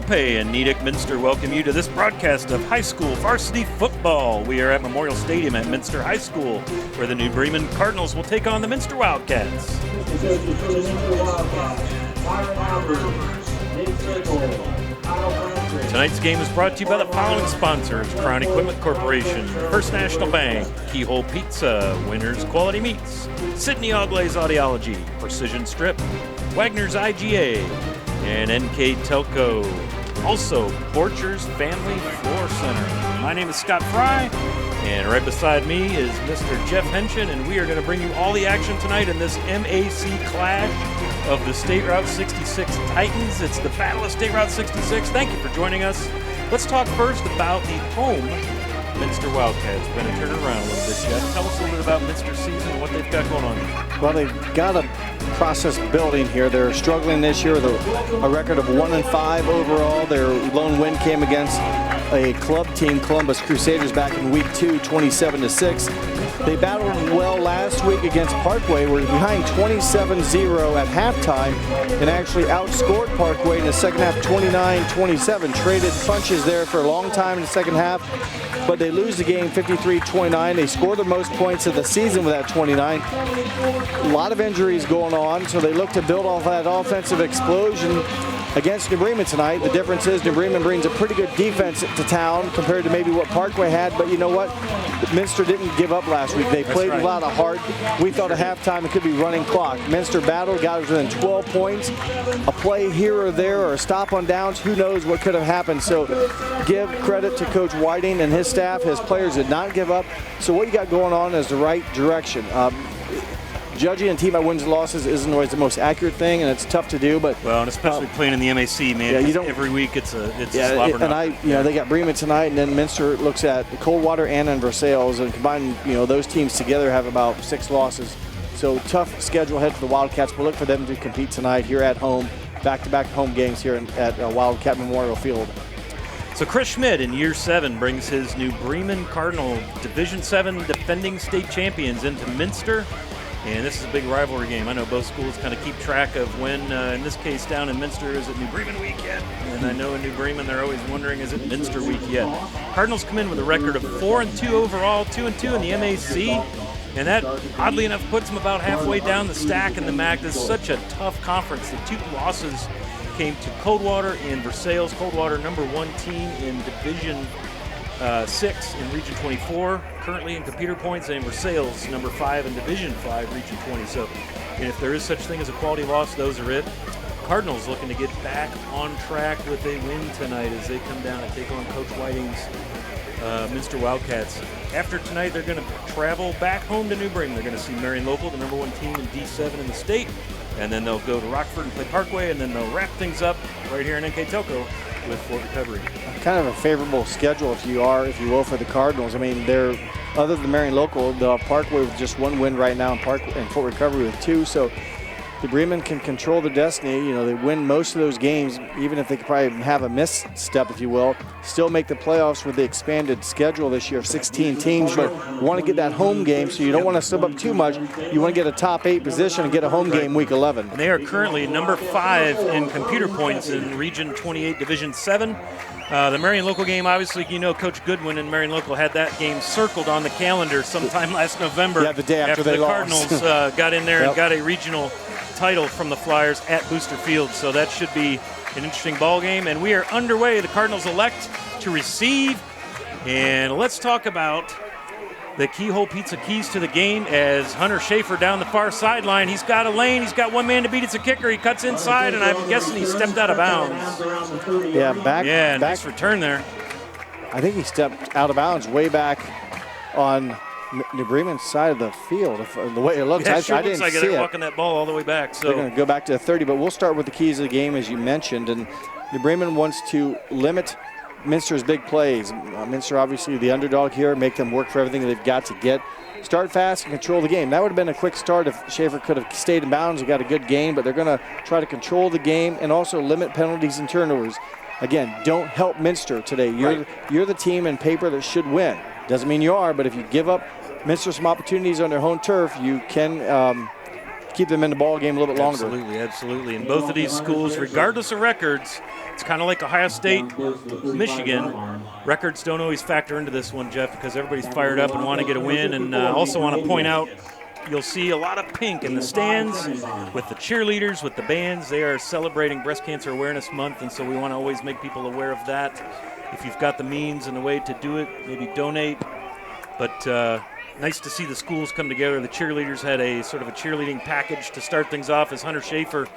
Pope and Nedick Minster welcome you to this broadcast of high school varsity football. We are at Memorial Stadium at Minster High School, where the New Bremen Cardinals will take on the Minster Wildcats. Tonight's game is brought to you by the following sponsors: Crown Equipment Corporation, First National Bank, Keyhole Pizza, Winners Quality Meats, Sydney Auglaze Audiology, Precision Strip, Wagner's IGA, and NKTelco. Also, Borchers Family Floor Center. My name is Scott Fry, and right beside me is Mr. Jeff Henshin, and we are going to bring you all the action tonight in this MAC clash of the State Route 66 Titans. It's the Battle of State Route 66. Thank you for joining us. Let's talk first about the home Minster Wildcats. We're going to turn it around a little bit, Jeff. Tell us a little bit about Minster's season and what they've got going on. Well, they've got a process building here. They're struggling this year with a record of 1-5 overall. Their lone win came against a club team, Columbus Crusaders, back in week 2, 27-6. They battled well last week against Parkway, were behind 27-0 at halftime and actually outscored Parkway in the second half 29-27. Traded punches there for a long time in the second half, but they lose the game 53-29. They score the most points of the season with that 29. A lot of injuries going on, so they look to build off that offensive explosion against New Bremen tonight. The difference is New Bremen brings a pretty good defense to town compared to maybe what Parkway had, but you know what? Minster didn't give up last week. They played with a lot of heart. We thought at halftime it could be running clock. Minster battled, got within 12 points. A play here or there or a stop on downs, who knows what could have happened. So give credit to Coach Whiting and his staff. His players did not give up. So what you got going on is the right direction. Judging a team by wins and losses isn't always the most accurate thing, and it's tough to do. But well, and especially playing in the MAC, man. Yeah, you don't, every week it's a slobber knocker. And they got Bremen tonight, and then Minster looks at Coldwater and Versailles, and combined, those teams together have about 6 losses. So tough schedule ahead for the Wildcats. But look for them to compete tonight here at home, back-to-back home games here at Wildcat Memorial Field. So Chris Schmidt in year 7 brings his New Bremen Cardinal Division 7 defending state champions into Minster. And this is a big rivalry game. I know both schools kind of keep track of when, in this case down in Minster, is it New Bremen week yet? And I know in New Bremen they're always wondering, is it Minster week yet? Cardinals come in with a record of 4-2 overall, 2-2 in the MAC. And that, oddly enough, puts them about halfway down the stack in the MAC. This is such a tough conference. The 2 losses came to Coldwater and Versailles. Coldwater, number 1 team in Division 6 in Region 24, currently in computer points, and Versailles, number 5 in Division 5, Region 20. So if there is such thing as a quality loss, those are it. Cardinals looking to get back on track with a win tonight as they come down and take on Coach Whiting's Minster Wildcats. After tonight, they're going to travel back home to New Bremen. They're going to see Marion Local, the number 1 team in D7 in the state, and then they'll go to Rockford and play Parkway, and then they'll wrap things up right here in NKTelco with Fort Recovery. Kind of a favorable schedule, if you will, for the Cardinals. I mean, they're, other than Marion Local, the Parkway with just 1 win right now, and Fort Recovery with 2. So the Bremen can control their destiny. They win most of those games, even if they could probably have a misstep, if you will. Still make the playoffs with the expanded schedule this year of 16 teams, but want to get that home game, so you don't want to slip up too much. You want to get a top 8 position and get a home game week 11. And they are currently number 5 in computer points in Region 28, Division 7. The Marion Local game, obviously, Coach Goodwin and Marion Local had that game circled on the calendar sometime last November. Yeah, the day after they the lost. Cardinals got in there and got a regional title from the Flyers at Booster Field. So that should be an interesting ball game. And we are underway. The Cardinals elect to receive. And let's talk about the Keyhole Pizza keys to the game as Hunter Schaefer down the far sideline. He's got a lane. He's got 1 man to beat. It's a kicker. He cuts inside, and I'm guessing he stepped out of bounds. Yeah, back. Nice return there. I think he stepped out of bounds way back on New Bremen's side of the field, the way it looks. Yeah, I didn't like see they're it. walking that ball all the way back. So they're going to go back to 30, but we'll start with the keys of the game, as you mentioned. And New Bremen wants to limit Minster's big plays. Minster, obviously, the underdog here, make them work for everything they've got to get. Start fast and control the game. That would have been a quick start if Schaefer could have stayed in bounds and got a good gain, but they're going to try to control the game and also limit penalties and turnovers. Again, don't help Minster today. You're the team in paper that should win. Doesn't mean you are, but if you give up Minster some opportunities on their home turf, you can keep them in the ball game a little bit longer. Absolutely, absolutely. And both of these schools, regardless of records, it's kind of like Ohio State, Michigan. Records don't always factor into this one, Jeff, because everybody's fired up and want to get a win. And also want to point out, you'll see a lot of pink in the stands with the cheerleaders, with the bands. They are celebrating Breast Cancer Awareness Month, and so we want to always make people aware of that. If you've got the means and the way to do it, maybe donate. But nice to see the schools come together. The cheerleaders had a sort of a cheerleading package to start things off as Hunter Schaefer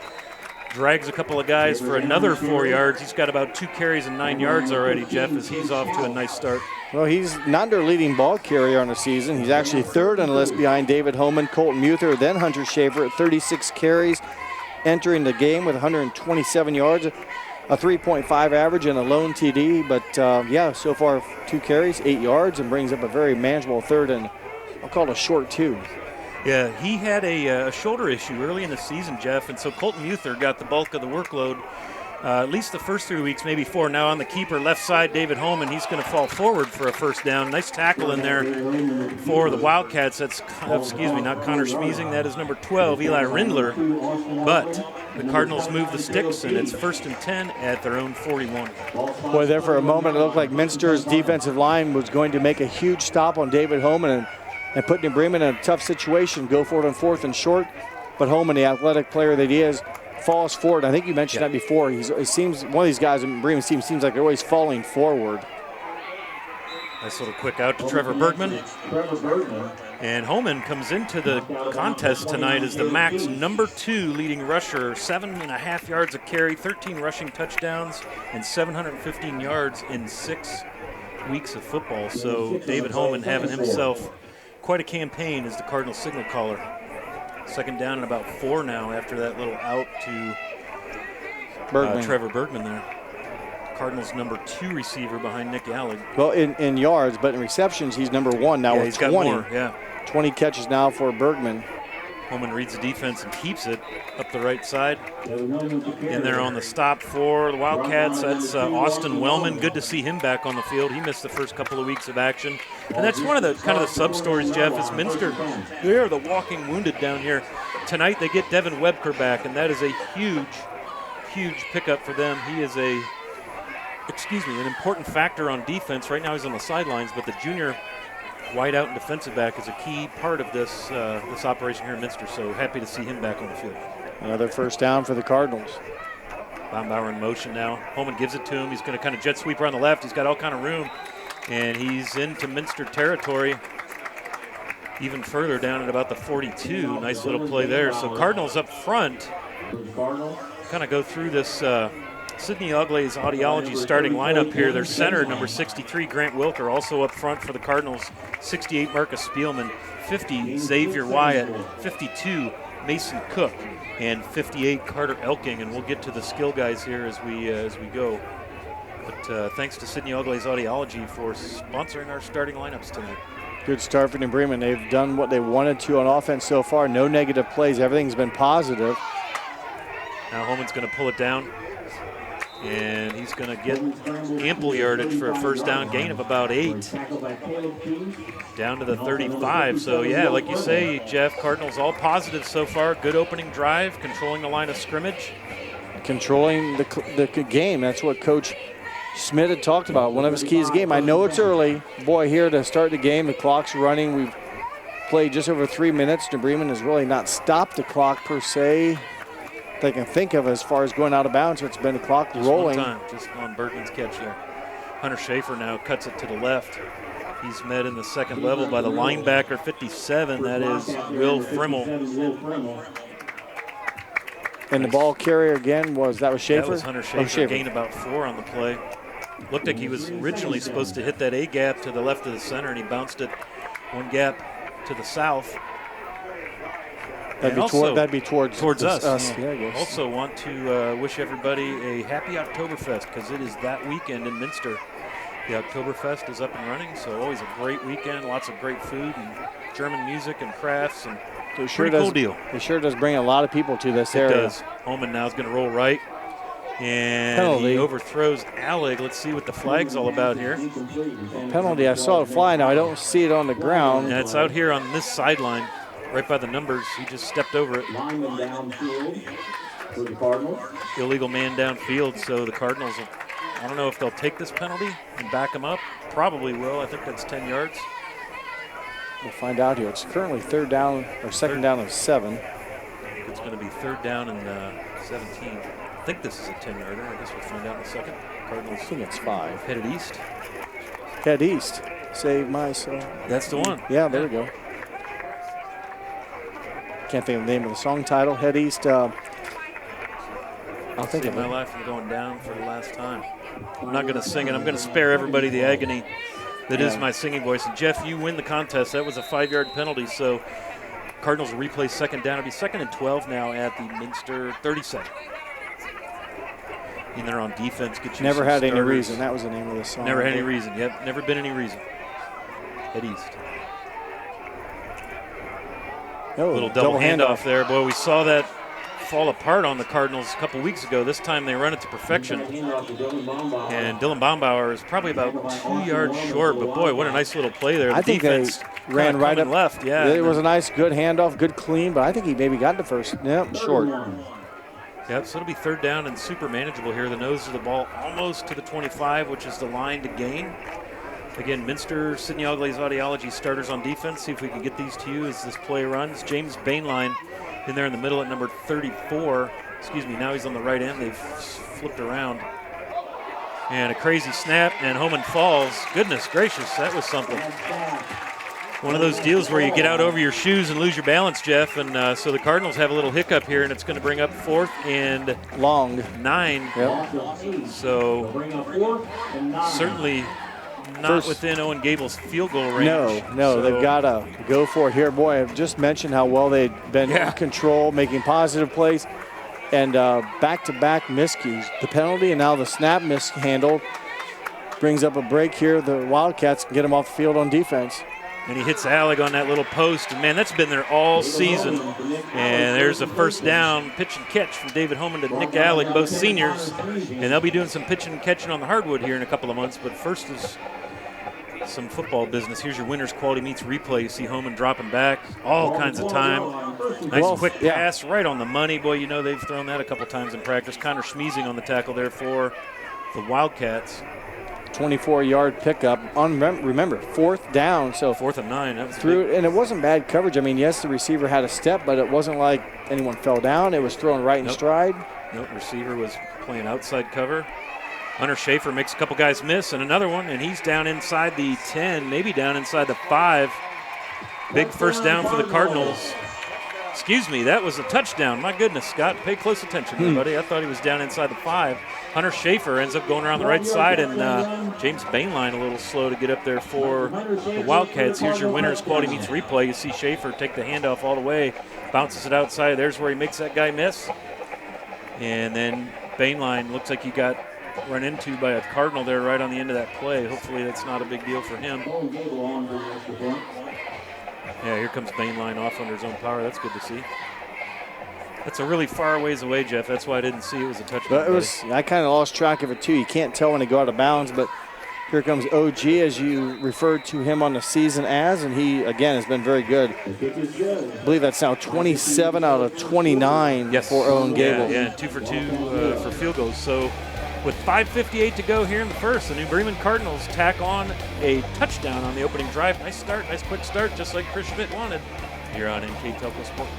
drags a couple of guys for another 4 yards. He's got about 2 carries and 9 yards already, Jeff, as he's off to a nice start. Well, he's not their leading ball carrier on the season. He's actually third on the list behind David Holman, Colton Muther, then Hunter Schaefer at 36 carries, entering the game with 127 yards, a 3.5 average and a lone TD. But, yeah, so far 2 carries, 8 yards, and brings up a very manageable third and I'll call it a short 2. Yeah, he had a shoulder issue early in the season, Jeff, and so Colton Muther got the bulk of the workload, at least the first 3 weeks, maybe 4. Now on the keeper, left side, David Holman, he's going to fall forward for a first down. Nice tackle in there for the Wildcats. That's, not Connor Schmeezing. That is number 12, Eli Rindler. But the Cardinals move the sticks, and it's 1st and 10 at their own 41. Boy, there for a moment, it looked like Minster's defensive line was going to make a huge stop on David Holman and putting Bremen in a tough situation, go for it on 4th and short. But Holman, the athletic player that he is, falls forward. I think you mentioned that before. It seems one of these guys in Bremen seems like they're always falling forward. Nice little quick out to Trevor Bergman. And Holman comes into the contest tonight as the MAC's number 2 leading rusher, 7.5 yards a carry, 13 rushing touchdowns, and 715 yards in 6 weeks of football. So David Holman having himself quite a campaign as the Cardinal signal caller. 2nd down and about 4 now after that little out to Trevor Bergman there. Cardinals number 2 receiver behind Nick Allig. Well, in yards, but in receptions, he's number 1 now with 20. Got more, 20 catches now for Bergman. Holman reads the defense and keeps it up the right side. In there on the stop for the Wildcats, that's Austin Wellman. Good to see him back on the field. He missed the first couple of weeks of action. And that's one of the kind of the sub-stories, Jeff, is Minster. They are the walking wounded down here. Tonight they get Devin Webker back, and that is a huge, huge pickup for them. He is an important factor on defense. Right now he's on the sidelines, but the junior wideout and defensive back is a key part of this this operation here in Minster, so happy to see him back on the field. Another first down for the Cardinals. Baumauer in motion now. Holman gives it to him. He's going to kind of jet sweep around the left. He's got all kind of room, and he's into Minster territory even further down at about the 42. Nice little play there. So Cardinals up front kind of go through this Sidney Ugly's Audiology starting lineup here. Their center, number 63, Grant Wilker, also up front for the Cardinals. 68, Marcus Spielman. 50, Xavier Wyatt. 52, Mason Cook. And 58, Carter Elking. And we'll get to the skill guys here as we go. But thanks to Sidney Ugly's Audiology for sponsoring our starting lineups tonight. Good start for New Bremen. They've done what they wanted to on offense so far. No negative plays. Everything's been positive. Now Holman's going to pull it down. And he's going to get ample yardage for a first down gain of about 8. Down to the 35. So, yeah, like you say, Jeff, Cardinals all positive so far. Good opening drive, controlling the line of scrimmage. Controlling the game. That's what Coach Schmidt had talked about. One of his keys game. I know it's early. Boy, here to start the game, the clock's running. We've played just over 3 minutes. New Bremen has really not stopped the clock per se. They can think of as far as going out of bounds. It's been the clock rolling. One time, just on Bergman's catch there. Hunter Schaefer now cuts it to the left. He's met in the second level by the linebacker, 57. That is Will Frimmel. And the ball carrier again was Schaefer? That was Hunter Schaefer. Gained about 4 on the play. Looked like he was originally supposed to hit that A gap to the left of the center, and he bounced it one gap to the south. That'd be towards us. Yeah, I guess. Also want to wish everybody a happy Oktoberfest, because it is that weekend in Minster. The Oktoberfest is up and running, so always a great weekend. Lots of great food and German music and crafts, and pretty cool deal. It sure does bring a lot of people to this area. It does. Holman now is going to roll right. And penalty. He overthrows Allig. Let's see what the flag's all about here. Penalty. I saw it fly. Now I don't see it on the ground. Yeah, it's out here on this sideline. right by the numbers. He just stepped over it. Lineman downfield for the Cardinals. Illegal man downfield, so the Cardinals, I don't know if they'll take this penalty and back him up. Probably will. I think that's 10 yards. We'll find out here. It's currently third down or second down and 7. It's going to be third down and 17. I think this is a 10-yarder. I guess we'll find out in a second. Cardinals. I think it's 5. Headed east. Head east. Save my soul. That's the one. Yeah, there we go. Can't think of the name of the song title. Head east. I'll think Save of my it. life from going down for the last time. I'm not going to sing it. I'm going to spare everybody the agony that is my singing voice. And Jeff, you win the contest. That was a 5-yard penalty. So Cardinals will replay second down. It'll be 2nd and 12 now at the Minster 37. And they're on defense. Get you Never some had any starters. reason. That was the name of the song. Never had any reason. Yep, never been any reason. Head east. Oh, Little double handoff there. Boy, we saw that fall apart on the Cardinals a couple weeks ago. This time they run it to perfection. And Dylan Baumbauer is probably about 2 yards short. But boy, what a nice little play there. The I think they defense ran kinda right coming up left. Yeah, It was a nice, good handoff, good clean, but I think he maybe got the first. Yep, short. Yep, so it'll be third down and super manageable here. The nose of the ball almost to the 25, which is the line to gain. Again, Minster, Sidney Ogle's audiology starters on defense. See if we can get these to you as this play runs. James Bainline in there in the middle at number 34. Excuse me, now he's on the right end. They've flipped around. And a crazy snap, and Homan falls. Goodness gracious, that was something. One of those deals where you get out over your shoes and lose your balance, Jeff. And so the Cardinals have a little hiccup here, and it's going to bring up 4th and Long. 9. Yep. So certainly not within Owen Gable's field goal range. No, So they've got to go for it here. Boy, I've just mentioned how well they've been in control, making positive plays, and back-to-back miscues. The penalty and now the snap mishandled brings up a break here. The Wildcats can get them off the field on defense. And he hits Alec on that little post. And, man, that's been there all season. And there's a first down, pitch and catch from David Homan to Nick Alec, both seniors. And they'll be doing some pitching and catching on the hardwood here in a couple of months. But first is some football business. Here's your Winners Quality Meets replay. You see Homan dropping back, all kinds of time. Nice quick pass right on the money. Boy, you know they've thrown that a couple times in practice. Connor Schmeezing on the tackle there for the Wildcats. 24-yard pickup. Remember, 4th down. So 4th and 9. That was through, and it wasn't bad coverage. I mean, yes, the receiver had a step, but it wasn't like anyone fell down. It was thrown right in stride. Nope, receiver was playing outside cover. Hunter Schaefer makes a couple guys miss, and another one, and he's down inside the 10, maybe down inside the 5. Big first down for the Cardinals. Excuse me, that was a touchdown. My goodness, Scott, pay close attention there, buddy. I thought he was down inside the 5. Hunter Schaefer ends up going around the right side, and James Bainline a little slow to get up there for the Wildcats. Here's your Winners Quality Meets replay. You see Schaefer take the handoff all the way, bounces it outside. There's where he makes that guy miss. And then Bainline looks like he got run into by a Cardinal there right on the end of that play. Hopefully that's not a big deal for him. Yeah, here comes Bainline off under his own power. That's good to see. That's a really far ways away, Jeff. That's why I didn't see it was a touchdown. But it was, I kind of lost track of it too. You can't tell when they go out of bounds, but here comes OG, as you referred to him on the season as, and he, again, has been very good. I believe that's now 27 out of 29 for Owen Gable. Yeah, 2 for 2 for field goals. So with 5:58 to go here in the first, the New Bremen Cardinals tack on a touchdown on the opening drive. Nice start, nice quick start, just like Chris Schmidt wanted here on NKTelco Sports.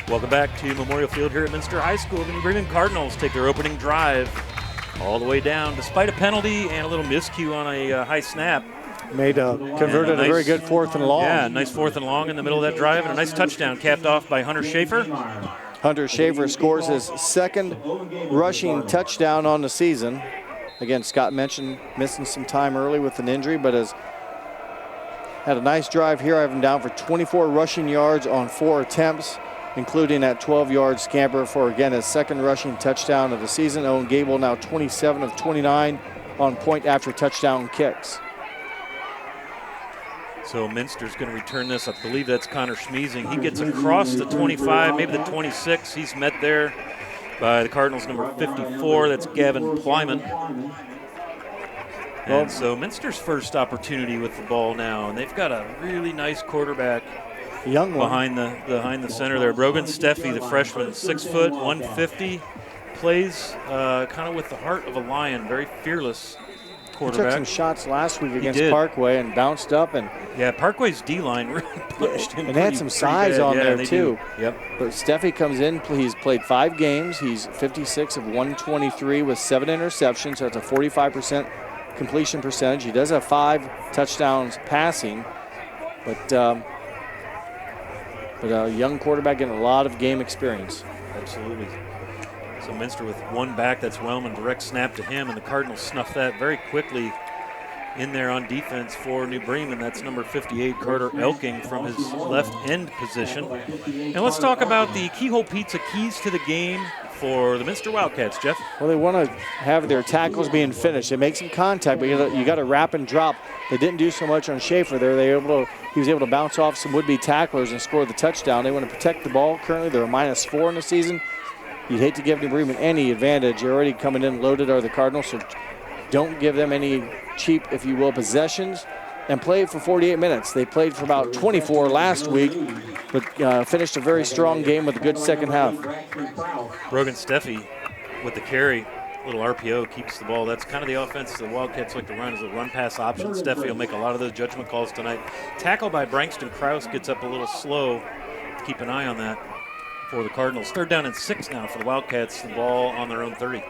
Welcome back to Memorial Field here at Minster High School. The New Bremen Cardinals take their opening drive all the way down, despite a penalty and a little miscue on a high snap. Converted a very good 4th and long. Yeah, nice 4th and long in the middle of that drive, and a nice touchdown capped off by Hunter Schaefer. Hunter Schaefer scores his 2nd rushing touchdown on the season. Again, Scott mentioned missing some time early with an injury, but has had a nice drive here. I have him down for 24 rushing yards on 4 attempts, including that 12-yard scamper for, again, his second rushing touchdown of the season. Owen Gable now 27 of 29 on point after touchdown kicks. So Minster's going to return this. I believe that's Connor Schmeezing. He gets across the 25, maybe the 26. He's met there by the Cardinals' number 54. That's Gavin Plyman. And so Minster's first opportunity with the ball now, and they've got a really nice quarterback young one behind the center there. Brogan Steffi, the freshman, 6 foot, 150, plays kind of with the heart of a lion, very fearless quarterback. He took some shots last week against Parkway and bounced up. And yeah, Parkway's D-line really punched him. And had some size on there too. Do. Yep. But Steffi comes in, he's played 5 games. He's 56 of 123 with 7 interceptions, so it's a 45% completion percentage. He does have 5 touchdowns passing, but a young quarterback getting a lot of game experience. Absolutely. So Minster with 1 back, that's Wellman, direct snap to him, and the Cardinals snuff that very quickly in there on defense for New Bremen. That's number 58, Carter Elking, from his left end position. And let's talk about the Keyhole Pizza keys to the game for the Minster Wildcats, Jeff. Well, they want to have their tackles being finished. They make some contact, but you got to wrap and drop. They didn't do so much on Schaefer there. He was able to bounce off some would-be tacklers and score the touchdown. They want to protect the ball. Currently, they're a -4 in the season. You'd hate to give New Bremen any advantage. They're already coming in loaded are the Cardinals, so don't give them any cheap, if you will, possessions, and play for 48 minutes. They played for about 24 last week, but finished a very strong game with a good second half. Brogan Steffi with the carry, little RPO, keeps the ball. That's kind of the offense the Wildcats like to run, is a run-pass option. Steffi will make a lot of those judgment calls tonight. Tackle by Brankston Krause gets up a little slow. Keep an eye on that for the Cardinals. 3rd down and 6 now for the Wildcats, the ball on their own 30.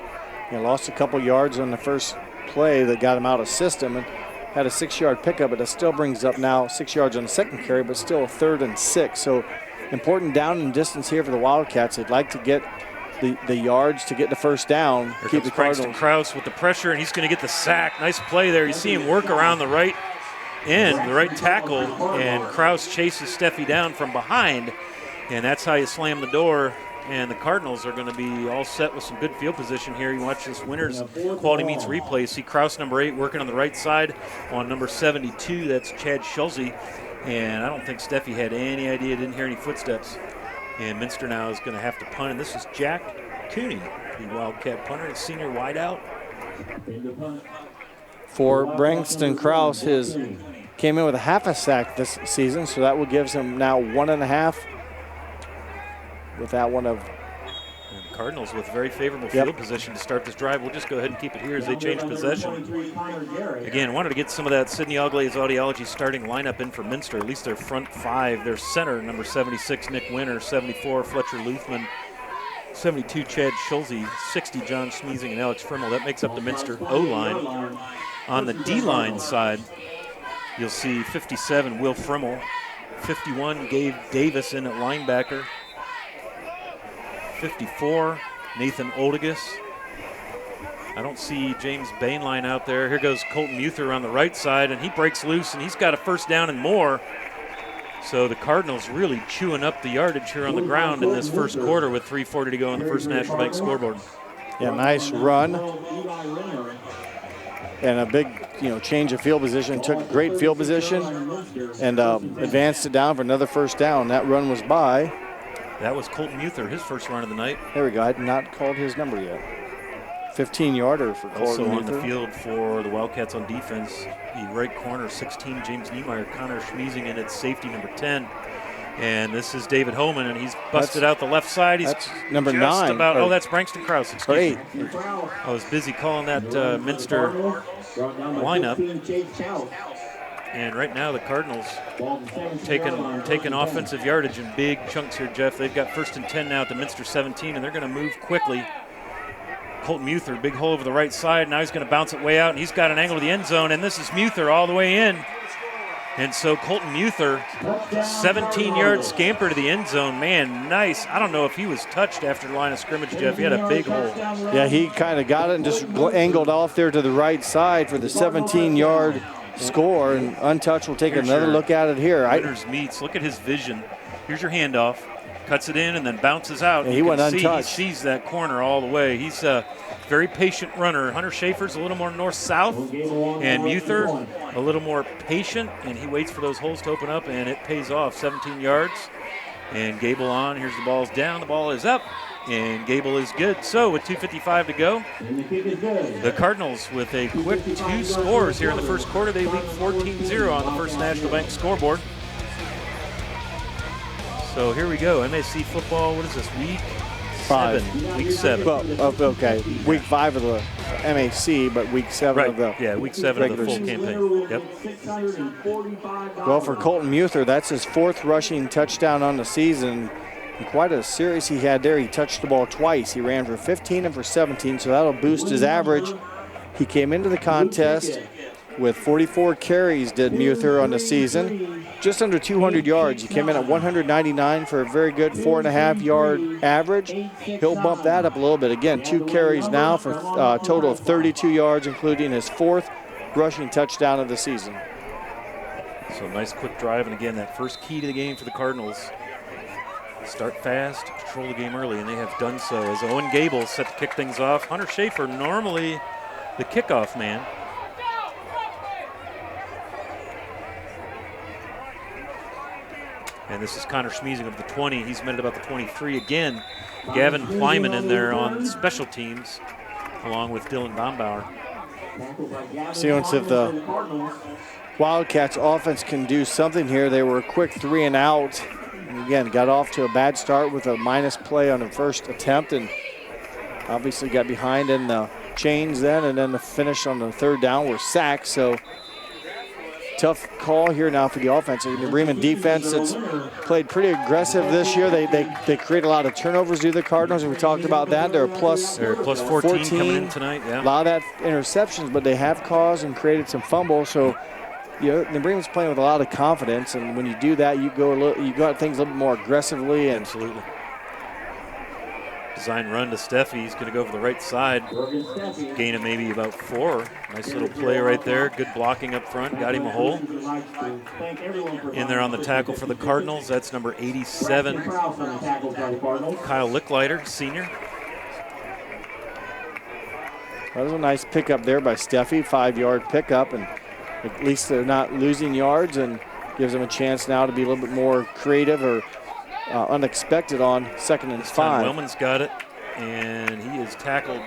Yeah, lost a couple yards on the first play that got him out of system and had a 6-yard pickup, but it still brings up now 6 yards on the second carry, but still a 3rd and 6. So important down and distance here for the Wildcats. They'd like to get the yards to get the first down. Here keep comes the Cardinals. Krause with the pressure, and he's going to get the sack. Nice play there. You see him work around the right end, the right tackle, and Krause chases Steffi down from behind, and that's how you slam the door. And the Cardinals are going to be all set with some good field position here. You watch this Winners Quality Meets replay. See Krause, number 8, working on the right side on number 72. That's Chad Schulze. And I don't think Steffi had any idea, didn't hear any footsteps. And Minster now is going to have to punt. And this is Jack Cooney, the Wildcat punter, and senior wideout. For Brankston Krause, came in with a half a sack this season, so that will give him now 1.5. With that one of and Cardinals with very favorable field position to start this drive. We'll just go ahead and keep it here as they change possession. Again, wanted to get some of that Sidney Auglay's audiology starting lineup in for Minster, at least their front 5. Their center, number 76, Nick Winter, 74, Fletcher Luthman, 72, Chad Schulze, 60, John Schmeezing, and Alex Frimmel. That makes up the Minster O-line. On the D-line side, you'll see 57, Will Frimmel, 51, Gabe Davis in at linebacker, 54, Nathan Oldigus. I don't see James Bainline out there. Here goes Colton Muther on the right side, and he breaks loose, and he's got a first down and more. So the Cardinals really chewing up the yardage here on the ground in this first quarter with 3:40 to go on the First National Bank scoreboard. Yeah, nice run. And a big, change of field position. Took great field position and advanced it down for another first down. That run was by. That was Colton Muther, his first run of the night. There we go. I had not called his number yet. 15-yarder for Colton Also Muther. on the field for the Wildcats on defense, the right corner, 16, James Niemeyer, Connor Schmeezing in at safety, number 10. And this is David Homan, and he's busted out the left side. He's that's number just 9. About, that's Brankston Krause. Excuse 8. me. I was busy calling that Minster lineup. And right now the Cardinals taking offensive yardage in big chunks here, Jeff. They've got 1st and 10 now at the Minster 17, and they're going to move quickly. Colton Muther, big hole over the right side. Now he's going to bounce it way out, and he's got an angle to the end zone, and this is Muther all the way in. And so Colton Muther, 17-yard scamper to the end zone. Man, nice. I don't know if he was touched after the line of scrimmage, Jeff. He had a big hole. Yeah, he kind of got it and just angled off there to the right side for the 17-yard score. And Untouched will take another look at it here. Winners meets. Look at his vision. Here's your handoff. Cuts it in and then bounces out. Yeah, he went untouched. He sees that corner all the way. He's a very patient runner. Hunter Schaefer's a little more north-south, and Muther a little more patient, and he waits for those holes to open up, and it pays off. 17 yards, and Gable on. Here's the ball's down. The ball is up, and Gable is good. So with 2:55 to go, the Cardinals with a quick 2 scores here in the first quarter. They lead 14-0 on the First National Bank scoreboard. So here we go, MSC football, what is this, week 7? Week 7. Well, okay, week 5 of the MAC, but week 7 of the week 7 of the full campaign. Yep. Well, for Colton Muther, that's his 4th rushing touchdown on the season. And quite a series he had there. He touched the ball twice. He ran for 15 and for 17, so that'll boost his average. He came into the contest with 44 carries, did Muther on the season. Just under 200 yards. He came in at 199 for a very good 4.5-yard average. He'll bump that up a little bit. Again, 2 carries now for a total of 32 yards, including his 4th rushing touchdown of the season. So nice quick drive, and again, that first key to the game for the Cardinals. Start fast, control the game early, and they have done so as Owen Gable set to kick things off. Hunter Schaefer, normally the kickoff man. And this is Connor Schmeezing of the 20. He's met at about the 23 again. Gavin Plyman in there on special teams, along with Dylan Bombauer. See once if the Wildcats offense can do something here. They were a quick 3 and out. And again, got off to a bad start with a minus play on the first attempt, and obviously got behind in the chains then, and then the finish on the 3rd down were sacks. So tough call here now for the offense. The Bremen defense, it's played pretty aggressive this year. They create a lot of turnovers to the Cardinals, and we talked about that. They're plus 14 coming in tonight. Yeah. A lot of that interceptions, but they have caused and created some fumbles. So the Bremen's playing with a lot of confidence, and when you do that, you go at things a little bit more aggressively. And absolutely. Design run to Steffi. He's going to go for the right side. Gain of maybe about 4. Nice little play right there. Good blocking up front. Got him a hole. In there on the tackle for the Cardinals. That's number 87. Kyle Licklider, senior. That was a nice pickup there by Steffi. 5-yard pickup, and at least they're not losing yards, and gives them a chance now to be a little bit more creative or unexpected on 2nd and 5. Wellman's got it, and he is tackled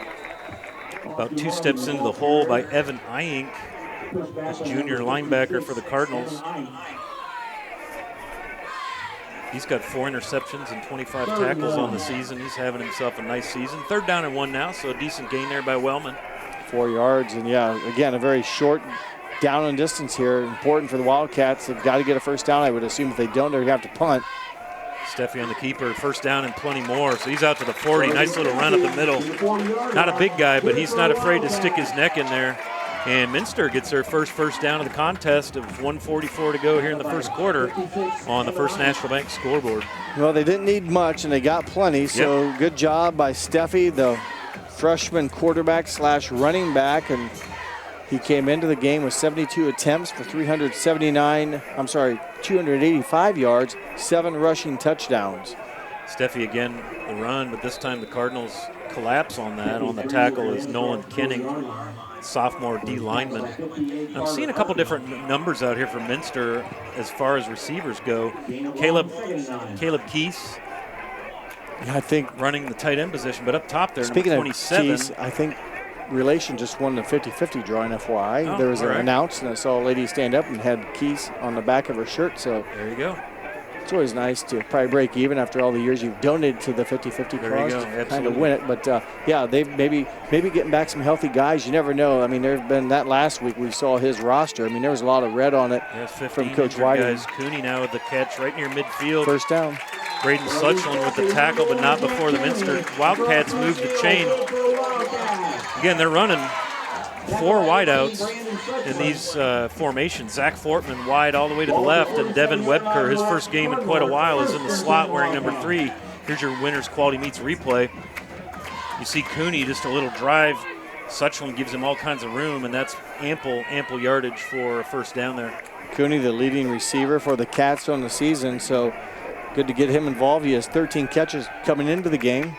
about 2 steps into the hole by Evan Eyink, junior linebacker for the Cardinals. He's got 4 interceptions and 25 tackles on the season. He's having himself a nice season. 3rd down and 1 now, so a decent gain there by Wellman. 4 yards, and yeah, again, a very short down and distance here. Important for the Wildcats. They've got to get a 1st down. I would assume if they don't, they're going to have to punt. Steffi on the keeper, 1st down and plenty more. So he's out to the 40. Nice little run up the middle. Not a big guy, but he's not afraid to stick his neck in there. And Minster gets their first down of the contest of 1:44 to go here in the first quarter on the First National Bank scoreboard. Well, they didn't need much, and they got plenty. So Good job by Steffi, the freshman quarterback / running back, and he came into the game with 72 attempts for 285 yards, 7 rushing touchdowns. Steffi again the run, but this time the Cardinals collapse on that. On the tackle is Nolan Kenning, sophomore D lineman. I'm seeing a couple different numbers out here for Minster as far as receivers go. Caleb Keese, I think, running the tight end position, but up top there, speaking number 27. Of Keese, I think Relation just won the 50-50 draw in FYI. Oh, there was an right. announce, and I saw a lady stand up and had Keese on the back of her shirt. So there you go. It's always nice to probably break even after all the years you've donated to the 50-50 cause to kind of win it. But yeah, they maybe getting back some healthy guys. You never know. I mean, there's been that last week we saw his roster. I mean, there was a lot of red on it from Coach Whiting. Cooney now with the catch right near midfield. 1st down. Braden Suchland with the tackle, but not before the Minster Wildcats move the chain. Again, they're running 4 wideouts in these formations. Zach Fortman wide all the way to the left, and Devin Webker, his first game in quite a while, is in the slot wearing number 3. Here's your Winners Quality Meats replay. You see Cooney, just a little drive. Suchland gives him all kinds of room, and that's ample yardage for a first down there. Cooney, the leading receiver for the Cats on the season, so good to get him involved. He has 13 catches coming into the game.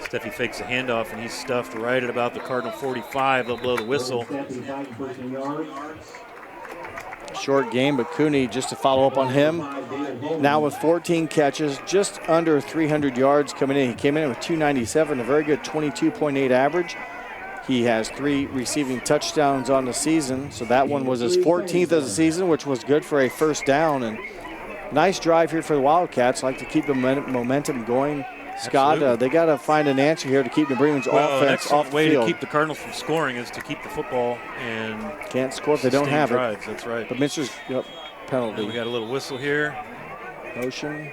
Steffi fakes a handoff, and he's stuffed right at about the Cardinal 45. They'll blow the whistle. Short game, but Cooney, just to follow up on him, now with 14 catches, just under 300 yards coming in. He came in with 297, a very good 22.8 average. He has 3 receiving touchdowns on the season, so that one was his 14th of the season, which was good for a first down. And nice drive here for the Wildcats. Like to keep the momentum going. Scott, they got to find an answer here to keep the Bremen's offense off the way field. To keep the Cardinals from scoring is to keep the football and can't score if they don't have drives. it. That's right. But Minster's penalty. And we got a little whistle here. Motion.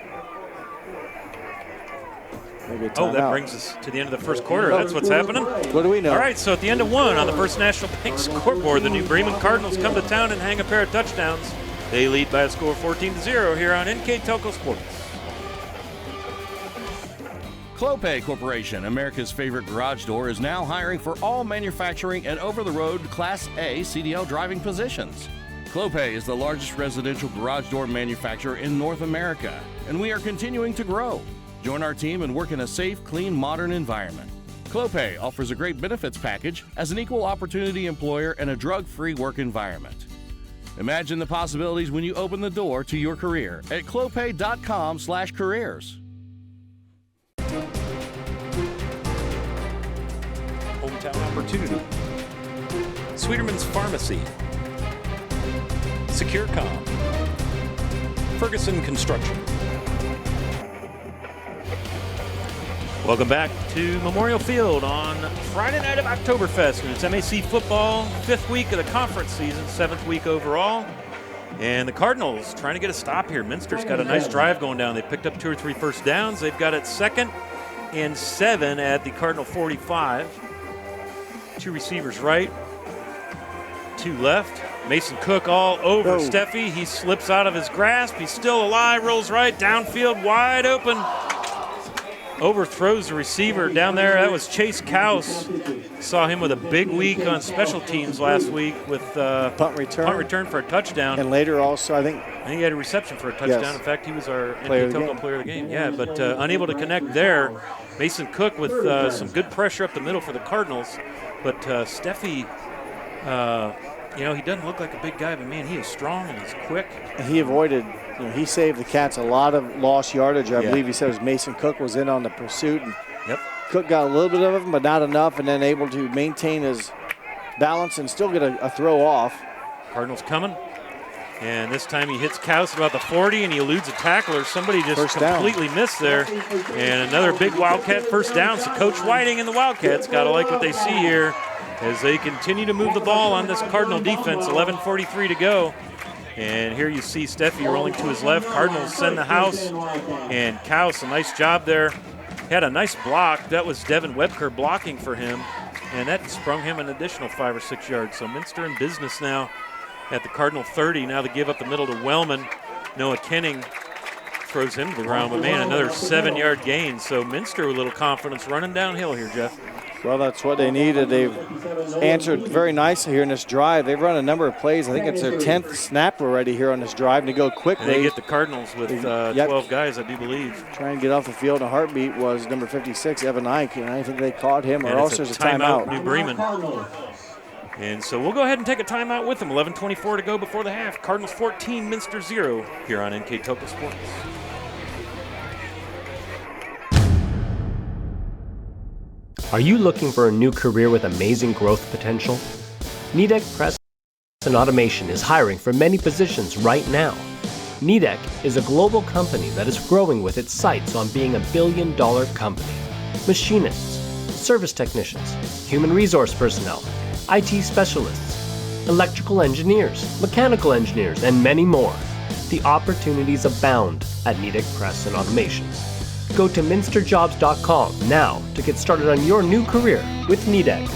That brings us to the end of the first quarter. That's what's happening. What do we know? All right, so at the end of 1 on the First National Bank scoreboard, the new Bremen Cardinals come to town and hang a pair of touchdowns. They lead by a score of 14-0 here on NKTelco Sports. Clopay Corporation, America's favorite garage door, is now hiring for all manufacturing and over-the-road Class A CDL driving positions. Clopay is the largest residential garage door manufacturer in North America, and we are continuing to grow. Join our team and work in a safe, clean, modern environment. Clopay offers a great benefits package as an equal opportunity employer and a drug-free work environment. Imagine the possibilities when you open the door to your career at clopay.com/careers. Hometown opportunity. Sweeterman's Pharmacy. SecureCom. Ferguson Construction. Welcome back to Memorial Field on Friday night of Oktoberfest, and it's MAC football, 5th week of the conference season, 7th week overall. And the Cardinals trying to get a stop here. Minster's got a nice drive going down. They picked up 2 or 3 first downs. They've got it 2nd and 7 at the Cardinal 45. 2 receivers right, 2 left. Mason Cook all over Steffi. He slips out of his grasp. He's still alive, rolls right, downfield, wide open. Overthrows the receiver down there. That was Chase Kaus. Saw him with a big week on special teams last week with punt return for a touchdown. And later also, I think he had a reception for a touchdown. Yes. In fact, he was our NKTelco player of the game. Yeah, but unable to connect there. Mason Cook with some good pressure up the middle for the Cardinals. But Steffi, he doesn't look like a big guy, but man, he is strong and he's quick. And he avoided, he saved the Cats a lot of lost yardage. I believe he said it was Mason Cook was in on the pursuit. And Cook got a little bit of him, but not enough, and then able to maintain his balance and still get a throw off. Cardinals coming. And this time he hits Kaus about the 40 and he eludes a tackler. Somebody just completely missed there. And another big Wildcat first down. So Coach Whiting and the Wildcats got to like what they see here as they continue to move the ball on this Cardinal defense. 11:43 to go. And here you see Steffi rolling to his left. Cardinals send the house. And Kaus, a nice job there. Had a nice block. That was Devin Webker blocking for him. And that sprung him an additional 5 or 6 yards. So Minster in business now at the Cardinal 30. Now they give up the middle to Wellman. Noah Kenning throws him to the ground. But, man, another 7-yard gain. So Minster with a little confidence running downhill here, Jeff. Well, that's what they needed. They've answered very nicely here in this drive. They've run a number of plays. I think it's their 10th snap already here on this drive, and to go quickly. And they get the Cardinals with 12 guys, I do believe. Trying to get off the field in a heartbeat was number 56, Evan Ike, and I think they caught him, or else there's a timeout. New Bremen. And so we'll go ahead and take a timeout with them. 11:24 to go before the half. Cardinals 14, Minster 0 here on NKTelco Sports. Are you looking for a new career with amazing growth potential? NKTelco Press and Automation is hiring for many positions right now. NKTelco is a global company that is growing with its sights on being $1 billion company. Machinists, service technicians, human resource personnel, IT specialists, electrical engineers, mechanical engineers, and many more. The opportunities abound at NKTelco Press and Automation. Go to minsterjobs.com now to get started on your new career with NKTelco.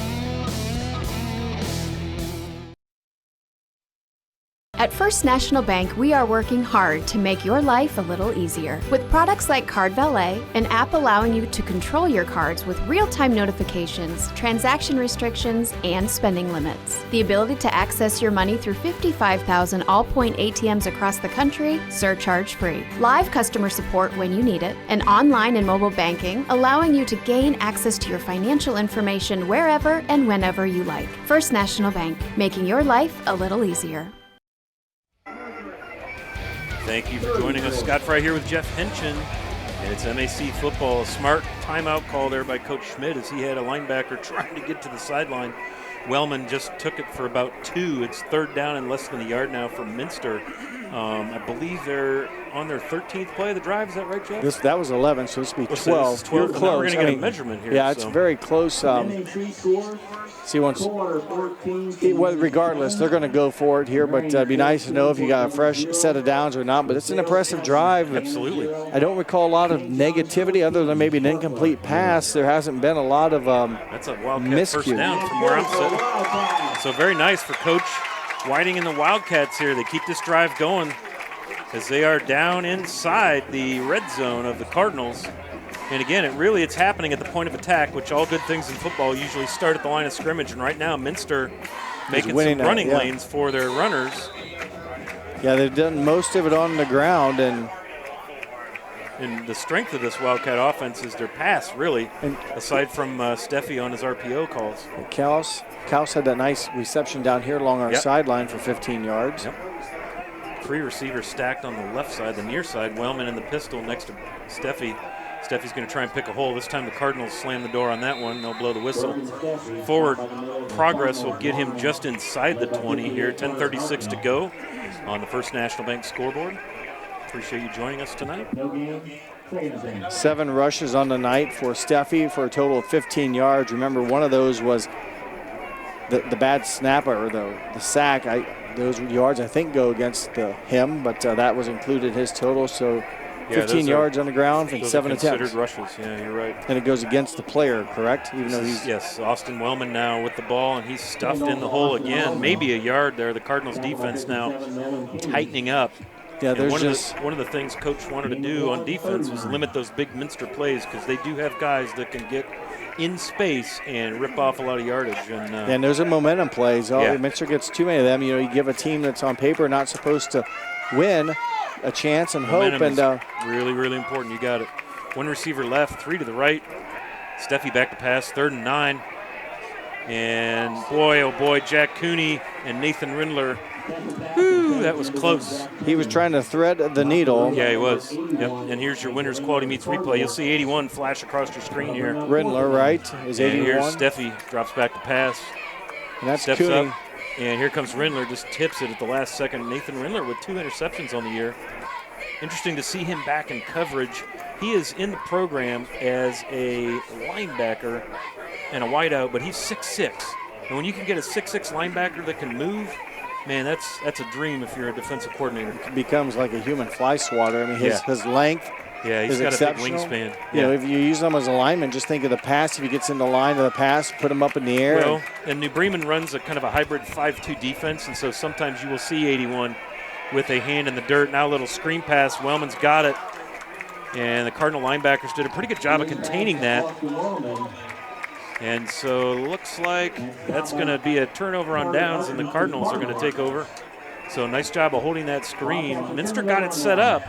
At First National Bank, we are working hard to make your life a little easier. With products like Card Valet, an app allowing you to control your cards with real-time notifications, transaction restrictions, and spending limits. The ability to access your money through 55,000 all-point ATMs across the country, surcharge-free. Live customer support when you need it. And online and mobile banking, allowing you to gain access to your financial information wherever and whenever you like. First National Bank, making your life a little easier. Thank you for joining us. Scott Fry here with Jeff Henchen, and it's MAC football. A smart timeout call there by Coach Schmidt as he had a linebacker trying to get to the sideline. Wellman just took it for about 2. It's 3rd down and less than a yard now for Minster. I believe they're on their 13th play of the drive. Is that right, Jeff? That was 11, so this will be 12. This is 12. You're close. Now we're going to get a measurement here. Yeah, it's very close. See, regardless, they're going to go for it here, but it'd be nice to know if you got a fresh set of downs or not. But it's an impressive drive. Absolutely. I don't recall a lot of negativity other than maybe an incomplete pass. There hasn't been a lot of That's a Wildcat first down from where I'm sitting. So very nice for Coach Whiting and the Wildcats here. They keep this drive going as they are down inside the red zone of the Cardinals. And again, it's happening at the point of attack, which all good things in football usually start at the line of scrimmage. And right now, Minster making some running lanes for their runners. Yeah, they've done most of it on the ground. And the strength of this Wildcat offense is their pass, really, aside from Steffi on his RPO calls. Kaus had that nice reception down here along our sideline for 15 yards. Yep. 3 receivers stacked on the left side, the near side. Wellman in the pistol next to Steffi. Steffi's going to try and pick a hole. This time the Cardinals slam the door on that one. They'll blow the whistle. Forward progress will get him just inside the 20 here. 10:36 to go on the First National Bank scoreboard. Appreciate you joining us tonight. 7 rushes on the night for Steffi for a total of 15 yards. Remember, one of those was the bad snap or the sack. Those yards, I think, go against him, but that was included in his total. So 15 yards on the ground and 7 attempts. Considered rushes, yeah, you're right. And it goes against the player, correct? Even though he's yes, Austin Wellman now with the ball, and he's stuffed in the hole again. Maybe a yard there. The Cardinals defense now tightening up. Yeah, there's one of the things Coach wanted to do on defense was limit those big Minster plays because they do have guys that can get in space and rip off a lot of yardage. And those are momentum plays. Minster gets too many of them. You give a team that's on paper not supposed to win a chance and momentum hope. And really, really important. You got it. 1 receiver left, 3 to the right. Steffi back to pass, 3rd and 9. And boy, oh boy, Jack Cooney and Nathan Rindler. Whew, that was close. He was trying to thread the needle. Yeah, he was. Yep. And here's your Winners Quality Meets replay. You'll see 81 flash across your screen here. Rindler, right, is 81. And here's Steffi, drops back to pass. And that's steps Cooney. Up. And here comes Rindler, just tips it at the last second. Nathan Rindler with 2 interceptions on the year. Interesting to see him back in coverage. He is in the program as a linebacker and a wideout, but he's 6'6". And when you can get a 6'6" linebacker that can move, man, that's a dream if you're a defensive coordinator. It becomes like a human fly swatter. I mean, his length he's got a big wingspan. You know, if you use them as a lineman, just think of the pass. If he gets in the line of the pass, put him up in the air. Well, and New Bremen runs a kind of a hybrid 5-2 defense, and so sometimes you will see 81 with a hand in the dirt. Now a little screen pass. Wellman's got it. And the Cardinal linebackers did a pretty good job of containing that. And so looks like that's going to be a turnover on downs, and the Cardinals are going to take over. So nice job of holding that screen. Minster got it set up,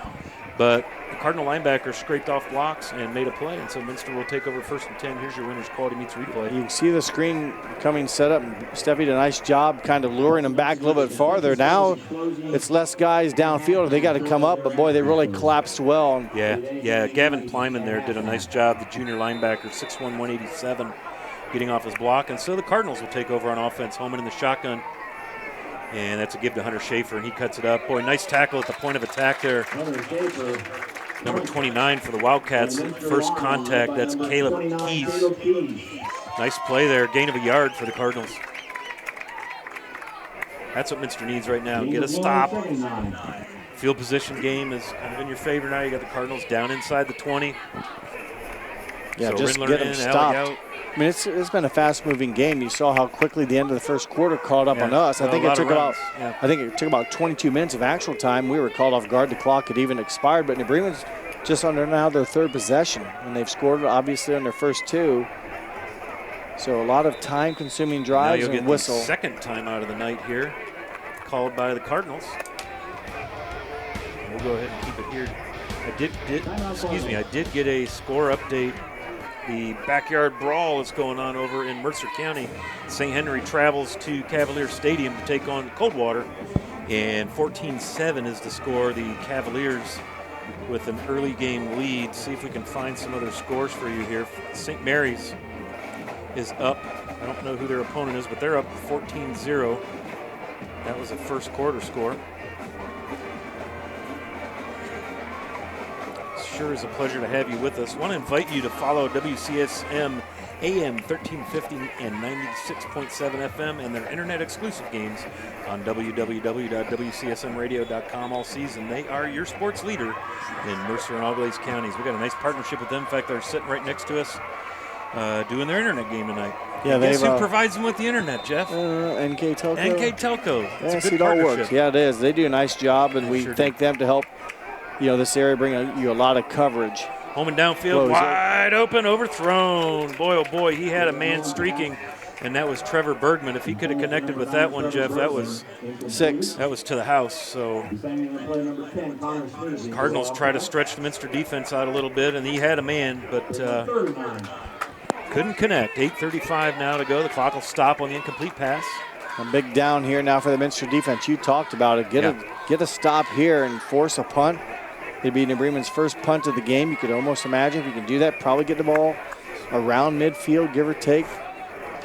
but the Cardinal linebacker scraped off blocks and made a play. And so Minster will take over 1st and 10. Here's your Winners Quality Meets replay. You can see the screen coming set up. Steffi did a nice job kind of luring them back a little bit farther. Now it's less guys downfield. They got to come up, but boy, they really collapsed well. Yeah. Gavin Plyman there did a nice job, the junior linebacker, 6'1", 187. Getting off his block, and so the Cardinals will take over on offense. Holman in the shotgun, and that's a give to Hunter Schaefer, and he cuts it up. Boy, nice tackle at the point of attack there. Number 29 for the Wildcats, first contact, that's Caleb Keys. Nice play there, gain of a yard for the Cardinals. That's what Minster needs right now, get a stop. Field position game is kind of in your favor now. You got the Cardinals down inside the 20. Yeah, so just Rindler get them in, stopped. out. I mean, it's been a fast-moving game. You saw how quickly the end of the first quarter caught up on us. I think it took about 22 minutes of actual time. We were called off guard. The clock had even expired, but New Bremen's just under now their third possession, and they've scored obviously on their first two. So a lot of time-consuming drives and whistle. The second timeout of the night here, called by the Cardinals. We'll go ahead and keep it here. I did get a score update. The backyard brawl is going on over in Mercer County. St. Henry travels to Cavalier Stadium to take on Coldwater, and 14-7 is the score. The Cavaliers with an early game lead. See if we can find some other scores for you here. St. Mary's is up. I don't know who their opponent is, but they're up 14-0. That was a first quarter score. Sure is a pleasure to have you with us. Want to invite you to follow WCSM AM 1350 and 96.7 FM and their internet exclusive games on www.wcsmradio.com all season. They are your sports leader in Mercer and Auglaize counties. We got a nice partnership with them. In fact, they're sitting right next to us doing their internet game tonight. Yeah, guess who provides them with the internet, Jeff? NKTelco. NKTelco. Yes, it all works. Yeah, it is. They do a nice job, and we thank them to help this area bring you a lot of coverage. Home and downfield, wide open, overthrown. Boy, oh boy, he had a man streaking, and that was Trevor Bergman. If he could have connected with that one, Jeff, that was 6. That was to the house. So Cardinals try to stretch the Minster defense out a little bit, and he had a man, but couldn't connect. 8:35 now to go. The clock will stop on the incomplete pass. A big down here now for the Minster defense. You talked about it. Get a stop here and force a punt. It'd be New Bremen's first punt of the game. You could almost imagine if you can do that, probably get the ball around midfield, give or take.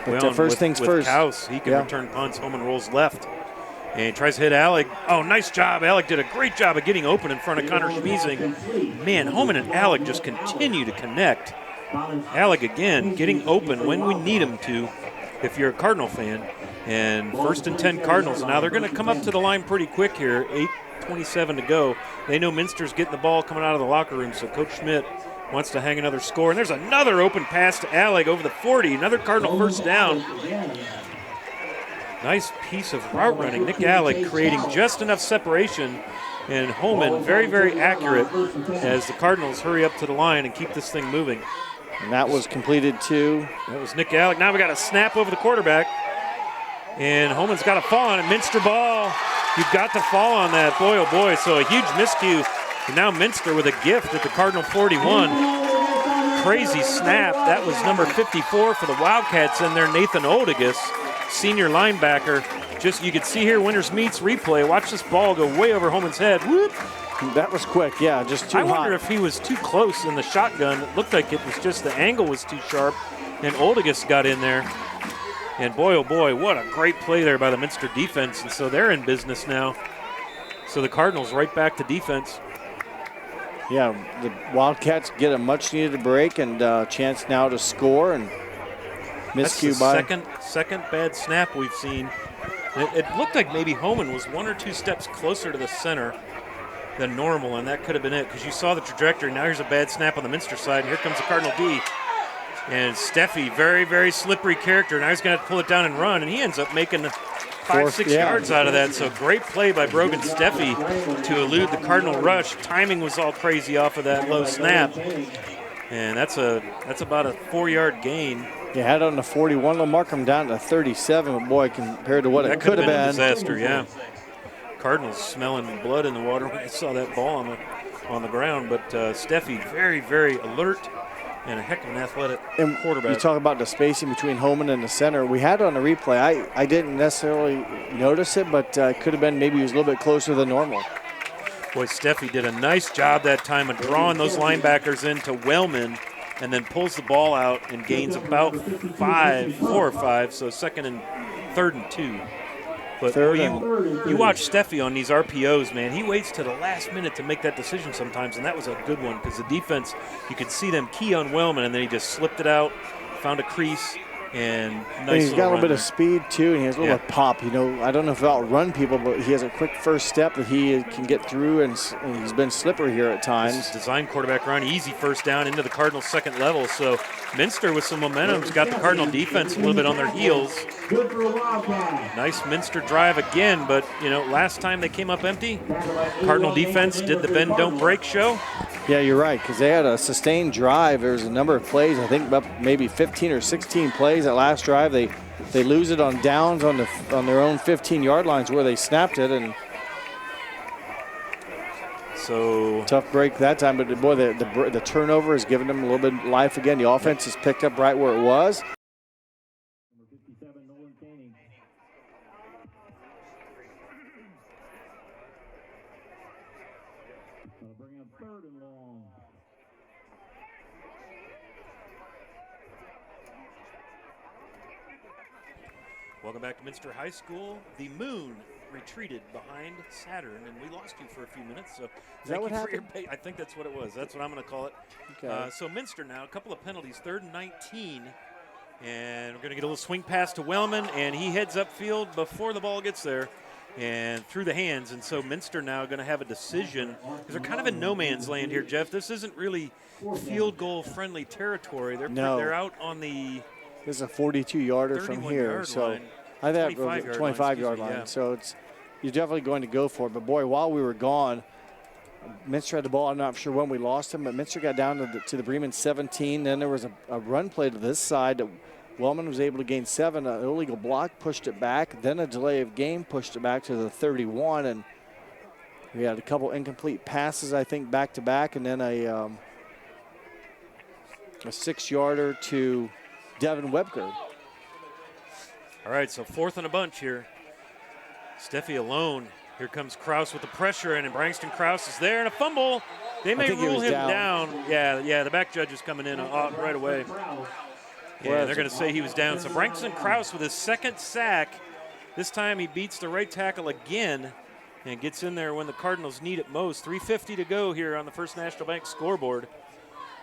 But first things first. Kaus, he can return punts. Holman rolls left and tries to hit Alec. Oh, nice job. Alec did a great job of getting open in front of Connor Schmiesing. Man, Holman and Alec just continue to connect. Alec again getting open when we need him to if you're a Cardinal fan. And 1st and 10 Cardinals. Now they're going to come up to the line pretty quick here. 8:27 to go. They know Minster's getting the ball coming out of the locker room, so Coach Schmidt wants to hang another score. And there's another open pass to Alec over the 40. Another Cardinal first down. Nice piece of route running. Nick Alec creating just enough separation. And Holman very, very accurate as the Cardinals hurry up to the line and keep this thing moving. And that was completed too. That was Nick Alec. Now we got a snap over the quarterback. And Holman's got to fall on it. Minster ball. You've got to fall on that. Boy, oh boy. So a huge miscue. And now Minster with a gift at the Cardinal 41. Crazy snap. That was number 54 for the Wildcats in there, Nathan Oldigus, senior linebacker. Just, you could see here, Winners Meets replay. Watch this ball go way over Holman's head. Whoop. That was quick, yeah, just too hot. I wonder if he was too close in the shotgun. It looked like it was just the angle was too sharp, and Oldigus got in there. And boy, oh boy, what a great play there by the Minster defense. And so they're in business now. So the Cardinals right back to defense. Yeah, the Wildcats get a much-needed break and a chance now to score. And miscue by second bad snap we've seen. It looked like maybe Holman was 1 or 2 steps closer to the center than normal, and that could have been it because you saw the trajectory. Now here's a bad snap on the Minster side, and here comes the Cardinal D. And Steffi, very, very slippery character. Now he's going to have to pull it down and run, and he ends up making 5-6 yards out of that. So great play by Brogan Steffi to elude the Cardinal rush. Timing was all crazy off of that low snap. And that's about a 4-yard gain. You had it on the 41. They'll mark him down to 37. But boy, compared to what it could have been. A disaster, yeah. Cardinals smelling blood in the water when they saw that ball on the ground. But Steffi, very, very alert. And a heck of an athletic quarterback. You talk about the spacing between Holman and the center. We had it on the replay. I didn't necessarily notice it, but it could have been maybe he was a little bit closer than normal. Boy, Steffi did a nice job that time of drawing those linebackers into Wellman and then pulls the ball out and gains about 4 or 5, so 2nd and 3rd and 2. But you watch Steffi on these RPOs, man. He waits to the last minute to make that decision sometimes, and that was a good one because the defense, you could see them key on Wellman, and then he just slipped it out, found a crease, And And nice he's got a little bit of there. speed too, and he has a little pop. You know, I don't know if he'll outrun people, but he has a quick first step that he can get through, and he's been slippery here at times. This is design quarterback run, easy first down into the Cardinals' second level. So Minster with some momentum has got the Cardinal defense a little bit on their heels. Nice Minster drive again, but you know, last time they came up empty, Cardinal defense did the bend don't break show. Yeah, you're right, because they had a sustained drive. There's a number of plays, I think about maybe 15 or 16 plays that last drive. They lose it on downs on their own 15-yard lines where they snapped it, and so tough break that time. But boy, the turnover has given them a little bit of life again. The offense has picked up right where it was. Welcome back to Minster High School. The moon retreated behind Saturn, and we lost you for a few minutes. So that what thank you happened? for your I think that's what it was. That's what I'm going to call it. Okay. So Minster now, a couple of penalties, 3rd and 19. And we're going to get a little swing pass to Wellman, and he heads upfield before the ball gets there and through the hands. And so Minster now going to have a decision, because they're kind of in no man's land here, Jeff. This isn't really field goal friendly territory. They're out on the This is a 42-yarder from here, so line. I think 25-yard line. Yeah. So you're definitely going to go for it. But boy, while we were gone, Minster had the ball. I'm not sure when we lost him, but Minster got down to the Bremen 17. Then there was a run play to this side that Wellman was able to gain 7. An illegal block pushed it back. Then a delay of game pushed it back to the 31, and we had a couple incomplete passes, I think, back to back, and then a 6-yarder to Devin Webker. All right, so 4th and a bunch here. Steffi alone. Here comes Kraus with the pressure, and Brangston Kraus is there, and a fumble. They may rule him down. Yeah, the back judge is coming in right away. Yeah, they're going to say he was down. So Brangston Kraus with his 2nd sack. This time he beats the right tackle again and gets in there when the Cardinals need it most. 3:50 to go here on the First National Bank scoreboard.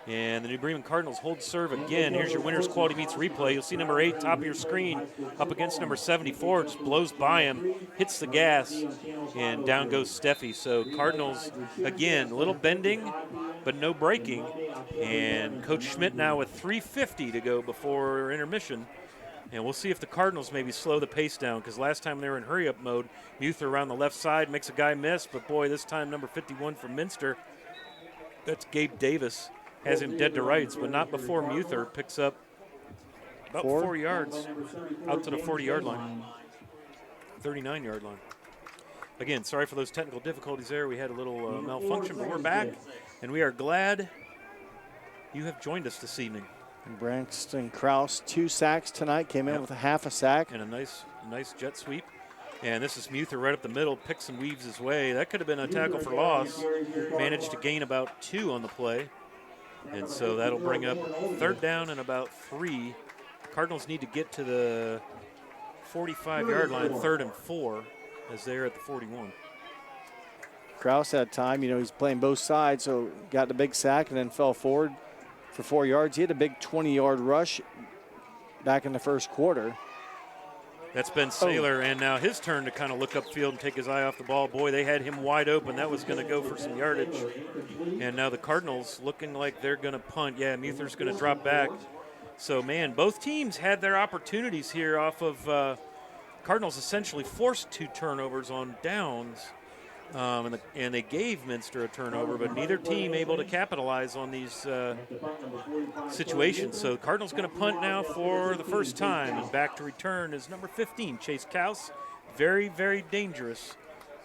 And the New Bremen Cardinals hold serve again. Here's your Winners Quality Meets replay. You'll see number 8, top of your screen, up against number 74. Just blows by him, hits the gas, and down goes Steffi. So Cardinals, again, a little bending, but no breaking. And Coach Schmidt now with 3:50 to go before intermission. And we'll see if the Cardinals maybe slow the pace down, because last time they were in hurry-up mode, Muther around the left side makes a guy miss. But, boy, this time number 51 from Minster, that's Gabe Davis, has him dead to rights, but not before Muther picks up about 4 yards out to the 40-yard line, 39-yard line. Again, sorry for those technical difficulties there. We had a little malfunction, but we're back, and we are glad you have joined us this evening. And Brangston Kraus, 2 sacks tonight, came in with a half a sack. And a nice jet sweep. And this is Muther right up the middle, picks and weaves his way. That could have been a tackle for loss. Managed to gain about 2 on the play. And so that'll bring up 3rd down and about 3. Cardinals need to get to the 45-yard line, 3rd and 4, as they're at the 41. Kraus had time. You know, he's playing both sides, so got the big sack and then fell forward for 4 yards. He had a big 20-yard rush back in the first quarter. That's Ben Saylor, and now his turn to kind of look upfield and take his eye off the ball. Boy, they had him wide open. That was going to go for some yardage. And now the Cardinals looking like they're going to punt. Yeah, Muther's going to drop back. So, man, both teams had their opportunities here off of Cardinals essentially forced 2 turnovers on downs. And they gave Minster a turnover, but neither team able to capitalize on these situations. So Cardinals going to punt now for the first time, and back to return is number 15, Chase Kaus. Very, very dangerous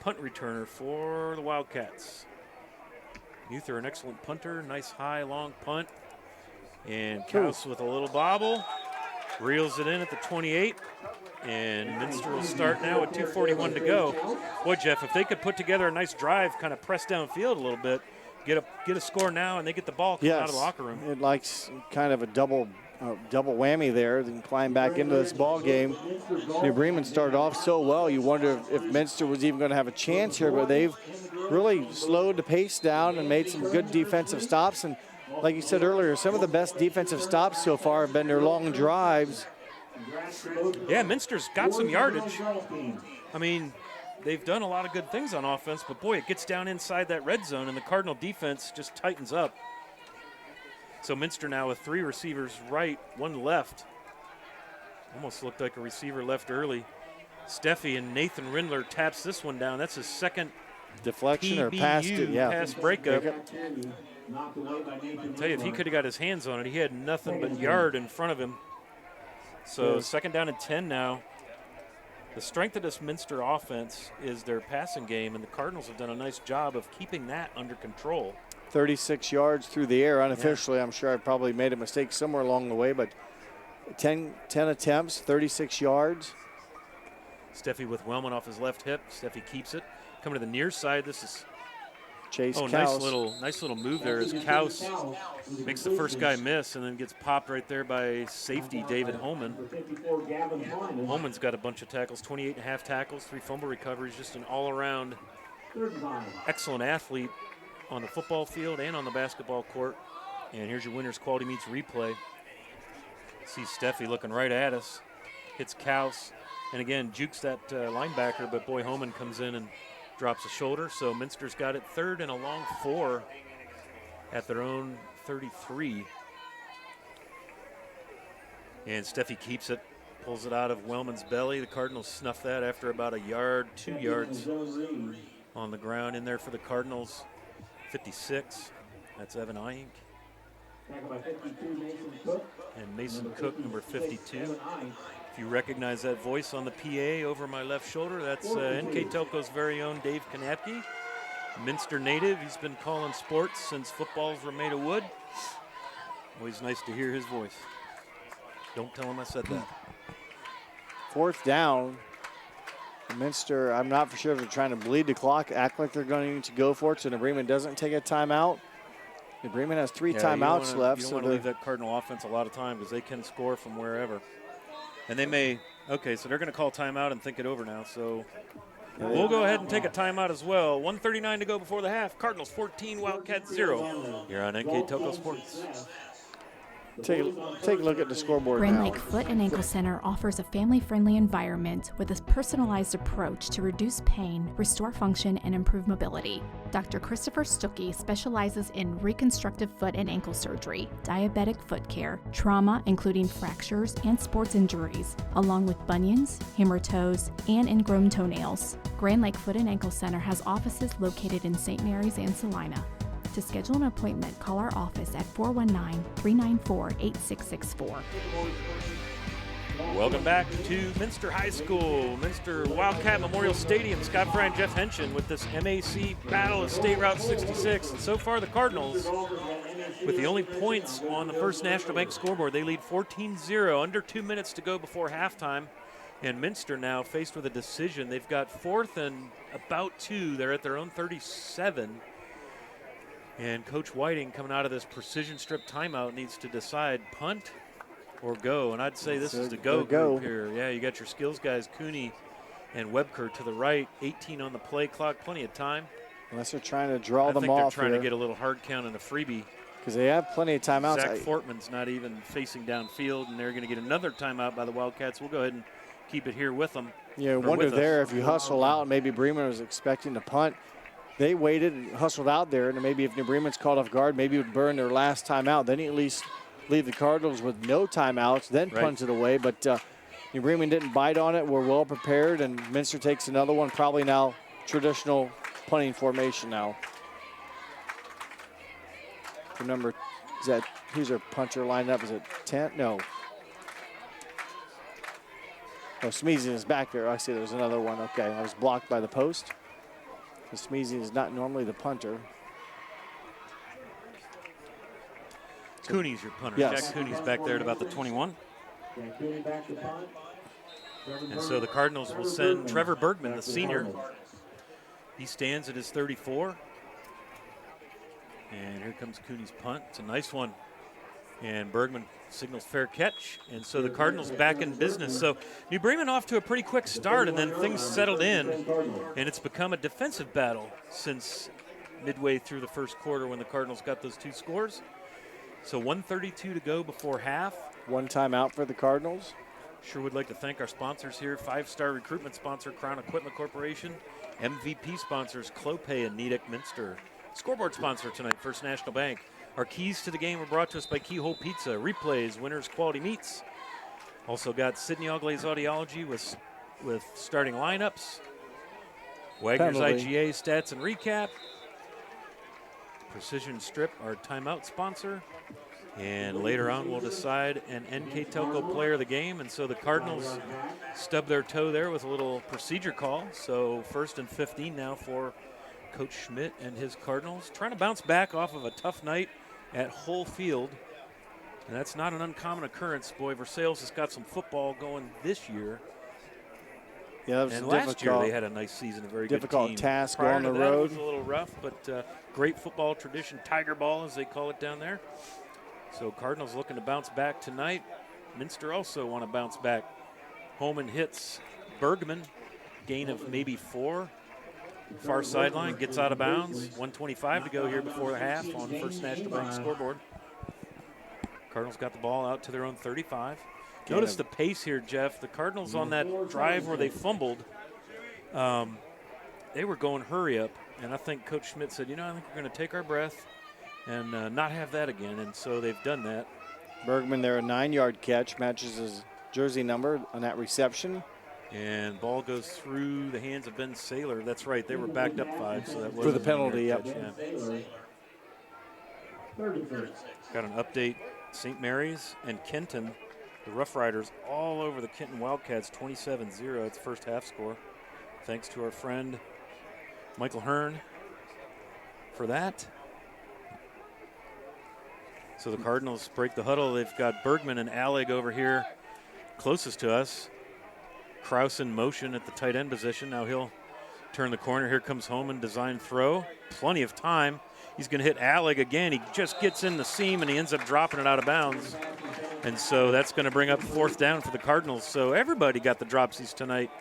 punt returner for the Wildcats. Muther, an excellent punter, nice high, long punt. And Kaus with a little bobble, reels it in at the 28. And Minster will start now with 2:41 to go. Boy, Jeff, if they could put together a nice drive, kind of press downfield a little bit, get a score now, and they get the ball coming out of the locker room. It likes kind of a double whammy there, then climb back into this ball game. New Bremen started off so well, you wonder if Minster was even going to have a chance here, but they've really slowed the pace down and made some good defensive stops. And like you said earlier, some of the best defensive stops so far have been their long drives Yeah, Minster's got some yardage. I mean, they've done a lot of good things on offense, but boy, it gets down inside that red zone, and the Cardinal defense just tightens up. So Minster now with 3 receivers right, 1 left. Almost looked like a receiver left early. Steffi and Nathan Rindler taps this one down. That's his second deflection or pass breakup. I'll tell you, if he could have got his hands on it, he had nothing but yard in front of him. So second down and 10 now. The strength of this Minster offense is their passing game, and the Cardinals have done a nice job of keeping that under control. 36 yards through the air unofficially. Yeah. I'm sure I probably made a mistake somewhere along the way, but 10 attempts, 36 yards. Steffi with Wellman off his left hip. Steffi keeps it. Coming to the near side, this is Chase Kaus. nice little move there as Kaus makes the first guy miss and then gets popped right there by safety David Holman. Holman's got a bunch of tackles, 28.5 tackles, 3 fumble recoveries, just an all-around excellent athlete on the football field and on the basketball court. And here's your winner's quality meets replay. See Steffi looking right at us, hits Kaus, and again jukes that linebacker, but boy, Holman comes in and drops a shoulder. So Minster's got it 3rd and a long 4 at their own 33. And Steffi keeps it, pulls it out of Wellman's belly. The Cardinals snuff that after about a yard, 2 yards on the ground. In there for the Cardinals, 56. That's Evan Eyink. And Mason Cook, number 52. If you recognize that voice on the PA over my left shoulder, that's NKTelco's very own Dave Kanapke. Minster native. He's been calling sports since footballs were made of wood. Always nice to hear his voice. Don't tell him I said that. 4th down. Minster, I'm not for sure if they're trying to bleed the clock, act like they're going to go for it, so New Bremen doesn't take a timeout. New Bremen has 3 timeouts left. You don't want to leave that Cardinal offense a lot of time because they can score from wherever. And they may, okay, so they're going to call timeout and think it over now. So we'll go ahead and take a timeout as well. 1:39 to go before the half. Cardinals 14, Wildcats 0. You're on NKTelco Sports. Take a look at the scoreboard Grand now. Lake Foot and Ankle Center offers a family-friendly environment with a personalized approach to reduce pain, restore function, and improve mobility. Dr. Christopher Stuckey specializes in reconstructive foot and ankle surgery, diabetic foot care, trauma including fractures and sports injuries, along with bunions, hammer toes, and ingrown toenails. Grand Lake Foot and Ankle Center has offices located in St. Mary's and Salina. To schedule an appointment, call our office at 419-394-8664. Welcome back to Minster High School, Minster Wildcat Memorial Stadium. Scott Fry and Jeff Henshin with this MAC battle of State Route 66. And so far the Cardinals, with the only points on the First National Bank scoreboard, they lead 14-0, under 2 minutes to go before halftime. And Minster now faced with a decision. They've got 4th and about 2. They're at their own 37. And Coach Whiting, coming out of this precision strip timeout, needs to decide punt or go. And I'd say this is the go group here. Yeah, you got your skills guys, Cooney and Webker to the right. 18 on the play clock, plenty of time. Unless they're trying to draw them off. I think they're trying to get a little hard count and a freebie. Because they have plenty of timeouts. Zach Fortman's not even facing downfield, and they're going to get another timeout by the Wildcats. We'll go ahead and keep it here with them. Yeah, wonder there if you hustle out, maybe Bremen was expecting to punt. They waited and hustled out there, and maybe if New Bremen's caught off guard, maybe it would burn their last timeout. Then you at least leave the Cardinals with no timeouts, then punt it away. But New Bremen didn't bite on it. We're well prepared, and Minster takes another one, probably now traditional punting formation now. Remember, who's our punter lined up? Is it 10? No. Oh, Smeezy is back there. I see there was another one. Okay, I was blocked by the post. Smeezy is not normally the punter. Cooney's your punter. Yes. Jack Cooney's back there at about the 21. And so the Cardinals will send Trevor Bergman, the senior. He stands at his 34. And here comes Cooney's punt. It's a nice one. And Bergman signals fair catch. And so the Cardinals back in business. So New Bremen off to a pretty quick start, and then things settled in. And it's become a defensive battle since midway through the first quarter when the Cardinals got those 2 scores. So 1:32 to go before half. One timeout for the Cardinals. Sure would like to thank our sponsors here. 5-star recruitment sponsor, Crown Equipment Corporation. MVP sponsors, Clopay and Nedick Minster. Scoreboard sponsor tonight, First National Bank. Our keys to the game were brought to us by Keyhole Pizza, Replays, Winners Quality Meats. Also got Sydney All-Glaze Audiology with starting lineups. Wagner's Penalty. IGA stats and recap. Precision Strip, our timeout sponsor. And later on, we'll decide an NKTelco player of the game. And so the Cardinals stubbed their toe there with a little procedure call. So 1st and 15 now for Coach Schmidt and his Cardinals. Trying to bounce back off of a tough night at Whole Field. And that's not an uncommon occurrence. Boy, Versailles has got some football going this year. Yeah, that was And a last year they had a nice season, a very good team. difficult task Prior on the to that, road. it was a little rough, but great football tradition, Tiger Ball as they call it down there. So Cardinals looking to bounce back tonight. Minster also want to bounce back. Holman hits Bergman, gain of maybe 4. Far sideline, gets out of bounds. 1:25 to go here before the half on First National Bank scoreboard. Cardinals got the ball out to their own 35. Notice the pace here, Jeff. The Cardinals on that drive where they fumbled, they were going hurry up. And I think Coach Schmidt said, I think we're going to take our breath and not have that again. And so they've done that. Bergman there, a 9-yard catch, matches his jersey number on that reception. And ball goes through the hands of Ben Saylor. That's right, they were backed up 5, so that was For the penalty, yep. yep. Got an update. St. Mary's and Kenton, the Rough Riders, all over the Kenton Wildcats, 27-0. It's first half score. Thanks to our friend Michael Hearn for that. So the Cardinals break the huddle. They've got Bergman and Allig over here closest to us. Kraus in motion at the tight end position. Now he'll turn the corner. Here comes Holman, design throw. Plenty of time. He's going to hit Allig again. He just gets in the seam, and he ends up dropping it out of bounds. And so that's going to bring up 4th down for the Cardinals. So everybody got the dropsies tonight.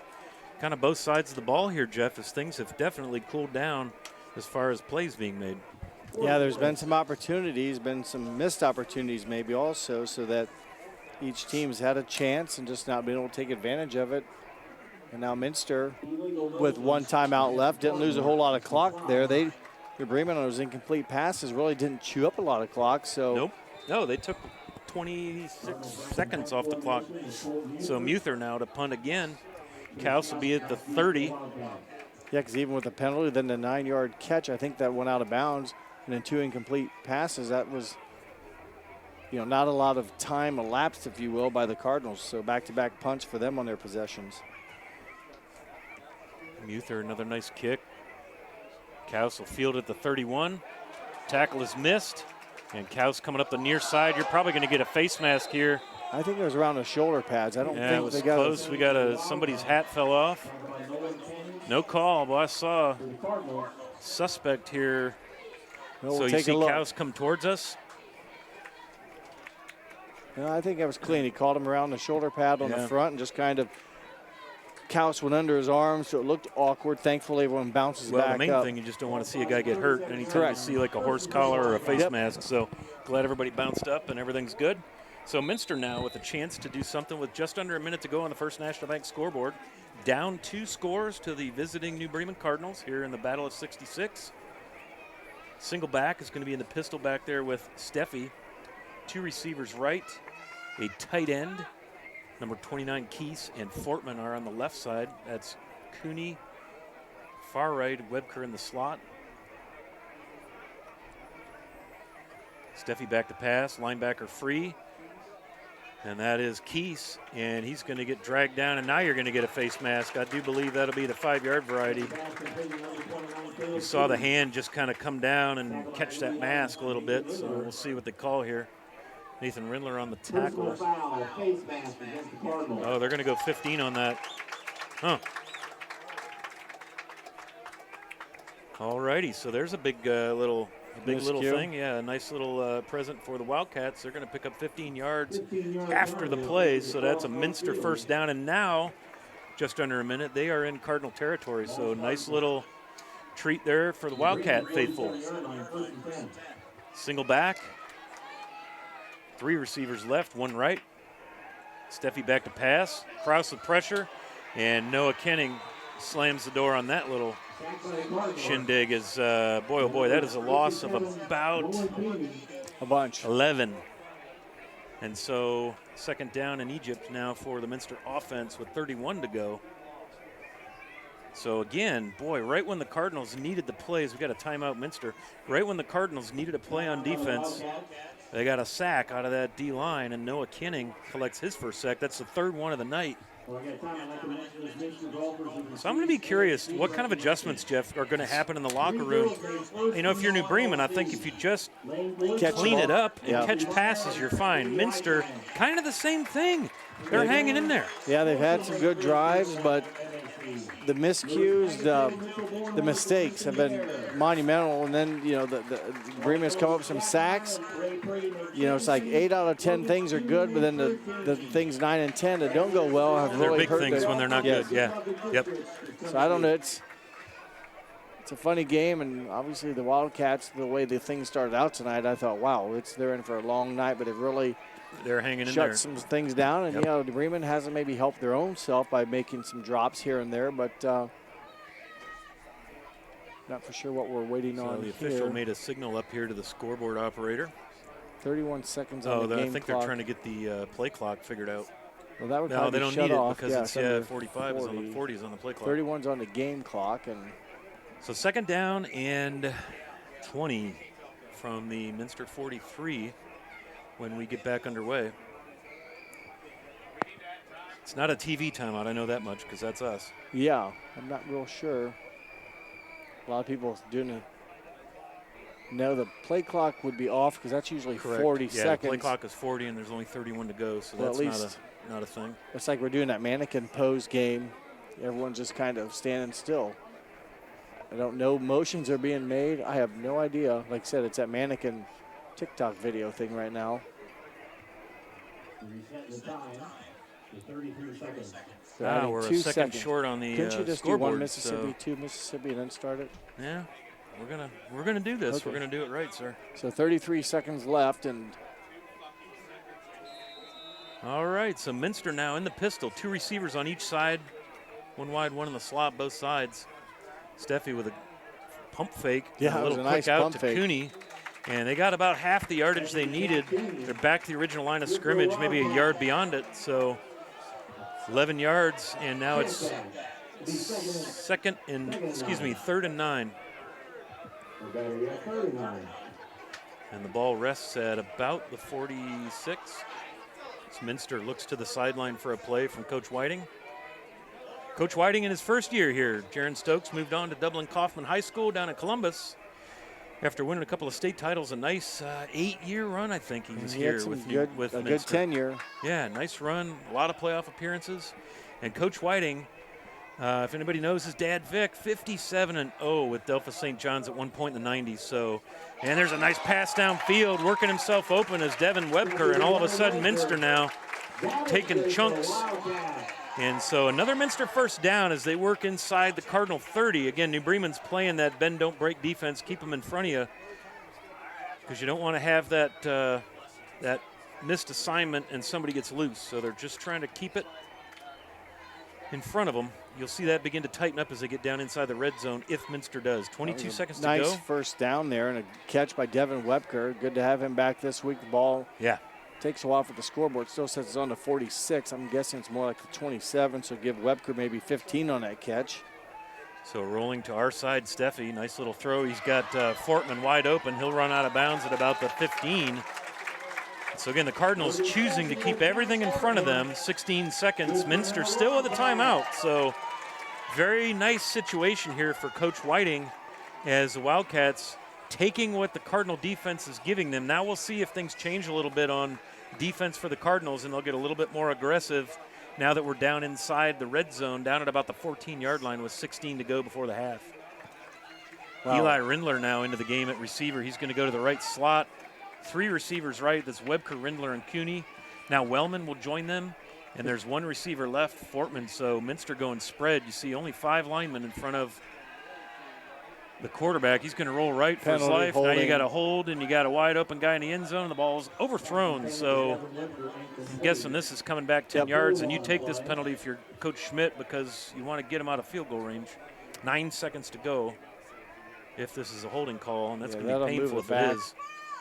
Kind of both sides of the ball here, Jeff, as things have definitely cooled down as far as plays being made. Yeah, there's been some opportunities, been some missed opportunities maybe also, so that each team's had a chance and just not been able to take advantage of it. And now Minster, with 1 timeout left, didn't lose a whole lot of clock there. Bremen on those incomplete passes really didn't chew up a lot of clock. So nope. No, they took 26 seconds off the clock. So Muther now to punt again. Kaus will be at the 30. Yeah, because even with the penalty, then the 9-yard catch, I think that went out of bounds. And then 2 incomplete passes, that was, not a lot of time elapsed, if you will, by the Cardinals. So back-to-back punts for them on their possessions. Muther, another nice kick. Kaus will field at the 31. Tackle is missed. And Kaus coming up the near side. You're probably going to get a face mask here. I think it was around the shoulder pads. I don't think it was they got close. We got somebody's hat fell off. No call. Well, I saw suspect here. Well, so you see Kaus come towards us. No, I think that was clean. He called him around the shoulder pad on the front and just kind of Kaus went under his arm, so it looked awkward. Thankfully, everyone bounces back up. Well, the main thing, you just don't want to see a guy get hurt anytime you see like a horse collar or a face mask. So glad everybody bounced up and everything's good. So Minster now with a chance to do something with just under a minute to go on the First National Bank scoreboard. Down 2 scores to the visiting New Bremen Cardinals here in the Battle of 66. Single back is going to be in the pistol back there with Steffi. 2 receivers right. A tight end. Number 29, Keese, and Fortman are on the left side. That's Cooney, far right, Webker in the slot. Steffi back to pass, linebacker free. And that is Keese, and he's going to get dragged down, and now you're going to get a face mask. I do believe that'll be the 5-yard variety. You saw the hand just kind of come down and catch that mask a little bit, so we'll see what they call here. Nathan Rindler on the tackle. Oh, they're going to go 15 on that. Huh. All righty, so there's a big little thing. Yeah, a nice little present for the Wildcats. They're going to pick up 15 yards after the play, so that's a Minster first down. And now, just under a minute, they are in Cardinal territory, so nice little treat there for the Wildcat faithful. Single back. 3 receivers left, 1 right. Steffi back to pass. Kraus with pressure. And Noah Kenning slams the door on that little shindig. As boy, oh boy, that is a loss of about A bunch. 11. And so second down in Egypt now for the Minster offense with 31 to go. So again, boy, right when the Cardinals needed the plays, we got a timeout, Minster. Right when the Cardinals needed a play on defense, they got a sack out of that D-line, and Noah Kenning collects his first sack. That's the third one of the night. So I'm going to be curious what kind of adjustments, Jeff, are going to happen in the locker room. You know, if you're New Bremen, I think if you just clean it up and catch passes, you're fine. Minster, kind of the same thing. They're hanging in there. Yeah, they've had some good drives, but the miscues, the mistakes have been monumental. And then, you know, the Bremen's come up with some sacks. You know, it's like 8 out of 10 things are good, but then the things 9 and 10 that don't go well have They're really big hurt things when they're not good. Yeah. Yep. So I don't know. It's a funny game, and obviously the Wildcats, the way the thing started out tonight, I thought, wow, they're in for a long night, but they're hanging in shut there. some things down, and Yep. you know, Bremen hasn't maybe helped their own self by making some drops here and there, but not for sure what we're waiting on. The official made a signal up here to the scoreboard operator. 31 seconds on the game I think clock. they're trying to get the play clock figured out. Well, that would No, probably they be don't shut need off. it because it's under 45 is on the 40 is on the play clock. 31's on the game clock, and So second down and 20 from the Minster 43 when we get back underway. It's not a TV timeout, I know that much, because that's us. yeah, I'm not real sure. A lot of people no, the play clock would be off because that's usually Correct. 40 yeah, seconds. The play clock is 40 and there's only 31 to go, so Well, that's at least not a thing. it's like we're doing that mannequin pose game. Everyone's just kind of standing still. I don't know. Motions are being made. I have no idea. Like I said, it's that mannequin TikTok video thing right now. They're adding We're 2 a second seconds. short on the Couldn't you just do scoreboard. one Mississippi, so, 2 Mississippi, and then start it? yeah, we're gonna do this. Okay. We're gonna do it right, sir. So 33 seconds left, and All right, so Minster now in the pistol. 2 receivers on each side. 1 wide, 1 in the slot, both sides. Steffi with a pump fake. Yeah, a it was little a quick nice out pump to fake. Cooney. And they got about half the yardage they needed. They're back to the original line of scrimmage, maybe a yard beyond it. So 11 yards, and now it's third and 9. And the ball rests at about the 46. As Minster looks to the sideline for a play from Coach Whiting. Coach Whiting in his first year here. Jaron Stokes moved on to Dublin Kaufman High School down in Columbus after winning a couple of state titles. A nice 8-year run, I think he was he here had some with good Minster. tenure. Yeah, nice run, a lot of playoff appearances. And Coach Whiting, if anybody knows his dad, Vic, 57-0 with Delphos St. John's at one point in the 90s. So, and there's a nice pass downfield, working himself open as Devin Webker, and all of a sudden Minster now taking chunks. And so another Minster first down as they work inside the Cardinal 30. Again, New Bremen's playing that bend, don't break defense. Keep them in front of you because you don't want to have that missed assignment and somebody gets loose. So they're just trying to keep it in front of them. You'll see that begin to tighten up as they get down inside the red zone if Minster does. 22 seconds to go. Nice first down there and a catch by Devin Webker. Good to have him back this week. The ball takes a while for the scoreboard. Still says it's on the 46. I'm guessing it's more like the 27, so give Webker maybe 15 on that catch. So rolling to our side, Steffi. Nice little throw. He's got Fortman wide open. He'll run out of bounds at about the 15. So again, the Cardinals choosing to keep everything in front of them. 16 seconds. Minster still with a timeout. So very nice situation here for Coach Whiting as the Wildcats taking what the Cardinal defense is giving them. Now we'll see if things change a little bit on defense for the Cardinals, and they'll get a little bit more aggressive now that we're down inside the red zone, down at about the 14-yard line with 16 to go before the half. Wow. Eli Rindler now into the game at receiver. He's going to go to the right slot. 3 receivers right. That's Webker, Rindler, and Cooney. Now Wellman will join them, and there's 1 receiver left, Fortman. So Minster going spread. You see only 5 linemen in front of the quarterback. He's going to roll right for his Penalty, life. Now holding. you got a hold, and you got a wide open guy in the end zone, and the ball's overthrown. So I'm guessing this is coming back 10 yards, and you take this penalty if you're Coach Schmidt because you want to get him out of field goal range. 9 seconds to go if this is a holding call, and that's going to be painful if it is.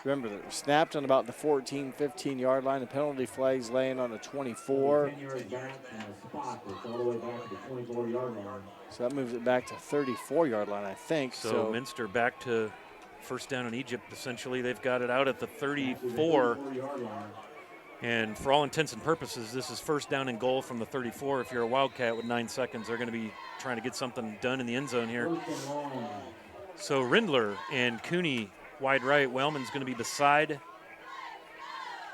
Remember, they're snapped on about the 14, 15-yard line. The penalty flag's laying on the 24. 10 yards back and a spot that's all the way back to the 24-yard line. So that moves it back to 34-yard line, I think. So Minster back to first down in Egypt, essentially. They've got it out at the 34. And for all intents and purposes, this is first down and goal from the 34. If you're a Wildcat with 9 seconds, they're going to be trying to get something done in the end zone here. So Rindler and Cooney wide right. Wellman's going to be beside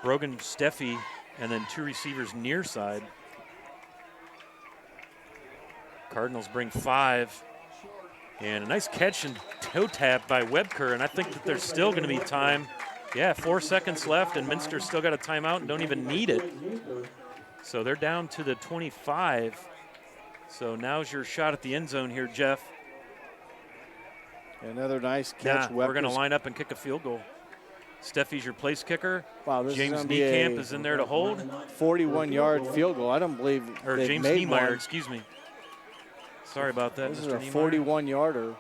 Brogan, Steffi, and then 2 receivers near side. Cardinals bring 5. And a nice catch and toe tap by Webker, and I think that there's still going to be time. Yeah, 4 seconds left, and Minster's still got a timeout and don't even need it. So they're down to the 25. So now's your shot at the end zone here, Jeff. Another nice catch. We're going to line up and kick a field goal. Steffi's your place kicker. Wow, this James is be Niekamp is in there to hold. 41-yard field goal. I don't believe Or they've James made Niemeyer, one. excuse me. Sorry about that, This Mr. is a Niemeyer. 41-yarder.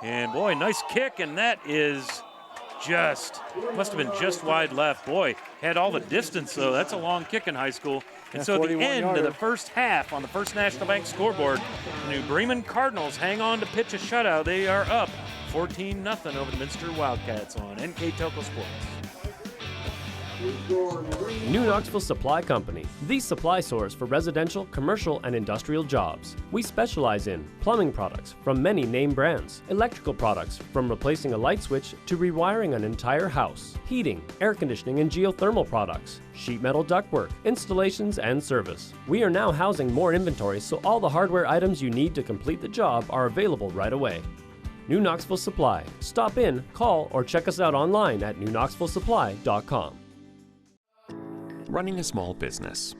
And boy, nice kick, and that is must have been just wide left. Boy, had all the distance, though. That's a long kick in high school. And so at the end of the first half on the First National Bank scoreboard, the New Bremen Cardinals hang on to pitch a shutout. They are up 14-0 over the Minster Wildcats on NKTelco Sports. New Knoxville Supply Company, the supply source for residential, commercial, and industrial jobs. We specialize in plumbing products from many name brands, electrical products from replacing a light switch to rewiring an entire house, heating, air conditioning, and geothermal products, sheet metal ductwork, installations, and service. We are now housing more inventory, so all the hardware items you need to complete the job are available right away. New Knoxville Supply. Stop in, call, or check us out online at newknoxvillesupply.com. Running a small business.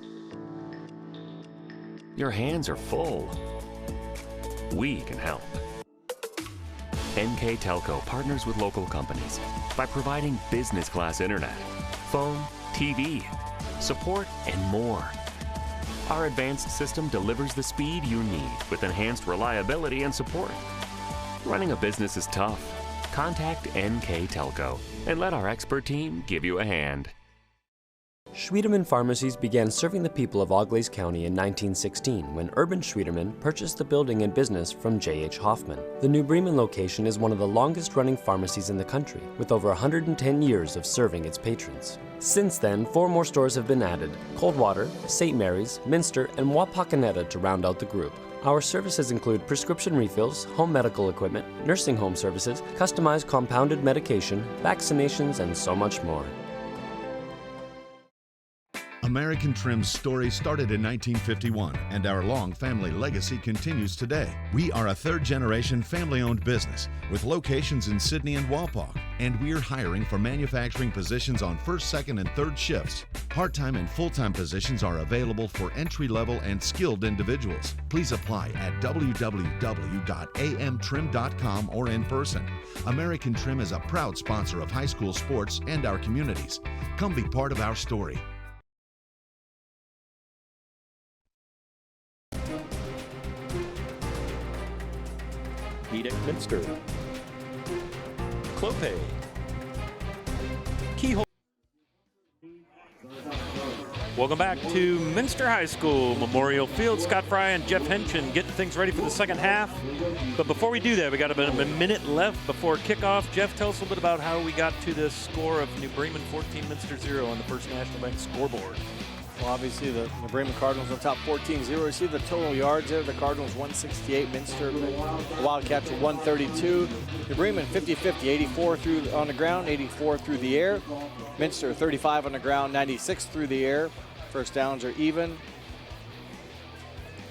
Your hands are full. We can help. NKTelco partners with local companies by providing business-class internet, phone, TV, support, and more. Our advanced system delivers the speed you need with enhanced reliability and support. Running a business is tough. Contact NKTelco and let our expert team give you a hand. Schwiedemann Pharmacies began serving the people of Auglaize County in 1916 when Urban Schwiedemann purchased the building and business from J.H. Hoffman. The New Bremen location is one of the longest-running pharmacies in the country, with over 110 years of serving its patrons. Since then, 4 more stores have been added: Coldwater, St. Mary's, Minster, and Wapakoneta to round out the group. Our services include prescription refills, home medical equipment, nursing home services, customized compounded medication, vaccinations, and so much more. American Trim's story started in 1951, and our long family legacy continues today. We are a third-generation family-owned business with locations in Sydney and Wapak, and we're hiring for manufacturing positions on first, second, and third shifts. Part-time and full-time positions are available for entry-level and skilled individuals. Please apply at www.amtrim.com or in person. American Trim is a proud sponsor of high school sports and our communities. Come be part of our story. Edict Minster. Clope. Keyhole. Welcome back to Minster High School Memorial Field. Scott Fry and Jeff Henchen getting things ready for the second half. But before we do that, we got about a minute left before kickoff. Jeff, tell us a little bit about how we got to this score of New Bremen 14, Minster 0 on the First National Bank scoreboard. Well, obviously, the Bremen Cardinals on top 14-0. You see the total yards there. The Cardinals 168, Minster, the Wildcats 132. New Bremen 50-50, 84 on the ground, 84 through the air. Minster 35 on the ground, 96 through the air. First downs are even.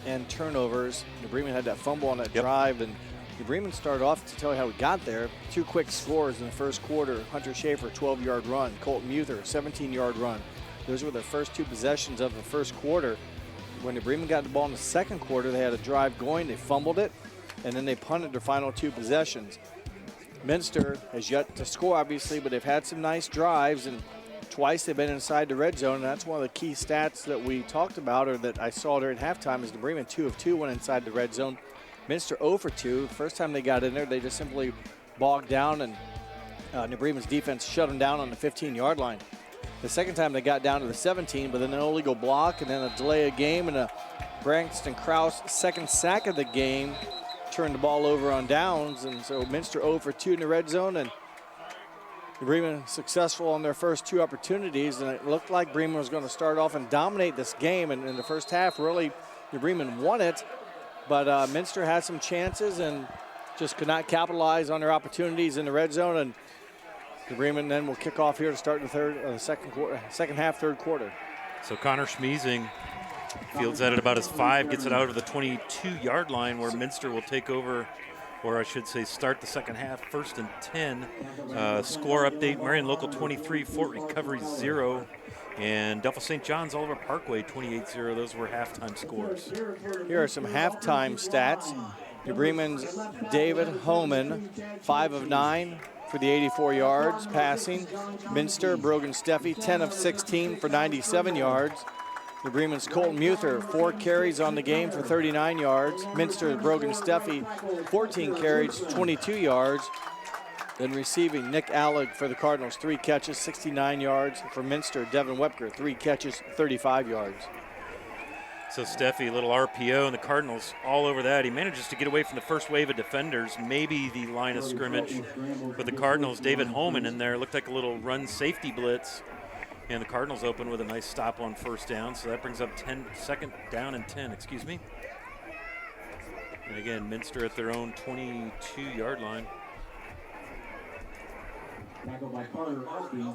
And turnovers. New Bremen had that fumble on that drive, and New Bremen started off, to tell you how we got there, 2 quick scores in the first quarter. Hunter Schaefer, 12-yard run. Colton Muther, 17-yard run. Those were the first 2 possessions of the first quarter. when the Bremen got the ball in the second quarter, they had a drive going, they fumbled it, and then they punted their final 2 possessions. Minster has yet to score, obviously, but they've had some nice drives, and twice they've been inside the red zone, and that's one of the key stats that we talked about, or that I saw during halftime, is the Bremen 2 of 2 went inside the red zone. Minster 0 for 2. The first time they got in there, they just simply bogged down, and New Bremen's defense shut them down on the 15-yard line. The second time they got down to the 17, but then an illegal block and then a delay of game, and a Braxton Krause second sack of the game turned the ball over on downs, and so Minster 0 for 2 in the red zone, and Bremen successful on their first 2 opportunities, and it looked like Bremen was going to start off and dominate this game, and in the first half, really, Bremen won it, but Minster had some chances and just could not capitalize on their opportunities in the red zone, and Bremen then will kick off here to start the second half, third quarter. So Connor Schmeezing fields that at about his 5, gets it out of the 22-yard line, where Minster will take over, or I should say start the second half, 1st and 10. Score update, Marion Local 23, Fort Recovery 0, and Delphos St. John's Oliver Parkway 28-0. Those were halftime scores. Here are some halftime stats. New Bremen's David Homan, 5 of 9 for the 84 yards passing. Minster, Brogan Steffi, 10 of 16 for 97 yards. New Bremen's Colton Muther, 4 carries on the game for 39 yards. Minster, Brogan Steffi, 14 carries, 22 yards. Then receiving, Nick Alleg for the Cardinals, 3 catches, 69 yards. For Minster, Devin Wepker, 3 catches, 35 yards. So Steffi, a little RPO, and the Cardinals all over that. He manages to get away from the first wave of defenders, maybe the line of scrimmage. But the Cardinals, David Holman in there, looked like a little run safety blitz. And the Cardinals open with a nice stop on 1st down, so that brings up 2nd down and 10, excuse me. And again, Minster at their own 22-yard line.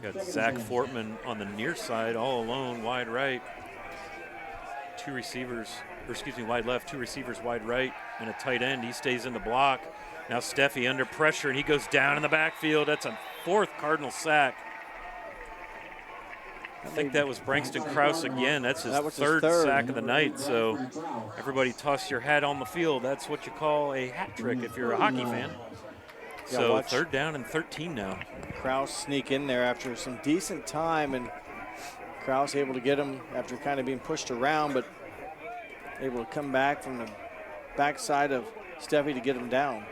Got Zach Fortman on the near side, all alone, wide right. 2 receivers, or excuse me, wide left, 2 receivers wide right, and a tight end. He stays in the block. Now Steffi under pressure, and he goes down in the backfield. That's a 4th Cardinal sack. I think that was Braxton Krause again. That's his third sack of the night. So everybody toss your hat on the field. That's what you call a hat trick if you're a hockey fan. So 3rd down and 13 now. Krause sneak in there after some decent time, and Krause able to get him after kind of being pushed around, but able to come back from the backside of Steffi to get him down.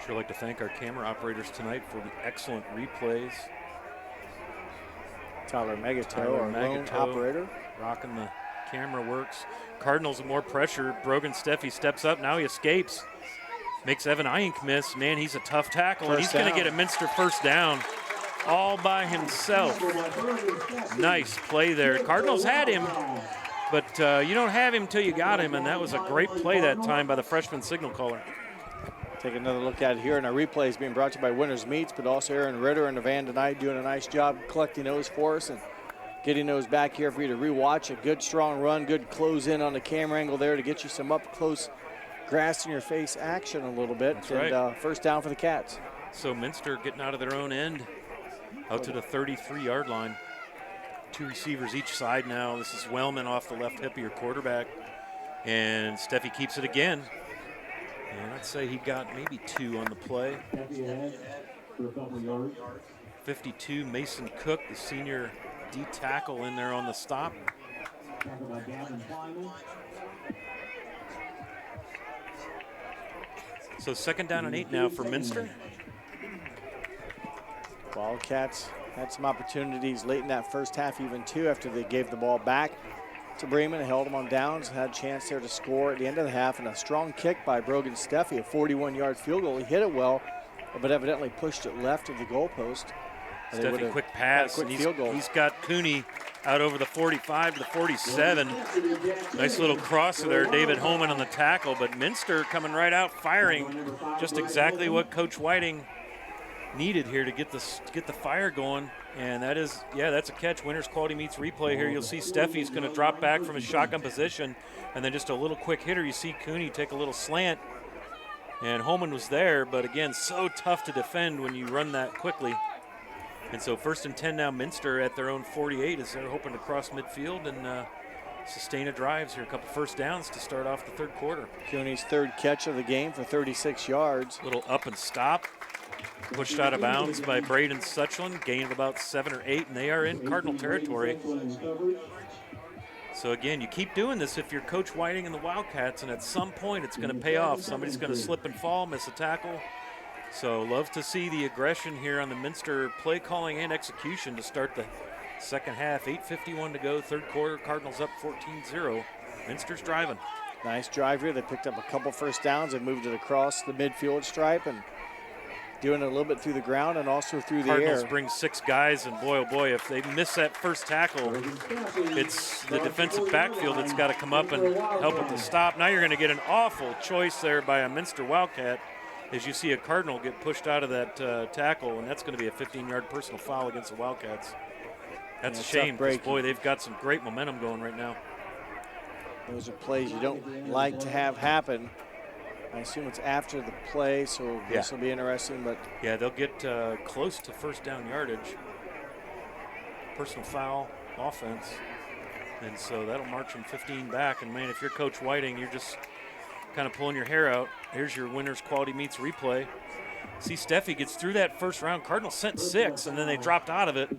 Sure like to thank our camera operators tonight for the excellent replays. Tyler Megatow, our lone operator. Rocking the camera works. Cardinals with more pressure. Brogan Steffi steps up. Now he escapes. Makes Evan Eink miss. Man, he's a tough tackle. And he's going to get a Minster 1st down all by himself. Nice play there. Cardinals had him, but you don't have him till you got him, and that was a great play that time by the freshman signal caller. Take another look at it here, and our replay is being brought to you by Winners Meats, but also Aaron Ritter and the van tonight doing a nice job collecting those for us and getting those back here for you to rewatch. A good strong run, good close in on the camera angle there to get you some up close grass in your face action a little bit. That's and right. 1st down for the Cats. So Minster getting out of their own end out to the 33-yard line. 2 receivers each side now. This is Wellman off the left hip of your quarterback, and Steffi keeps it again. And I'd say he got maybe 2 on the play. 52, Mason Cook, the senior D tackle in there on the stop. So 2nd down and 8 now for Minster. Wildcats had some opportunities late in that first half even too, after they gave the ball back to Bremen, held them on downs, had a chance there to score at the end of the half, and a strong kick by Brogan Steffi, a 41-yard field goal. He hit it well, but evidently pushed it left of the goalpost. Steffi, quick pass. Quick field goal. He's got Cooney out over the 45 to the 47. Nice little crosser there, David Holman on the tackle, but Minster coming right out firing, just exactly what Coach Whiting needed here to get the fire going. And that is, that's a catch. Winners Quality Meats replay here. You'll see Steffi's going to drop back from his shotgun position, and then just a little quick hitter. You see Cooney take a little slant, and Holman was there, but again, so tough to defend when you run that quickly. And so 1st and 10 now, Minster at their own 48 as they're hoping to cross midfield and sustain a drives here. A couple first downs to start off the third quarter. Cooney's third catch of the game for 36 yards. Little up and stop. Pushed out of bounds by Braden Suchland. Gain of about 7 or 8, and they are in Cardinal territory. So again, you keep doing this if you're Coach Whiting and the Wildcats, and at some point it's going to pay off. Somebody's going to slip and fall, miss a tackle. So love to see the aggression here on the Minster play calling and execution to start the second half. 8:51 to go, third quarter. Cardinals up 14-0. Minster's driving. Nice drive here. They picked up a couple first downs. They moved it across the midfield stripe and doing it a little bit through the ground and also through the Cardinals air. bring 6 guys, and boy, oh boy, if they miss that first tackle, it's the defensive backfield that's got to come up and help with the stop. Now you're going to get an awful choice there by a Minster Wildcat as you see a Cardinal get pushed out of that tackle, and that's going to be a 15-yard personal foul against the Wildcats. That's a shame because, boy, they've got some great momentum going right now. Those are plays you don't like to have happen. I assume it's after the play, so this will be interesting. But yeah, they'll get close to first down yardage. Personal foul, offense. And so that'll march them 15 back. And, man, if you're Coach Whiting, you're just kind of pulling your hair out. Here's your Winners Quality Meats replay. See, Steffi gets through that first round. Cardinals sent 6, and then they dropped out of it.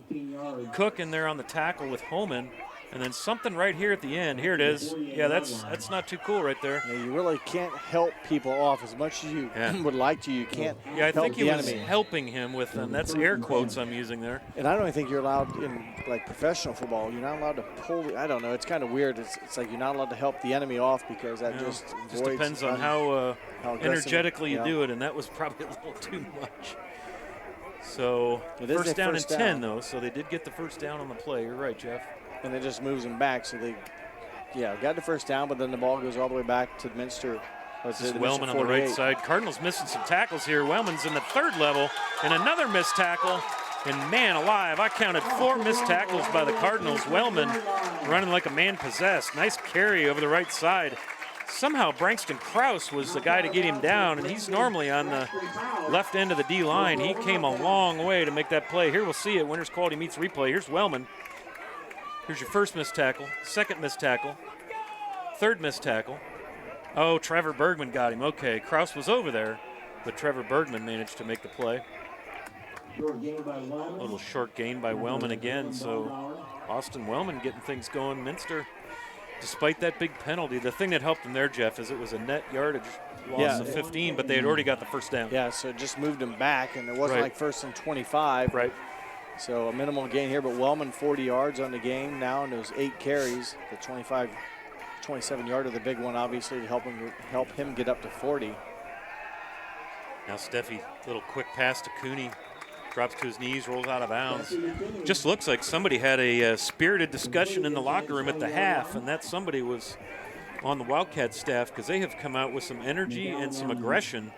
Cook in there on the tackle with Holman. And then something right here at the end. Here it is. Yeah, that's not too cool right there. Yeah, you really can't help people off as much as you would like to. You can't I think he was enemy. helping him with them. That's air quotes I'm using there. And I don't think you're allowed in, like, professional football. You're not allowed to pull. I don't know. It's kind of weird. It's like you're not allowed to help the enemy off because that just depends on how energetically you yeah. do it, and that was probably a little too much. So first down and 10, though, so they did get the first down on the play. You're right, Jeff. And it just moves them back. So they, got the first down, but then the ball goes all the way back to Minster. This is Wellman on the right side. Cardinals missing some tackles here. Wellman's in the third level, and another missed tackle. And, man alive, I counted 4 missed tackles by the Cardinals. Wellman running like a man possessed. Nice carry over the right side. Somehow Brankston Krause was the guy to get him down, and he's normally on the left end of the D-line. He came a long way to make that play. Here we'll see it. Winners Quality Meets replay. Here's Wellman. Here's your first missed tackle, second missed tackle, third missed tackle. Oh, Trevor Bergman got him. Okay, Krause was over there, but Trevor Bergman managed to make the play. A little short gain by Wellman again, so Austin Wellman getting things going. Minster, despite that big penalty, the thing that helped them there, Jeff, is it was a net yardage loss of 15, but they had already got the first down. Yeah, so it just moved them back, and it wasn't like first and 25. Right. So a minimal gain here, but Wellman 40 yards on the game now, and those 8 carries. The 27-yarder, the big one, obviously, to help him get up to 40. Now Steffi, little quick pass to Cooney. Drops to his knees, rolls out of bounds. Just looks like somebody had a spirited discussion in the locker room at the half, and that somebody was on the Wildcat staff because they have come out with some energy and some aggression,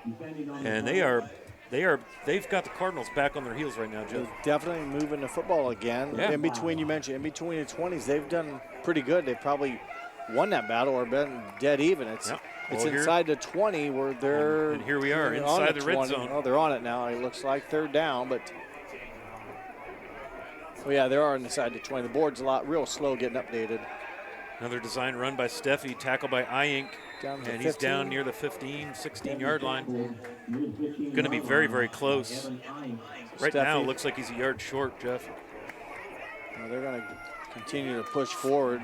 and they've got the Cardinals back on their heels right now, Joe. They're definitely moving the football again. Yeah. In between, you mentioned, in between the 20s, they've done pretty good. They've probably won that battle or been dead even. It's inside the 20 where they're and here we are inside the red zone. Oh, they're on it now. It looks like third down, but yeah, they are inside the 20. The board's real slow getting updated. Another design run by Steffi, tackle by Eyink. And he's down near the 15, 16-yard line. Going to be very, very close. Right now, it looks like he's a yard short, Jeff. Well, they're going to continue to push forward.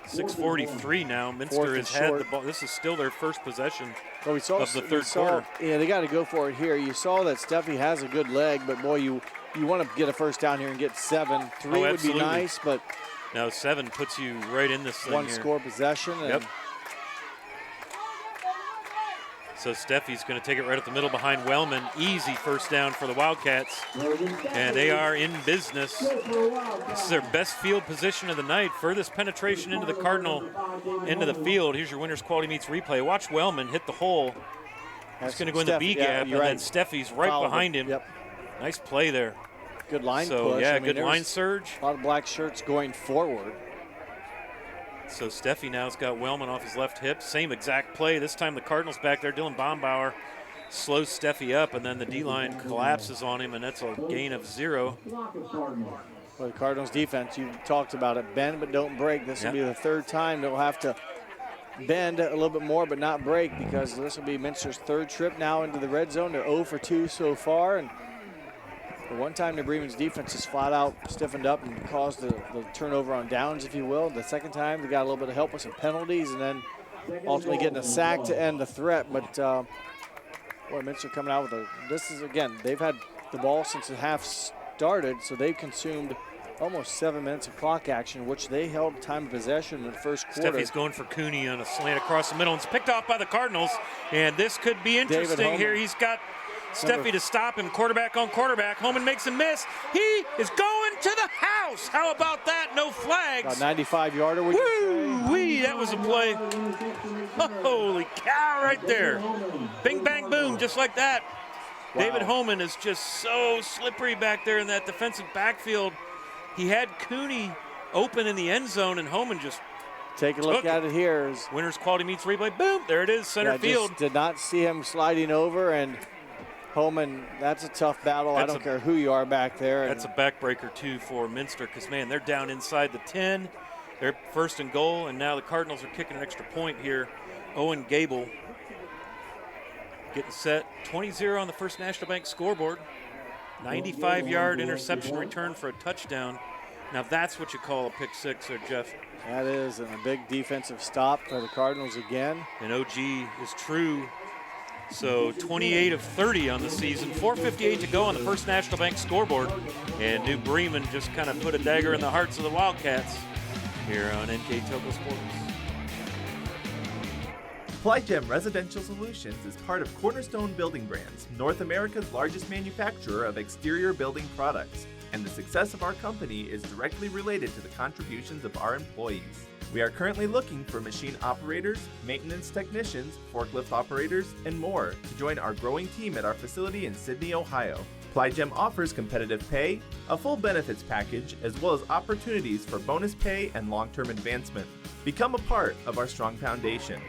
6:43 now. Minster has had the ball. This is still their first possession of the third quarter. Yeah, they got to go for it here. You saw that Steffi has a good leg, but boy, you want to get a first down here and get 7. 3 would be nice, but now 7 puts you right in this thing one score possession. Yep. So Steffi's going to take it right up the middle behind Wellman. Easy first down for the Wildcats. And they are in business. This is their best field position of the night. Furthest penetration into the Cardinal end of the field. Here's your Winners Quality Meets replay. Watch Wellman hit the hole. He's going to go in the B gap, and then Steffi's right behind him. Yep. Nice play there. Good line push. Yeah, good line surge. A lot of black shirts going forward. So Steffi now's got Wellman off his left hip. Same exact play. This time the Cardinals back there. Dylan Bombauer slows Steffi up, and then the D-line collapses on him, and that's a gain of 0. Well, the Cardinals defense, you talked about it, bend but don't break. This will be the third time they'll have to bend a little bit more but not break, because this will be Minster's third trip now into the red zone. They're 0 for 2 so far, and the one time the Bremen's defense is flat out stiffened up and caused the turnover on downs, if you will. The second time they got a little bit of help with some penalties and then ultimately getting a sack to end the threat. But boy, Minster coming out with this is, again, they've had the ball since the half started, so they've consumed almost 7 minutes of clock action, which they held time of possession in the first quarter. Steffi's going for Cooney on a slant across the middle. It's picked off by the Cardinals, and this could be interesting here. He's got Steffi to stop him, quarterback on quarterback. Holman makes a miss. He is going to the house. How about that? No flags. About 95-yarder, would you say? Woo-wee, that was a play. Holy cow, right there. Bing, bang, boom, just like that. Wow. David Holman is just so slippery back there in that defensive backfield. He had Cooney open in the end zone, and Holman just take a look at it here. Winners Quality Meets Replay. Boom, there it is, center field. Just did not see him sliding over, and Holman, that's a tough battle. I don't care who you are back there. That's a backbreaker, too, for Minster, because, man, they're down inside the 10. They're first and goal, and now the Cardinals are kicking an extra point here. Owen Gable getting set. 20-0 on the First National Bank scoreboard. 95-yard interception return for a touchdown. Now that's what you call a pick six there, Jeff. That is, and a big defensive stop for the Cardinals again. And OG is true. So 28 of 30 on the season. 4:58 to go on the First National Bank scoreboard. And New Bremen just kind of put a dagger in the hearts of the Wildcats here on NKTelco Sports. Plygem Residential Solutions is part of Cornerstone Building Brands, North America's largest manufacturer of exterior building products, and the success of our company is directly related to the contributions of our employees. We are currently looking for machine operators, maintenance technicians, forklift operators, and more to join our growing team at our facility in Sydney, Ohio. Plygem offers competitive pay, a full benefits package, as well as opportunities for bonus pay and long-term advancement. Become a part of our strong foundation.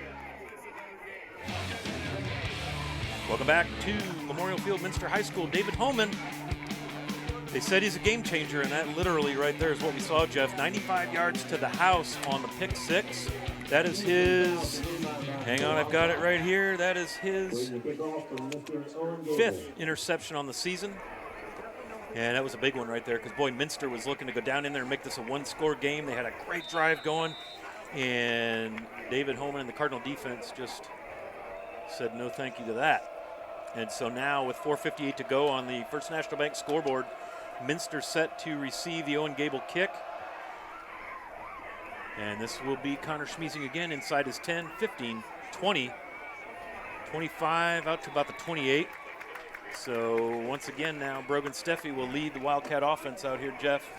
Welcome back to Memorial Field Minster High School. David Holman. They said he's a game changer, and that literally right there is what we saw, Jeff. 95 yards to the house on the pick six. That is his, hang on, I've got it right here. That is his 5th interception on the season. And that was a big one right there, because, boy, Minster was looking to go down in there and make this a one-score game. They had a great drive going, and David Holman and the Cardinal defense just said no thank you to that. And so now with 4:58 to go on the First National Bank scoreboard, Minster set to receive the Owen Gable kick. And this will be Connor Schmeezing again inside his 10, 15, 20, 25, out to about the 28. So once again now, Brogan Steffi will lead the Wildcat offense out here, Jeff.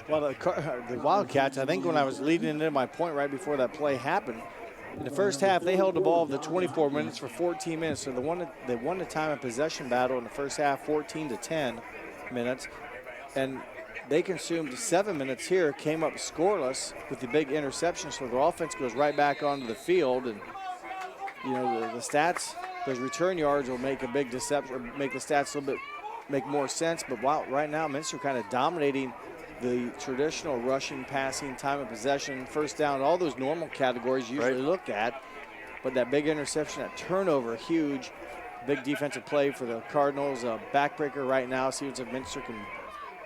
Well, the Wildcats, I think when I was leading into my point right before that play happened, in the first half, they held the ball the 24 minutes for 14 minutes. So they won the time of possession battle in the first half, 14 to 10 minutes. And they consumed 7 minutes here, came up scoreless with the big interception. So their offense goes right back onto the field. And, you know, the stats, those return yards will make a big deception, or make the stats a little bit, make more sense. But wow, right now, Minster kind of dominating the traditional rushing, passing, time of possession, first down, all those normal categories you usually look at. But that big interception, that turnover, huge. Big defensive play for the Cardinals. A backbreaker right now. See if Minster can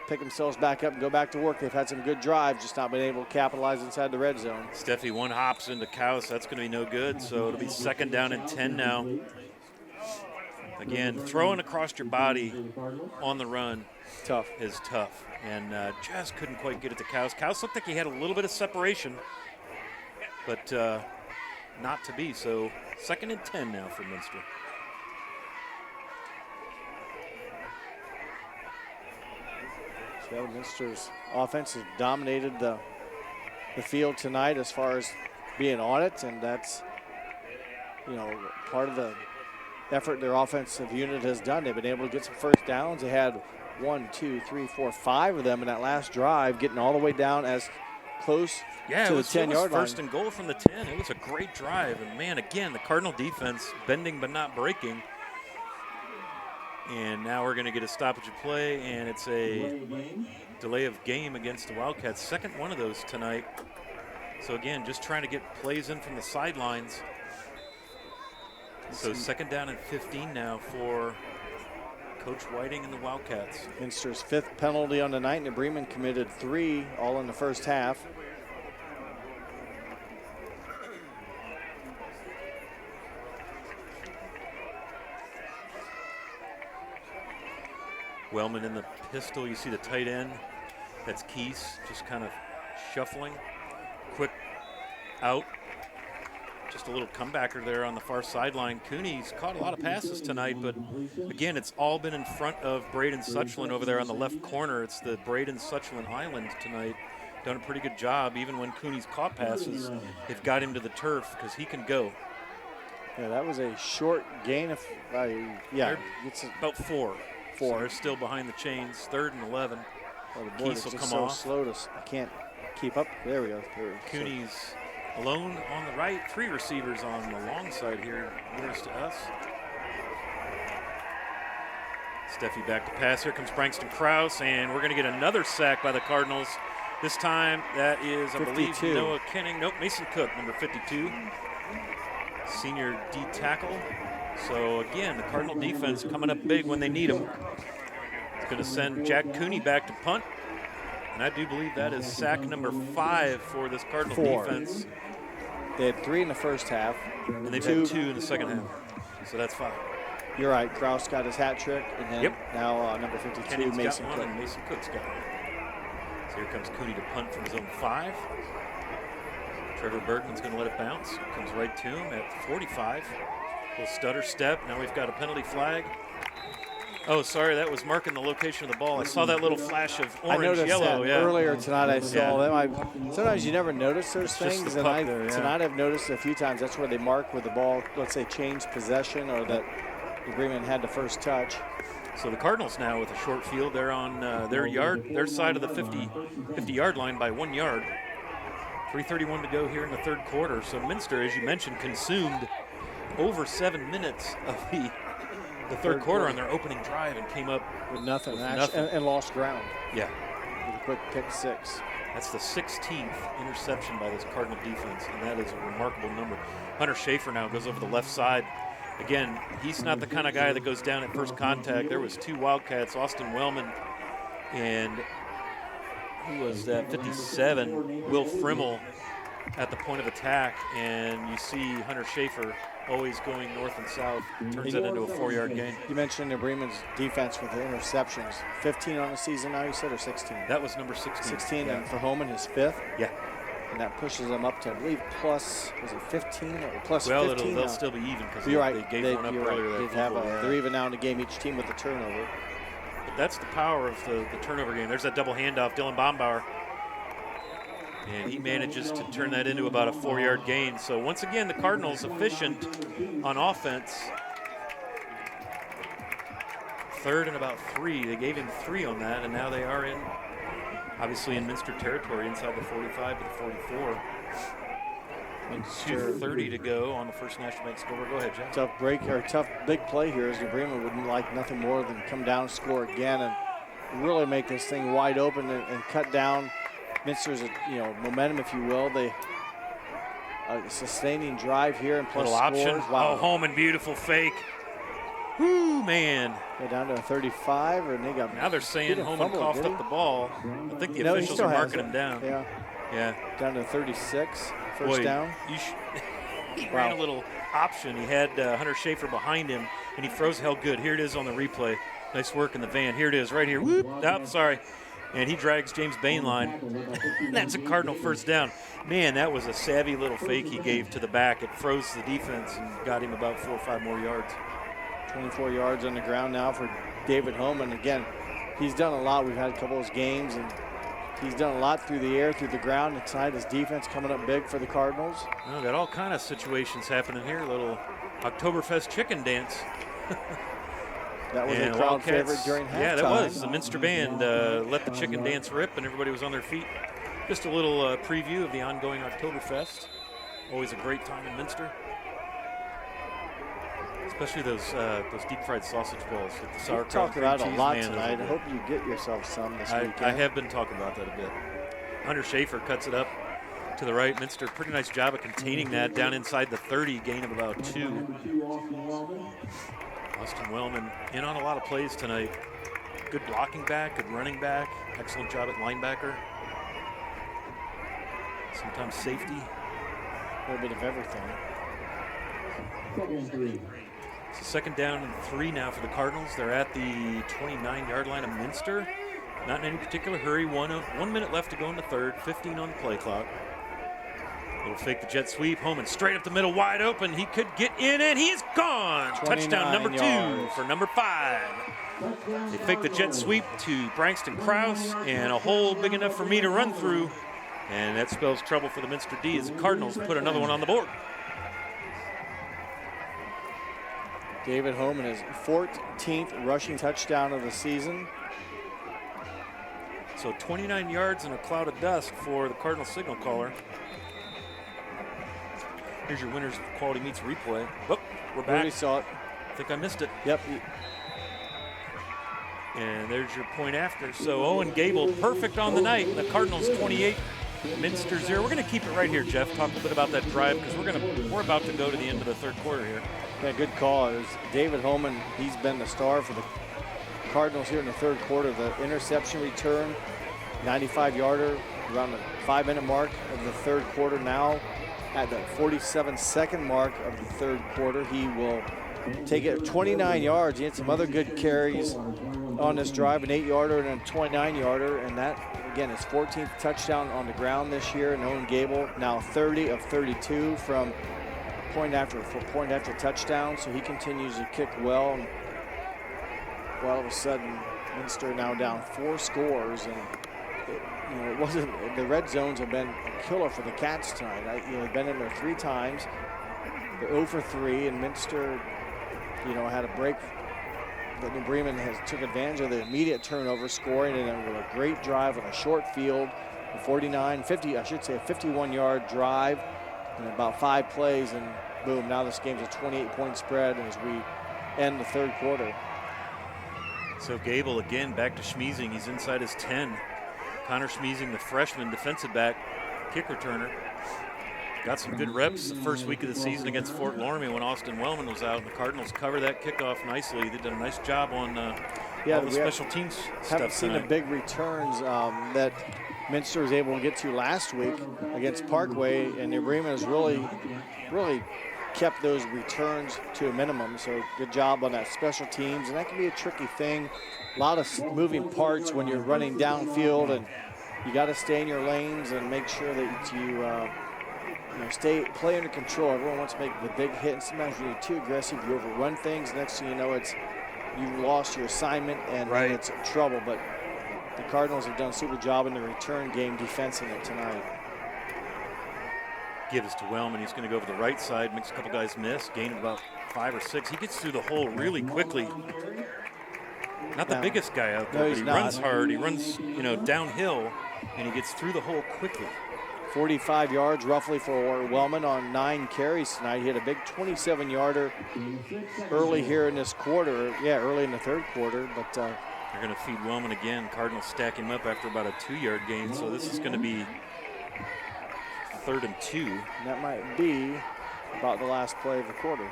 pick themselves back up and go back to work. They've had some good drives, just not been able to capitalize inside the red zone. Steffi one hops into Kaus. That's going to be no good. So it'll be 2nd down and 10 now. Again, throwing across your body on the run is tough. And just couldn't quite get it to Kaus. Kaus looked like he had a little bit of separation, but not to be. So 2nd and 10 now for Minster. So Minster's offense has dominated the field tonight as far as being on it, and that's, you know, part of the effort their offensive unit has done. They've been able to get some first downs. They had 1, 2, 3, 4, 5 of them in that last drive, getting all the way down as close to the 10-yard line. First and goal from the 10. It was a great drive. And, man, again, the Cardinal defense bending but not breaking. And now we're going to get a stoppage of play, and it's a delay of game against the Wildcats. Second one of those tonight. So again, just trying to get plays in from the sidelines. So second down and 15 now for Coach Whiting and the Wildcats. Minster's 5th penalty on the night, and Bremen committed 3 all in the first half. Wellman in the pistol. You see the tight end. That's Keese, just kind of shuffling. Quick out. Just a little comebacker there on the far sideline. Cooney's caught a lot of passes tonight, but again, it's all been in front of Braden Suchlin over there on the left corner. It's the Braden Suchlin Island tonight. Done a pretty good job. Even when Cooney's caught passes, they've got him to the turf because he can go. Yeah, that was a short gain of, it's about 4. So they're still behind the chains, 3rd and 11. Well, the board Keese is will just come so off. slow to, I can't keep up. There we go. Cooney's alone on the right, 3 receivers on the long side here, nearest to us. Steffi back to pass. Here comes Brankston Krause, and we're going to get another sack by the Cardinals. This time, that is, I believe, Noah Kenning. Nope, Mason Cook, number 52. Senior D tackle. So again, the Cardinal defense coming up big when they need them. It's going to send Jack Cooney back to punt. And I do believe that is sack number 5 for this Cardinal defense. They had 3 in the first half. And they've had 2 in the second half. So that's 5. You're right. Kraus got his hat trick. And then now number 52, Kenning's Mason got Cook. one, and Mason Cook's got one. So here comes Cooney to punt from his own 5. Trevor Bergman's going to let it bounce. Comes right to him at 45. Little stutter step. Now we've got a penalty flag. Oh, sorry, that was marking the location of the ball. I saw that little flash of orange, I noticed yellow. that earlier tonight. I saw them. Sometimes you never notice those things, and tonight I've noticed a few times that's where they mark with the ball, let's say, changed possession or that the Bremen had the first touch. So the Cardinals now with a short field. They're on their side of the 50-yard line by 1 yard. 3:31 to go here in the third quarter. So Minster, as you mentioned, consumed over 7 minutes of the third quarter on their opening drive and came up with nothing, and lost ground. Yeah. With a quick pick 6. That's the 16th interception by this Cardinal defense, and that is a remarkable number. Hunter Schaefer now goes over the left side. Again, he's not the kind of guy that goes down at first contact. There was 2 Wildcats, Austin Wellman and who was that, 57, Will Frimmel at the point of attack, and you see Hunter Schaefer always going north and south, turns that into a 4-yard gain. You mentioned the Bremen's defense with the interceptions. 15 on the season now, you said, or 16? That was number 16. 16, and for Homan, his 5th? Yeah. And that pushes them up to, I believe, plus, was it 15 or plus 15? Well, they'll still be even because they gave one up earlier. They're even now in the game, each team with the turnover. But that's the power of the turnover game. There's that double handoff, Dylan Bombauer. And he manages to turn that into about a 4-yard gain. So once again, the Cardinals efficient on offense. 3rd and about 3. They gave him 3 on that, and now they are obviously in Minster territory inside the 45 to the 44. 2:30 to go on the First National Bank scoreboard. Go ahead, Jeff. Tough big play here as the Bremen would like nothing more than come down and score again and really make this thing wide open and cut down Minster's momentum, if you will. They sustaining drive here and plus little option. Wow. Oh, home and beautiful fake. Whoo, man. They're down to a 35, and they got. Now they're saying Homan coughed up the ball. I think the officials are marking him down. Yeah. Down to 36. First down. He ran a little option. He had Hunter Schaefer behind him, and he froze hell good. Here it is on the replay. Nice work in the van. Here it is right here. Whoop. Oh, sorry. And he drags James Bainline. That's a Cardinal first down. Man, that was a savvy little fake he gave to the back. It froze the defense and got him about 4 or 5 more yards. 24 yards on the ground now for David Homan. Again, he's done a lot. We've had a couple of those games, and he's done a lot through the air, through the ground. And tonight his defense coming up big for the Cardinals. Well, got all kind of situations happening here. A little Oktoberfest chicken dance. That was a crowd favorite during halftime. Yeah, that was. The Minster Band let the chicken dance rip, and everybody was on their feet. Just a little preview of the ongoing Oktoberfest. Always a great time in Minster. Especially those deep fried sausage balls with the sauerkraut. We talked about it a lot man, tonight. I hope you get yourself some this weekend. I have been talking about that a bit. Hunter Schaefer cuts it up to the right. Minster, pretty nice job of containing that down inside the 30, gain of about 2. Austin Wellman in on a lot of plays tonight. Good blocking back, good running back, excellent job at linebacker. Sometimes safety. A little bit of everything. It's a second down and 3 now for the Cardinals. They're at the 29-yard line of Minster. Not in any particular hurry. 1 minute left to go in the third. 15 on the play clock. Little fake the jet sweep. Holman straight up the middle, wide open. He could get in, and he is gone. Touchdown number 2 for number 5. They fake the jet sweep to Brankston Krause, and a hole big enough for me to run through. And that spells trouble for the Minster D as the Cardinals put another one on the board. David Holman, his 14th rushing touchdown of the season. So 29 yards in a cloud of dust for the Cardinal signal caller. Here's your winners quality meets replay. Whoop, we're back. We saw it. I think I missed it. Yep. And there's your point after. So Owen Gable, perfect on the night. The Cardinals 28, Minster 0. We're going to keep it right here, Jeff. Talk a little bit about that drive because we're about to go to the end of the third quarter here. Yeah, good call. It was David Holman. He's been the star for the Cardinals here in the third quarter. The interception return, 95-yarder, around the 5-minute mark of the third quarter. Now at the 47-second mark of the third quarter, he will take it 29 yards. He had some other good carries on this drive, an 8-yarder and a 29-yarder, and that, again, his 14th touchdown on the ground this year. And Owen Gable now 30 of 32 from point after touchdown, so he continues to kick well. And all of a sudden, Minster now down 4 scores, and it wasn't. The red zones have been a killer for the Cats tonight. They've been in there 3 times. They're 0 for 3, and Minster, had a break. But New Bremen took advantage of the immediate turnover, scoring, and then with a great drive on a short field, a 51-yard drive. And about 5 plays, and boom, now this game's a 28-point spread as we end the third quarter. So Gable again back to Schmiesing. He's inside his 10. Connor Schmiesing, the freshman defensive back, kick returner. Got some good reps the first week of the season against Fort Loramie when Austin Wellman was out. The Cardinals cover that kickoff nicely. They did a nice job on all the special teams stuff. Haven't seen the big returns that Minster was able to get to last week against Parkway, and New Bremen has really kept those returns to a minimum. So good job on that special teams, and that can be a tricky thing. A lot of moving parts when you're running downfield, and you got to stay in your lanes and make sure that you play under control. Everyone wants to make the big hit, and sometimes when you're too aggressive, you overrun things. Next thing you know, you've lost your assignment, and it's trouble. But the Cardinals have done a super job in the return game defensing it tonight. Gives to Wellman. He's going to go over the right side, makes a couple guys miss, gain of about 5 or 6. He gets through the hole really quickly. Not the biggest guy out there, but he runs hard. He runs, downhill, and he gets through the hole quickly. 45 yards roughly for Wellman on 9 carries tonight. He had a big 27-yarder early here in this quarter. Yeah, early in the third quarter, but they're going to feed Wellman again. Cardinals stack him up after about a 2-yard gain, so this is going to be 3rd and 2. That might be about the last play of the quarter.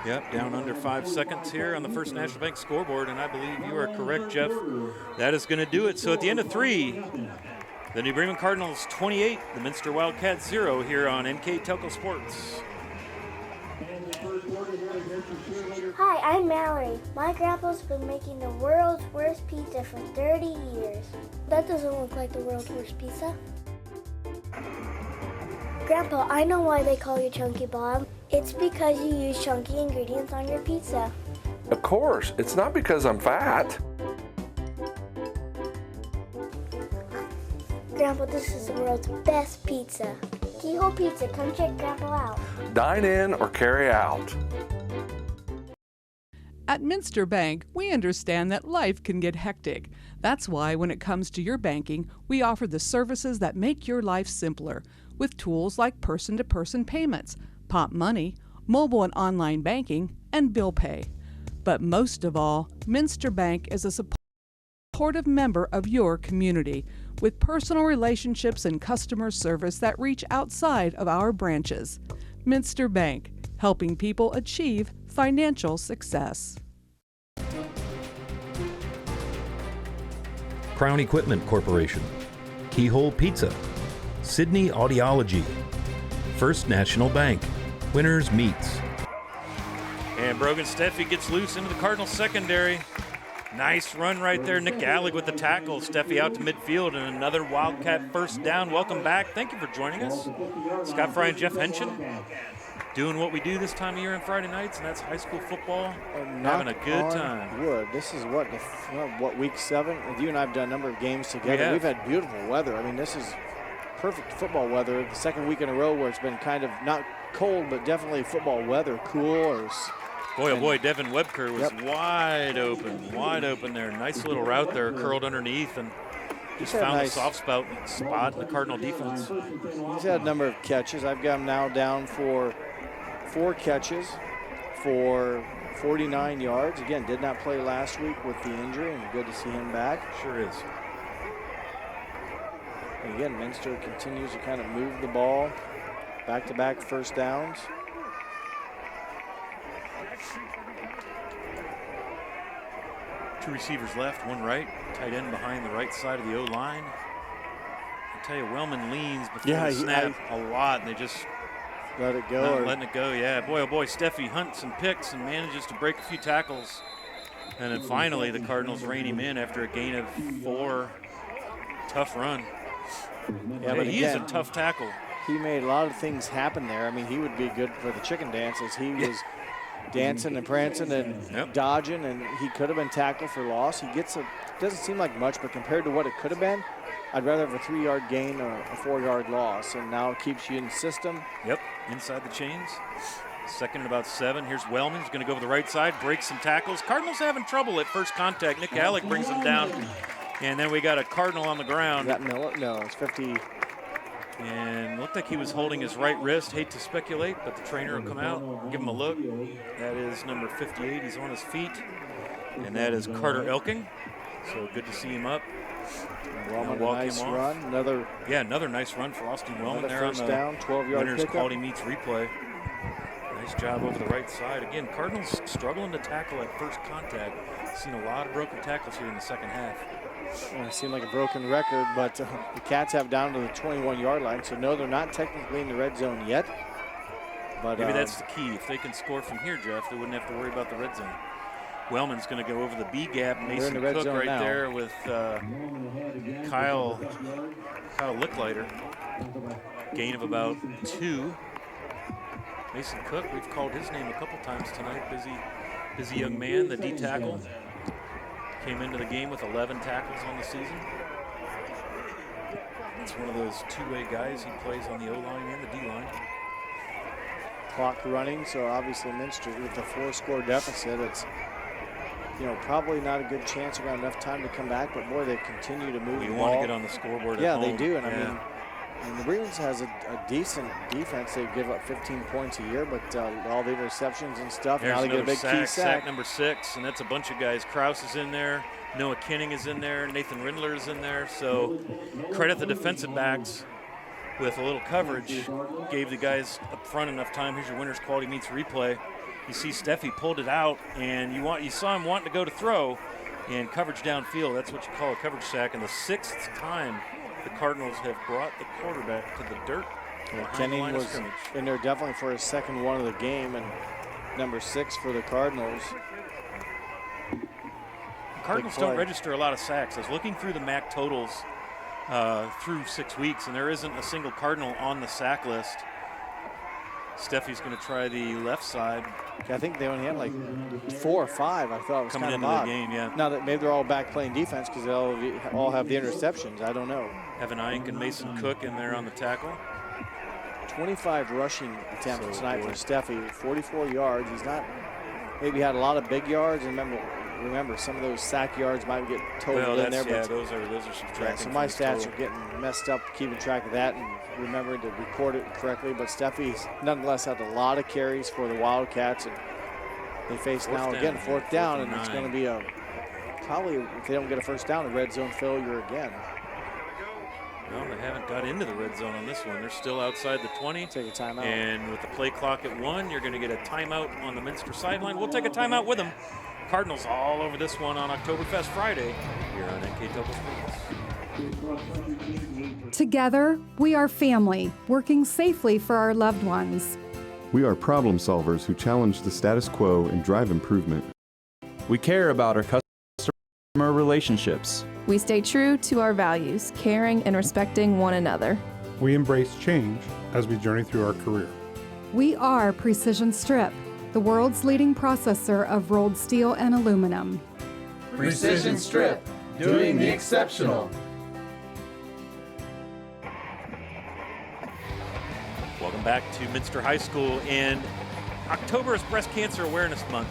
Yep, down under 5 seconds here on the First National Bank scoreboard, and I believe you are correct, Jeff. That is going to do it. So at the end of 3, the New Bremen Cardinals 28, the Minster Wildcats 0 here on NKTelco Sports. Hi, I'm Mallory. My grandpa's been making the world's worst pizza for 30 years. That doesn't look like the world's worst pizza. Grandpa, I know why they call you Chunky Bob. It's because you use chunky ingredients on your pizza. Of course, it's not because I'm fat. Grandpa, this is the world's best pizza. Keyhole Pizza, come check Grandpa out. Dine in or carry out. At Minster Bank, we understand that life can get hectic. That's why when it comes to your banking, we offer the services that make your life simpler with tools like person-to-person payments, Pop Money, mobile and online banking, and bill pay. But most of all, Minster Bank is a supportive member of your community with personal relationships and customer service that reach outside of our branches. Minster Bank, helping people achieve financial success. Crown Equipment Corporation, Keyhole Pizza, Sydney Audiology, First National Bank, Winners Meats. And Brogan Steffi gets loose into the Cardinals secondary. Nice run right there. Nick Gallig with the tackle. Steffi out to midfield and another Wildcat first down. Welcome back. Thank you for joining us. Scott Fry and Jeff Henshin doing what we do this time of year on Friday nights, and that's high school football. Having a good time. Wood. This is what, week 7? You and I have done a number of games together. We've had beautiful weather. I mean, this is perfect football weather. The second week in a row where it's been kind of not cold, but definitely football weather, cool. Boy, oh boy, Devin Webker was wide open there. Nice little route there, curled underneath, and just found a soft spot in the Cardinal defense. He's had a number of catches. I've got him now down for 4 catches for 49 yards. Again, did not play last week with the injury, and good to see him back. Sure is. And again, Minster continues to kind of move the ball. Back-to-back first downs. Two receivers left, one right. Tight end behind the right side of the O-line. I tell you, Wellman leans before the snap a lot, and they just let it go. Not letting it go, yeah. Boy, oh boy, Steffi hunts and picks and manages to break a few tackles. And then finally, the Cardinals rein him in after a gain of 4. Tough run. Yeah, but he is a tough tackle. He made a lot of things happen there. I mean, he would be good for the chicken dances. He was dancing and prancing and dodging, and he could have been tackled for loss. He gets doesn't seem like much, but compared to what it could have been, I'd rather have a 3-yard gain or a 4-yard loss, and now it keeps you in the system. Yep, inside the chains. Second and about 7. Here's Wellman. He's going to go over the right side, break some tackles. Cardinals having trouble at first contact. Nick Alec brings him down, and then we got a Cardinal on the ground. That Miller? No, it's 50. And looked like he was holding his right wrist. Hate to speculate, but the trainer will come out, give him a look. That is number 58. He's on his feet. And that is Carter Elking. So good to see him up. Wellman, a nice run. Another nice run for Austin Wellman there first on the down, 12-yard Winners pickup. Quality Meets replay. Nice job over the right side. Again, Cardinals struggling to tackle at first contact. Seen a lot of broken tackles here in the second half. It seemed like a broken record, but the Cats have down to the 21-yard line, so no, they're not technically in the red zone yet. But maybe that's the key. If they can score from here, Jeff, they wouldn't have to worry about the red zone. Wellman's going to go over the B gap. Mason Cook right now. There with Kyle Licklider. Gain of about 2. Mason Cook, we've called his name a couple times tonight. Busy young man, the D tackle. Came into the game with 11 tackles on the season. It's one of those two-way guys. He plays on the O-line and the D-line. Clock running, so obviously Minster with the 4-score deficit, it's probably not a good chance. Around enough time to come back, but boy, they continue to move the ball. We want to get on the scoreboard. Yeah, at they home. do, and I mean, the Bremens has a decent defense. They give up 15 points a year, but all the interceptions and stuff. There's now they get a big key sack number 6, and that's a bunch of guys. Krause is in there. Noah Kinning is in there. Nathan Rindler is in there. So credit the defensive backs with a little coverage. Gave the guys up front enough time. Here's your Winners Quality Meets replay. You see Steffi pulled it out, and you saw him wanting to go to throw, and coverage downfield. That's what you call a coverage sack. And the 6th time the Cardinals have brought the quarterback to the dirt. Kenny was in there definitely for his second one of the game, and number 6 for the Cardinals. Cardinals don't register a lot of sacks. I was looking through the MAC totals through 6 weeks, and there isn't a single Cardinal on the sack list. Steffi's going to try the left side. I think they only had like 4 or 5. I thought it was coming kind into of odd. The game, yeah. Now that maybe they're all back playing defense because they all have the interceptions. I don't know. Evan Ike and Mason Cook in there on the tackle. 25 rushing attempts tonight for Steffi, 44 yards. He's not maybe had a lot of big yards. And remember some of those sack yards might get totaled in there. Yeah, those are subtracting. So my stats are getting messed up keeping track of that and remembering to record it correctly. But Steffi's nonetheless had a lot of carries for the Wildcats, and They face Fourth now down. again, fourth down, and it's 9. going to be probably, if they don't get a first down, a red zone failure again. No, they haven't got into the red zone on this one. They're still outside the 20. Take a timeout. And with the play clock at 1, you're going to get a timeout on the Minster sideline. We'll take a timeout with them. Cardinals all over this one on Oktoberfest Friday here on NKTelco Sports. Together, we are family, working safely for our loved ones. We are problem solvers who challenge the status quo and drive improvement. We care about our customer relationships. We stay true to our values, caring and respecting one another. We embrace change as we journey through our career. We are Precision Strip, the world's leading processor of rolled steel and aluminum. Precision Strip, doing the exceptional. Welcome back to Minster High School, and October is Breast Cancer Awareness Month.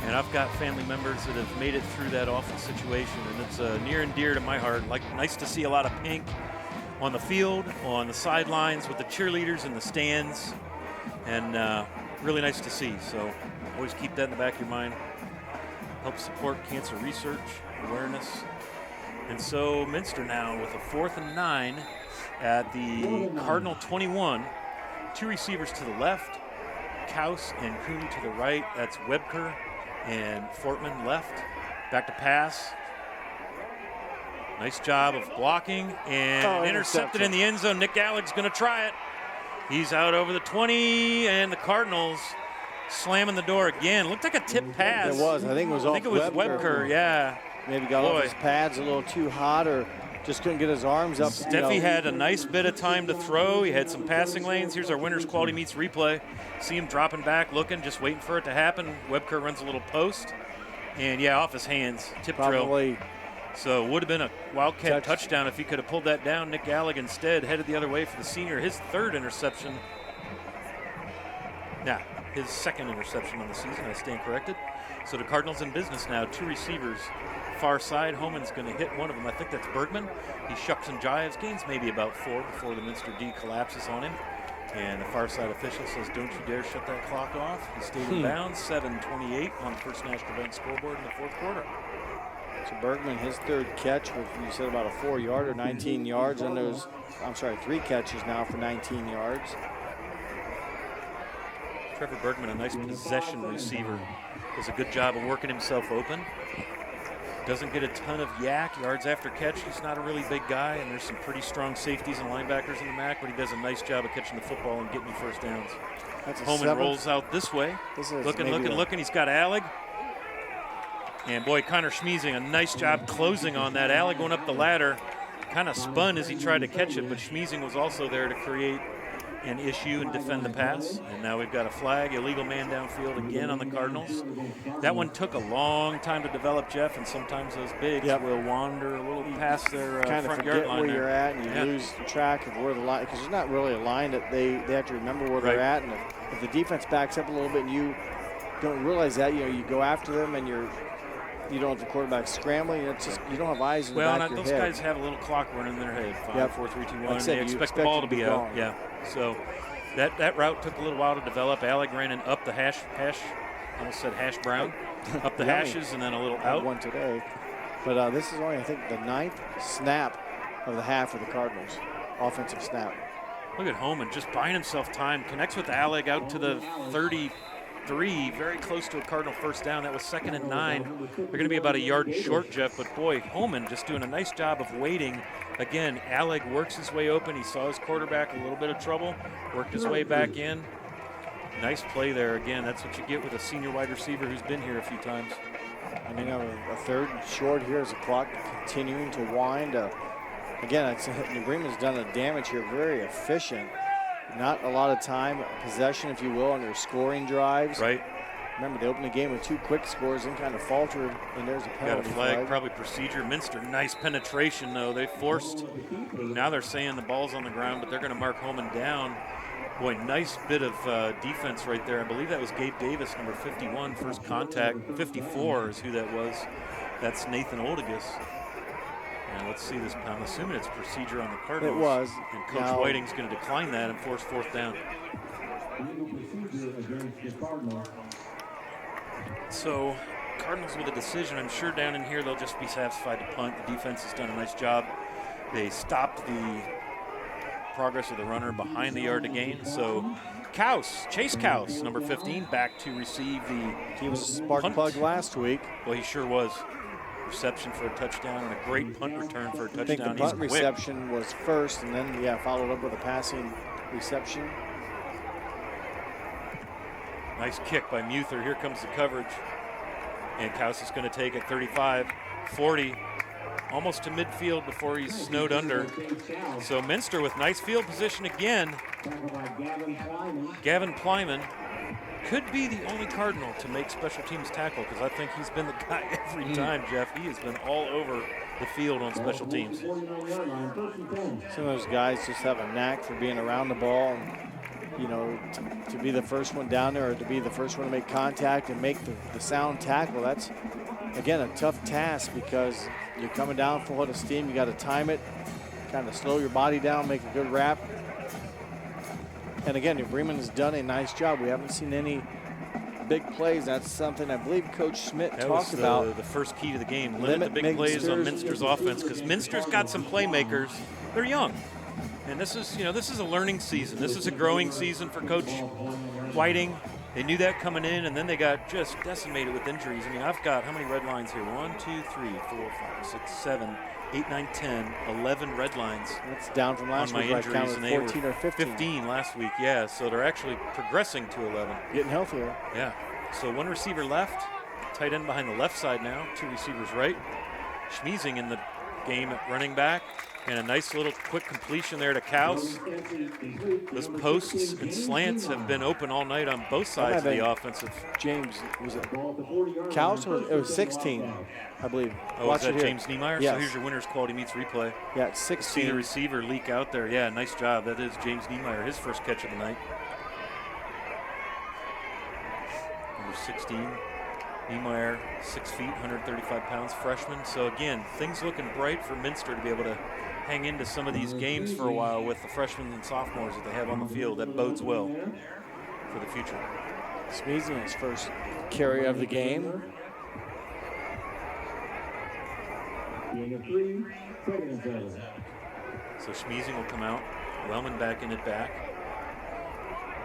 And I've got family members that have made it through that awful situation, and it's near and dear to my heart. Nice to see a lot of pink on the field, on the sidelines, with the cheerleaders in the stands, and really nice to see. So always keep that in the back of your mind. Help support cancer research, awareness. And so Minster now with a 4th and 9 at the Cardinal 21. 2 receivers to the left, Kaus and Cooney to the right. That's Webker and Fortman left. Back to pass. Nice job of blocking and intercepted in the end zone. Nick Alleg's going to try it. He's out over the 20, and the Cardinals slamming the door again. Looked like a tip pass. It was. I think it was off Webker, yeah. Maybe got off his pads a little too hot, or just couldn't get his arms up. Steffi had a nice bit of time to throw. He had some passing lanes. Here's our Winners Quality Meets replay. See him dropping back, looking, just waiting for it to happen. Webker runs a little post. And, yeah, off his hands. Tip drill. So would have been a Wildcat touchdown if he could have pulled that down. Nick Alleg instead headed the other way for the senior. His 3rd interception. Nah, his 2nd interception on the season. I stand corrected. So the Cardinals in business now. 2 receivers. Far side, Homan's going to hit one of them. I think that's Bergman. He shucks and jives, gains maybe about 4 before the Minster D collapses on him. And the far side official says, don't you dare shut that clock off. He stayed in bounds, 7:28 on the First National Bank scoreboard in the 4th quarter. So Bergman, his 3rd catch with, you said, about a 4-yarder, 19 yards, and there's, 3 catches now for 19 yards. Trevor Bergman, a nice possession receiver, does a good job of working himself open. Doesn't get a ton of yards after catch. He's not a really big guy, and there's some pretty strong safeties and linebackers in the MAC, but he does a nice job of catching the football and getting you first downs. Homan rolls out this way. Looking. He's got Alleg. And boy, Connor Schmiesing, a nice job closing on that. Alleg going up the ladder, kind of spun as he tried to catch it, but Schmiesing was also there to create an issue and defend the pass. And now we've got a flag, illegal man downfield again on the Cardinals. That one took a long time to develop, Jeff, and sometimes those bigs will wander a little past their front yard line. Where you're at, and you lose track of where the line, because there's not really a line that they have to remember where they're at. And if the defense backs up a little bit and you don't realize that, you go after them and you don't have the quarterback scrambling. It's just you don't have eyes in the back of your head. Those guys have a little clock running in their head. 5, 4, 3, 2, 1. Like I said, they expect the ball to be out. Yeah. So that route took a little while to develop. Alleg ran up the hash. Almost said hash brown. Up the hashes and then a little out. One today. But this is only, I think, the 9th snap of the half for the Cardinals. Offensive snap. Look at Homan just buying himself time. Connects with Alleg out to the 33, very close to a Cardinal first down. That was 2nd and 9. They're going to be about a yard short, Jeff, but boy, Homan just doing a nice job of waiting. Again, Alleg works his way open. He saw his quarterback in a little bit of trouble, worked his way back in. Nice play there. Again, that's what you get with a senior wide receiver who's been here a few times. And a 3rd and short here as the clock continuing to wind. Again, New Bremen's done the damage here. Very efficient. Not a lot of time, possession, if you will, on their scoring drives. Right. Remember, they opened the game with 2 quick scores and kind of faltered, and there's a penalty. Got a flag, probably procedure. Minster, nice penetration, though. They forced. Now they're saying the ball's on the ground, but they're going to mark Homan down. Boy, nice bit of defense right there. I believe that was Gabe Davis, number 51, first contact. 54 is who that was. That's Nathan Oldigus. And let's see this. I'm assuming it's procedure on the Cardinals. It was. And Coach Whiting's going to decline that and force 4th down. So Cardinals with a decision. I'm sure down in here they'll just be satisfied to punt. The defense has done a nice job. They stopped the progress of the runner behind the yard to gain. So Chase Kaus, number 15, back to receive the He was a spark punt. plug last week. Well, he sure was. Reception for a touchdown and a great punt return for a touchdown. I think the He's punt quick. reception was first, and then, followed up with a passing reception. Nice kick by Muther. Here comes the coverage. And Kaus is going to take it 35, 40, almost to midfield before he's snowed under. So Minster with nice field position again. Gavin Plyman could be the only Cardinal to make special teams tackle, because I think he's been the guy every time, Jeff. He has been all over the field on special teams. Some of those guys just have a knack for being around the ball, and, to be the first one down there, or to be the first one to make contact and make the sound tackle. That's, again, a tough task, because you're coming down full head of steam. You got to time it, kind of slow your body down, make a good wrap. And again, Bremen has done a nice job. We haven't seen any big plays. That's something I believe Coach Schmidt talked about. The first key to the game. Limit the big plays on Minster's offense, because Minster's got some playmakers. They're young. And this is a learning season. This is a growing season for Coach Whiting. They knew that coming in, and then they got just decimated with injuries. I mean, I've got how many red lines here? 1, 2, 3, 4, 5, 6, 7, 8, 9, 10, 11 red lines. That's down from last week. My injuries, and they 14 were or 15. 15 last week, yeah. So they're actually progressing to 11. Getting healthier. Yeah. So one receiver left, tight end behind the left side now, 2 receivers right. Schmiesing in the game at running back, and a nice little quick completion there to Kaus. Those posts and slants have been open all night on both sides of the offensive. James, was it Kaus? It was 16, I believe. Oh, Watch is that it here. James Niemeyer? Yes. So here's your winner's quality meets replay. Yeah, it's 16. See the receiver leak out there. Yeah, nice job. That is James Niemeyer, his first catch of the night. Number 16. Niemeyer, 6 feet, 135 pounds, freshman. So again, things looking bright for Minster to be able to hang into some of these games for a while with the freshmen and sophomores that they have on the field. That bodes well for the future. Schmiesing his first carry of the game. So Schmiesing will come out. Wellman back in it back.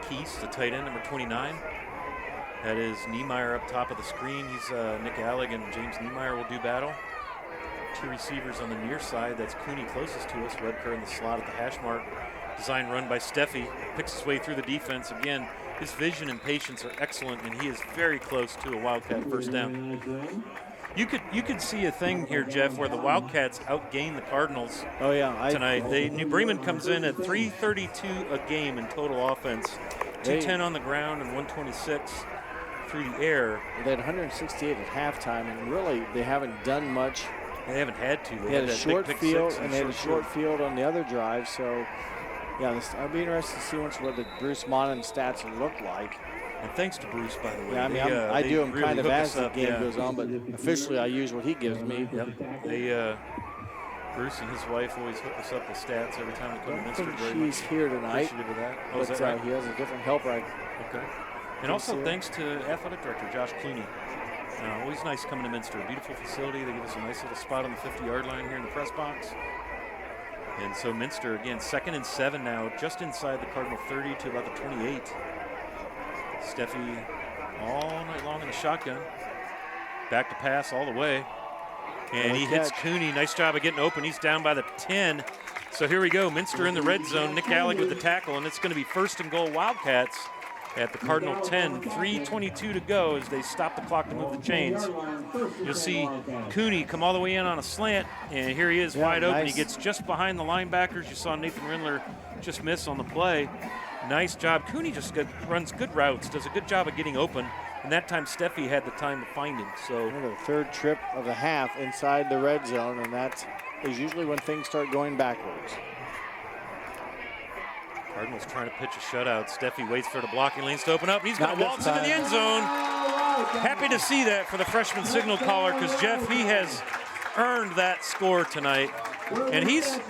Keese, the tight end, number 29. That is Niemeyer up top of the screen. He's Nick Allig and James Niemeyer will do battle. 2 receivers on the near side. That's Cooney closest to us. Redker in the slot at the hash mark. Design run by Steffi. Picks his way through the defense. Again, his vision and patience are excellent, and he is very close to a Wildcat first down. You could see a thing here, Jeff, where the Wildcats outgain the Cardinals. Oh yeah, tonight. New Bremen comes in at 332 a game in total offense. 210 on the ground and 126 through the air. They had 168 at halftime, and really they haven't done much. They haven't had to. They had a short field, and they had a short field on the other drive. So, yeah, I'd be interested to see what the Bruce Monin stats look like. And thanks to Bruce, by the way. Yeah, I mean, I do them really kind of as the game goes on, but officially I use what he gives me. Yep. Bruce and his wife always hook us up with stats every time we come to Minster. She's here tonight. Appreciative of that. Oh, is that right? He has a different helper. Okay. And also thanks to Athletic Director Josh Clooney. Always nice coming to Minster. Beautiful facility. They give us a nice little spot on the 50-yard line here in the press box. And so Minster, again, 2nd and 7 now, just inside the Cardinal 30 to about the 28. Steffi all night long in the shotgun. Back to pass all the way. And he hits Cooney. Nice job of getting open. He's down by the 10. So here we go. Minster in the red zone. Nick Allig with the tackle, and it's going to be 1st and goal Wildcats at the Cardinal 10. 3:22 to go as they stop the clock to move the chains. You'll see Cooney come all the way in on a slant, and here he is wide open. He gets just behind the linebackers. You saw Nathan Rindler just miss on the play. Nice job. Cooney just runs good routes, does a good job of getting open, and that time Steffi had the time to find him. So the 3rd trip of the half inside the red zone, and that is usually when things start going backwards. Cardinals trying to pitch a shutout. Steffi waits for the blocking lanes to open up. He's going to waltz into the end zone. Happy to see that for the freshman signal caller, because Jeff, he has earned that score tonight. And he's,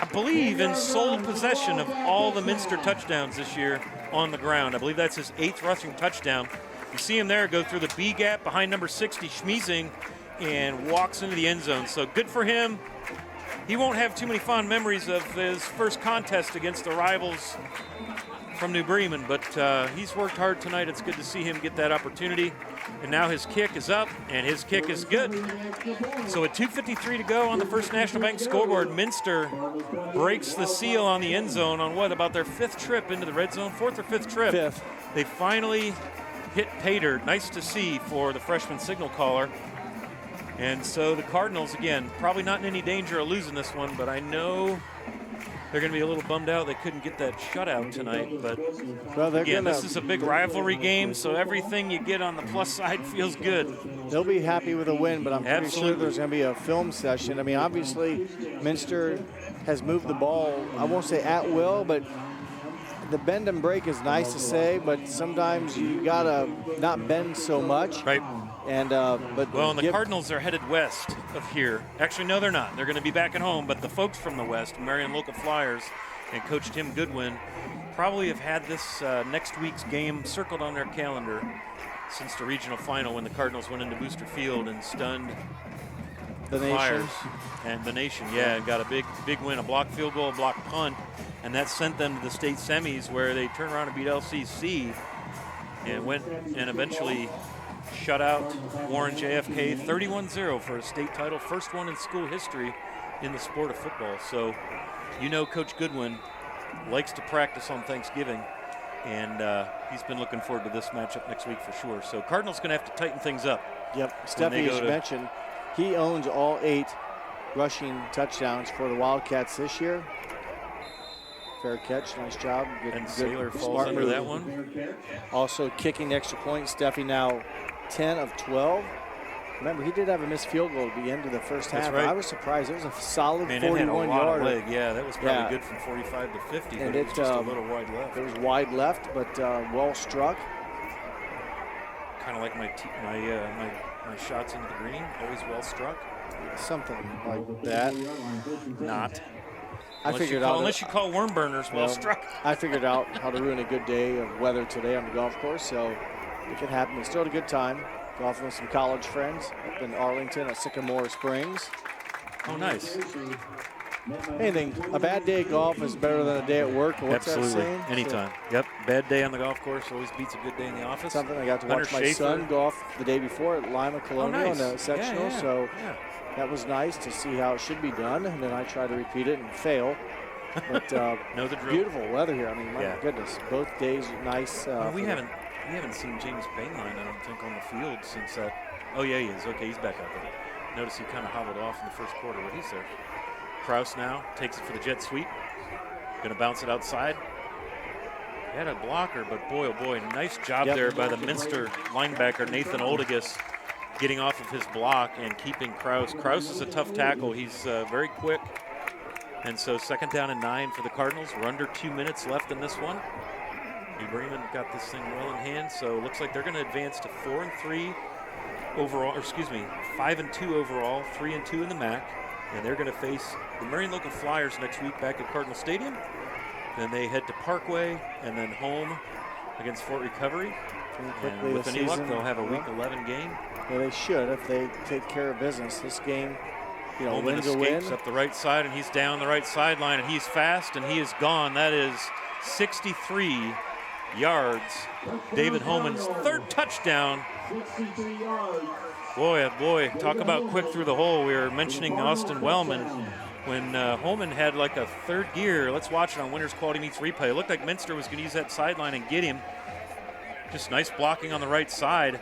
I believe, in sole possession of all the Minster touchdowns this year on the ground. I believe that's his 8th rushing touchdown. You see him there go through the B gap behind number 60, Schmiesing, and walks into the end zone. So good for him. He won't have too many fond memories of his first contest against the rivals from New Bremen, but he's worked hard tonight. It's good to see him get that opportunity. And now his kick is up, and his kick is good. So with 2:53 to go on the First National Bank scoreboard, Minster breaks the seal on the end zone on what, about their 5th trip into the red zone? 4th or 5th trip? 5th. They finally hit pay dirt. Nice to see for the freshman signal caller. And so the Cardinals, again, probably not in any danger of losing this one, but I know they're going to be a little bummed out they couldn't get that shutout tonight. But again, this is a big rivalry game, so everything you get on the plus side feels good. They'll be happy with a win, but I'm pretty sure there's going to be a film session. I mean, obviously, Minster has moved the ball, I won't say at will, but the bend and break is nice to say, but sometimes you got to not bend so much. Right. And the Cardinals are headed west of here. Actually, no, they're not. They're going to be back at home, but the folks from the west, Marion Local Flyers and Coach Tim Goodwin, probably have had this next week's game circled on their calendar since the regional final when the Cardinals went into Booster Field and stunned the Flyers and the nation. Yeah, and got a big win, a blocked field goal, a blocked punt, and that sent them to the state semis where they turned around and beat LCC and went and eventually shut out Warren JFK 31-0 for a state title, first one in school history in the sport of football. So you know Coach Goodwin likes to practice on Thanksgiving, and he's been looking forward to this matchup next week for sure. So Cardinals going to have to tighten things up. Yep, Steffi, as you mentioned, he owns all 8 rushing touchdowns for the Wildcats this year. Fair catch, nice job. And Saylor falls under that one. Also kicking the extra point, Steffi now 10 of 12. Remember, he did have a missed field goal at the end of the first half. Right. I was surprised. It was a solid 41 it had a lot yard. Of leg. Yeah, that was probably good from 45 to 50, and but it was just a little wide left. It was wide left, but well struck. Kind of like my shots into the green, always well struck. Something like that. Not. Unless you call worm burners well struck. I figured out how to ruin a good day of weather today on the golf course, so it can happen. We still had a good time golfing with some college friends up in Arlington at Sycamore Springs. Oh, nice. A bad day at golf is better than a day at work. What's Absolutely. That saying? Anytime. Yep. Bad day on the golf course always beats a good day in the office. Something I got to watch my son golf the day before at Lima Colonial in the sectional. So that was nice to see how it should be done. And then I try to repeat it and fail. But know the drill. Beautiful weather here. I mean, my goodness, both days nice. We haven't seen James Bainline, I don't think, on the field since that. Oh yeah, he is. Okay, he's back out there. Notice he kind of hobbled off in the first quarter, but he's there. Kraus now takes it for the jet sweep. Going to bounce it outside. He had a blocker, but boy, oh boy, nice job there by the Minster linebacker, Nathan Oldigus, getting off of his block and keeping Kraus. Kraus is a tough tackle. He's very quick. And so 2nd down and 9 for the Cardinals. We're under 2 minutes left in this one. New Bremen got this thing well in hand, so it looks like they're going to advance to 4-3 overall, or excuse me, 5-2 overall, 3-2 in the MAC. And they're going to face the Marion Local Flyers next week back at Cardinal Stadium. Then they head to Parkway and then home against Fort Recovery. And with any luck, they'll have a Week 11 game. Yeah, they should if they take care of business. This game, Holman escapes up the right side, and he's down the right sideline, and he's fast, and he is gone. That is 63 yards. David Holman's 3rd touchdown. 63 yards. Boy, oh boy, talk about quick through the hole. We were mentioning Austin Wellman when Holman had like a 3rd gear. Let's watch it on Winners Quality Meets Replay. It looked like Minster was going to use that sideline and get him. Just nice blocking on the right side.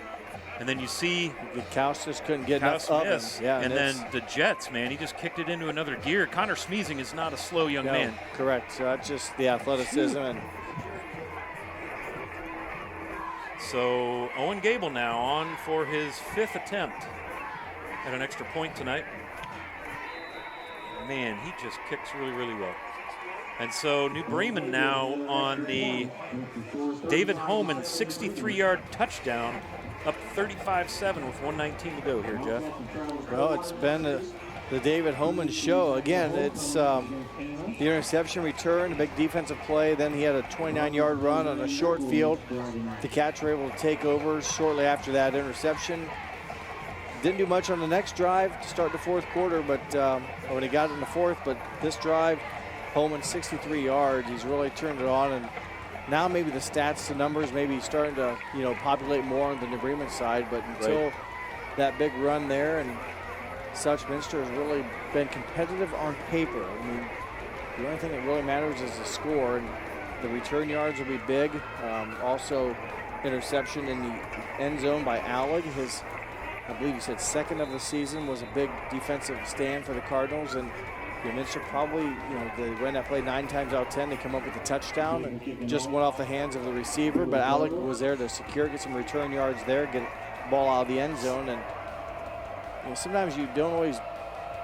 And then you see Kaus just couldn't get enough of him. Yeah, and then the Jets, man, he just kicked it into another gear. Connor Schmiesing is not a slow young man. Correct. So that's just the athleticism. And so Owen Gable now on for his 5th attempt at an extra point tonight. Man, he just kicks really, really well. And so New Bremen now on the David Holman 63-yard touchdown, up 35-7 with 1:19 to go here, Jeff. Well, it's been the David Homan show. Again, it's the interception return, a big defensive play. Then he had a 29-yard run on a short field. The Cats were able to take over shortly after that interception. Didn't do much on the next drive to start the fourth quarter, but when he got in the fourth, but this drive, Holman 63 yards. He's really turned it on, and now maybe the stats, the numbers, maybe starting to populate more on the New Bremen side. But until that big run there and such, Minster has really been competitive on paper. I mean, the only thing that really matters is the score, and the return yards will be big. Also, interception in the end zone by Alleg. His, I believe he said, second of the season, was a big defensive stand for the Cardinals. And Minster probably, they ran that play 9 times out of 10. They come up with a touchdown and just went off the hands of the receiver. But Alleg was there to secure, get some return yards there, get the ball out of the end zone. And sometimes you don't always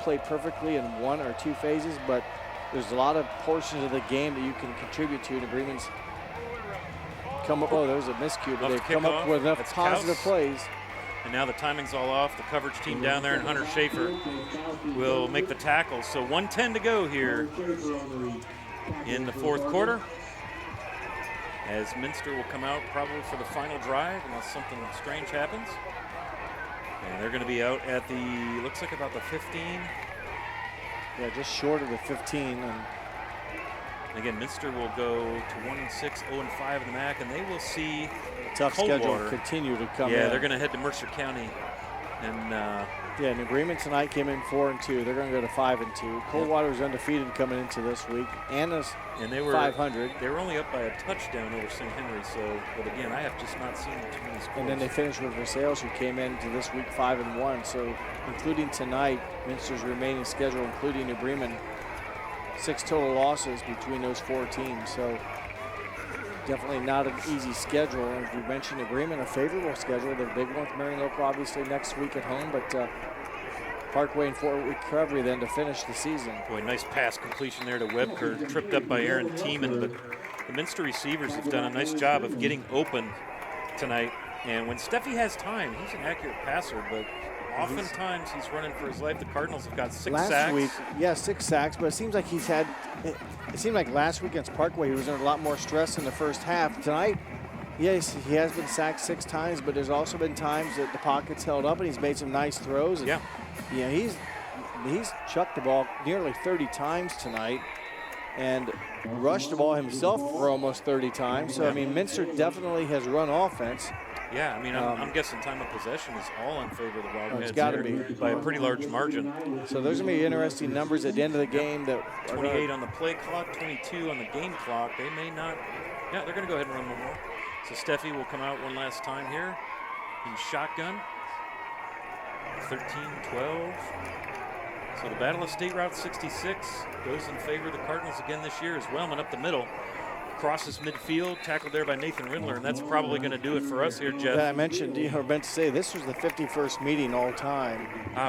play perfectly in 1 or 2 phases, but there's a lot of portions of the game that you can contribute to. And Bremen's come up. Oh, there's a miscue, but they've come up with enough positive plays. And now the timing's all off. The coverage team down there, and Hunter Schaefer will make the tackle. So 1:10 to go here in the fourth quarter, as Minster will come out probably for the final drive unless something strange happens. And they're going to be out at the, looks like about the 15. Yeah, just short of the 15. And again, Minster will go to 1-6, 0-5 in the MAC, and they will see tough schedule continue to come in. Yeah, they're going to head to Mercer County. And yeah, New Bremen tonight came in 4-2. They're going to go to 5-2. Coldwater's undefeated coming into this week. Anna's they were 500. They were only up by a touchdown over St. Henry. So, but again, I have just not seen too many scores. And then they finished with Versailles, who came into this week 5-1. So, including tonight, Minster's remaining schedule, including New Bremen, 6 total losses between those 4 teams. So, definitely not an easy schedule. As we mentioned, New Bremen, a favorable schedule. The big one with Marion Local, obviously, next week at home, but Parkway and Fort Recovery then to finish the season. Boy, nice pass completion there to Webker, tripped up by Aaron Tiemann, but the Minster receivers have done a nice job of getting open tonight. And when Steffi has time, he's an accurate passer, but oftentimes he's running for his life. The Cardinals have got 6 sacks. Last week, yeah, 6 sacks, but it seems like he's had, it seemed like last week against Parkway, he was under a lot more stress in the first half. Tonight, yes, he has been sacked 6 times, but there's also been times that the pocket's held up and he's made some nice throws. And, yeah, he's chucked the ball nearly 30 times tonight and rushed the ball himself for almost 30 times. So, I mean, Minster definitely has run offense. Yeah, I mean, I'm guessing time of possession is all in favor of the Wildcats. It's got to be. By a pretty large margin. So there's going to be interesting numbers at the end of the game. That 28 on the play clock, 22 on the game clock. They may not. Yeah, they're going to go ahead and run one more. So Steffi will come out one last time here in shotgun. 13-12. So the Battle of State Route 66 goes in favor of the Cardinals again this year as Wellman up the middle. Crosses midfield, tackled there by Nathan Rindler, and that's probably going to do it for us here, Jeff. Yeah, I mentioned, meant to say, this was the 51st meeting all time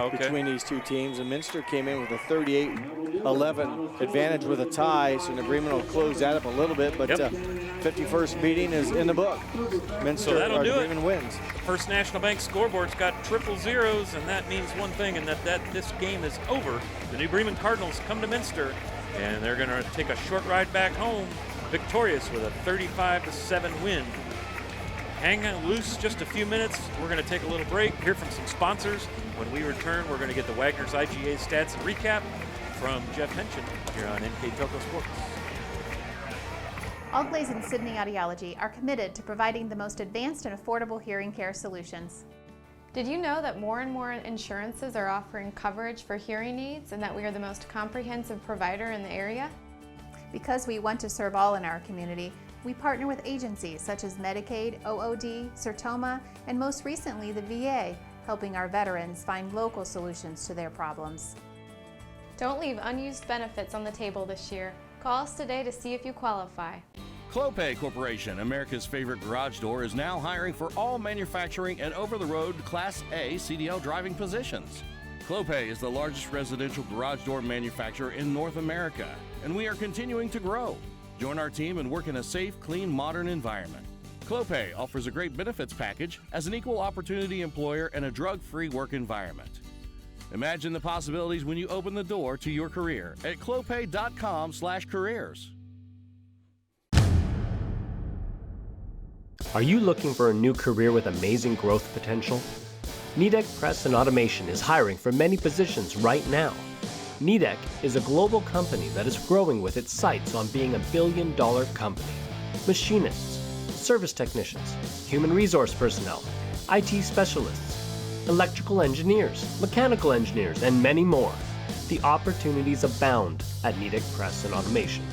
between these 2 teams, and Minster came in with a 38-11 advantage with a tie, so New Bremen will close that up a little bit, but 51st meeting is in the book. Minster, so that'll do Bremen wins. The First National Bank scoreboard's got triple zeros, and that means one thing, and that this game is over. The New Bremen Cardinals come to Minster, and they're going to take a short ride back home, victorious with a 35-7 win. Hang loose just a few minutes. We're going to take a little break, hear from some sponsors. When we return, we're going to get the Wagner's IGA stats and recap from Jeff Henschen here on NKTelco Sports. Allglaze and Sydney Audiology are committed to providing the most advanced and affordable hearing care solutions. Did you know that more and more insurances are offering coverage for hearing aids and that we are the most comprehensive provider in the area? Because we want to serve all in our community, we partner with agencies such as Medicaid, OOD, Sertoma, and most recently the VA, helping our veterans find local solutions to their problems. Don't leave unused benefits on the table this year. Call us today to see if you qualify. Clopay Corporation, America's favorite garage door, is now hiring for all manufacturing and over-the-road Class A CDL driving positions. Clopay is the largest residential garage door manufacturer in North America, and we are continuing to grow. Join our team and work in a safe, clean, modern environment. Clopay offers a great benefits package as an equal opportunity employer and a drug-free work environment. Imagine the possibilities when you open the door to your career at clopay.com/careers. Are you looking for a new career with amazing growth potential? Nidec Press and Automation is hiring for many positions right now. Nidec is a global company that is growing with its sights on being a billion-dollar company. Machinists, service technicians, human resource personnel, IT specialists, electrical engineers, mechanical engineers, and many more. The opportunities abound at Nidec Press and Automation.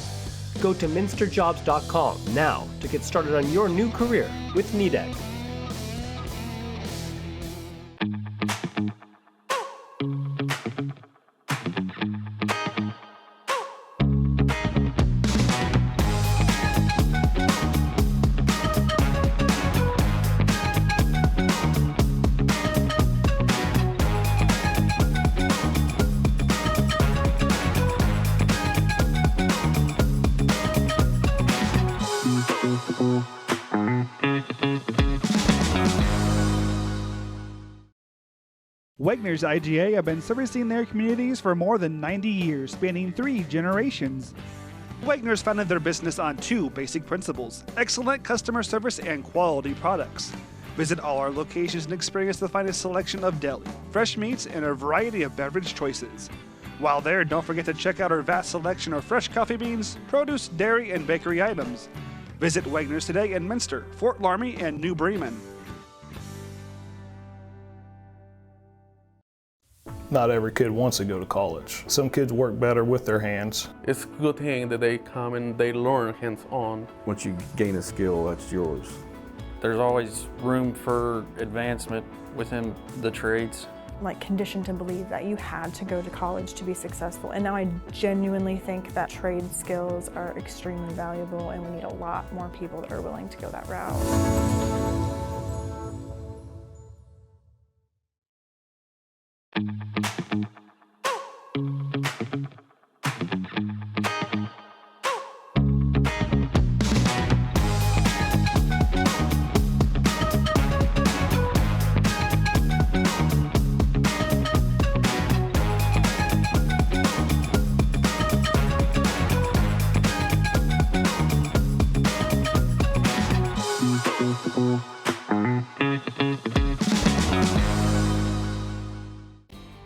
Go to minsterjobs.com now to get started on your new career with Nidec. Wegner's IGA have been servicing their communities for more than 90 years, spanning 3 generations. Wegner's founded their business on 2 basic principles: excellent customer service and quality products. Visit all our locations and experience the finest selection of deli, fresh meats, and a variety of beverage choices. While there, don't forget to check out our vast selection of fresh coffee beans, produce, dairy, and bakery items. Visit Wegner's today in Minster, Fort Laramie, and New Bremen. Not every kid wants to go to college. Some kids work better with their hands. It's a good thing that they come and they learn hands-on. Once you gain a skill, that's yours. There's always room for advancement within the trades. Like conditioned to believe that you had to go to college to be successful. And now I genuinely think that trade skills are extremely valuable and we need a lot more people that are willing to go that route.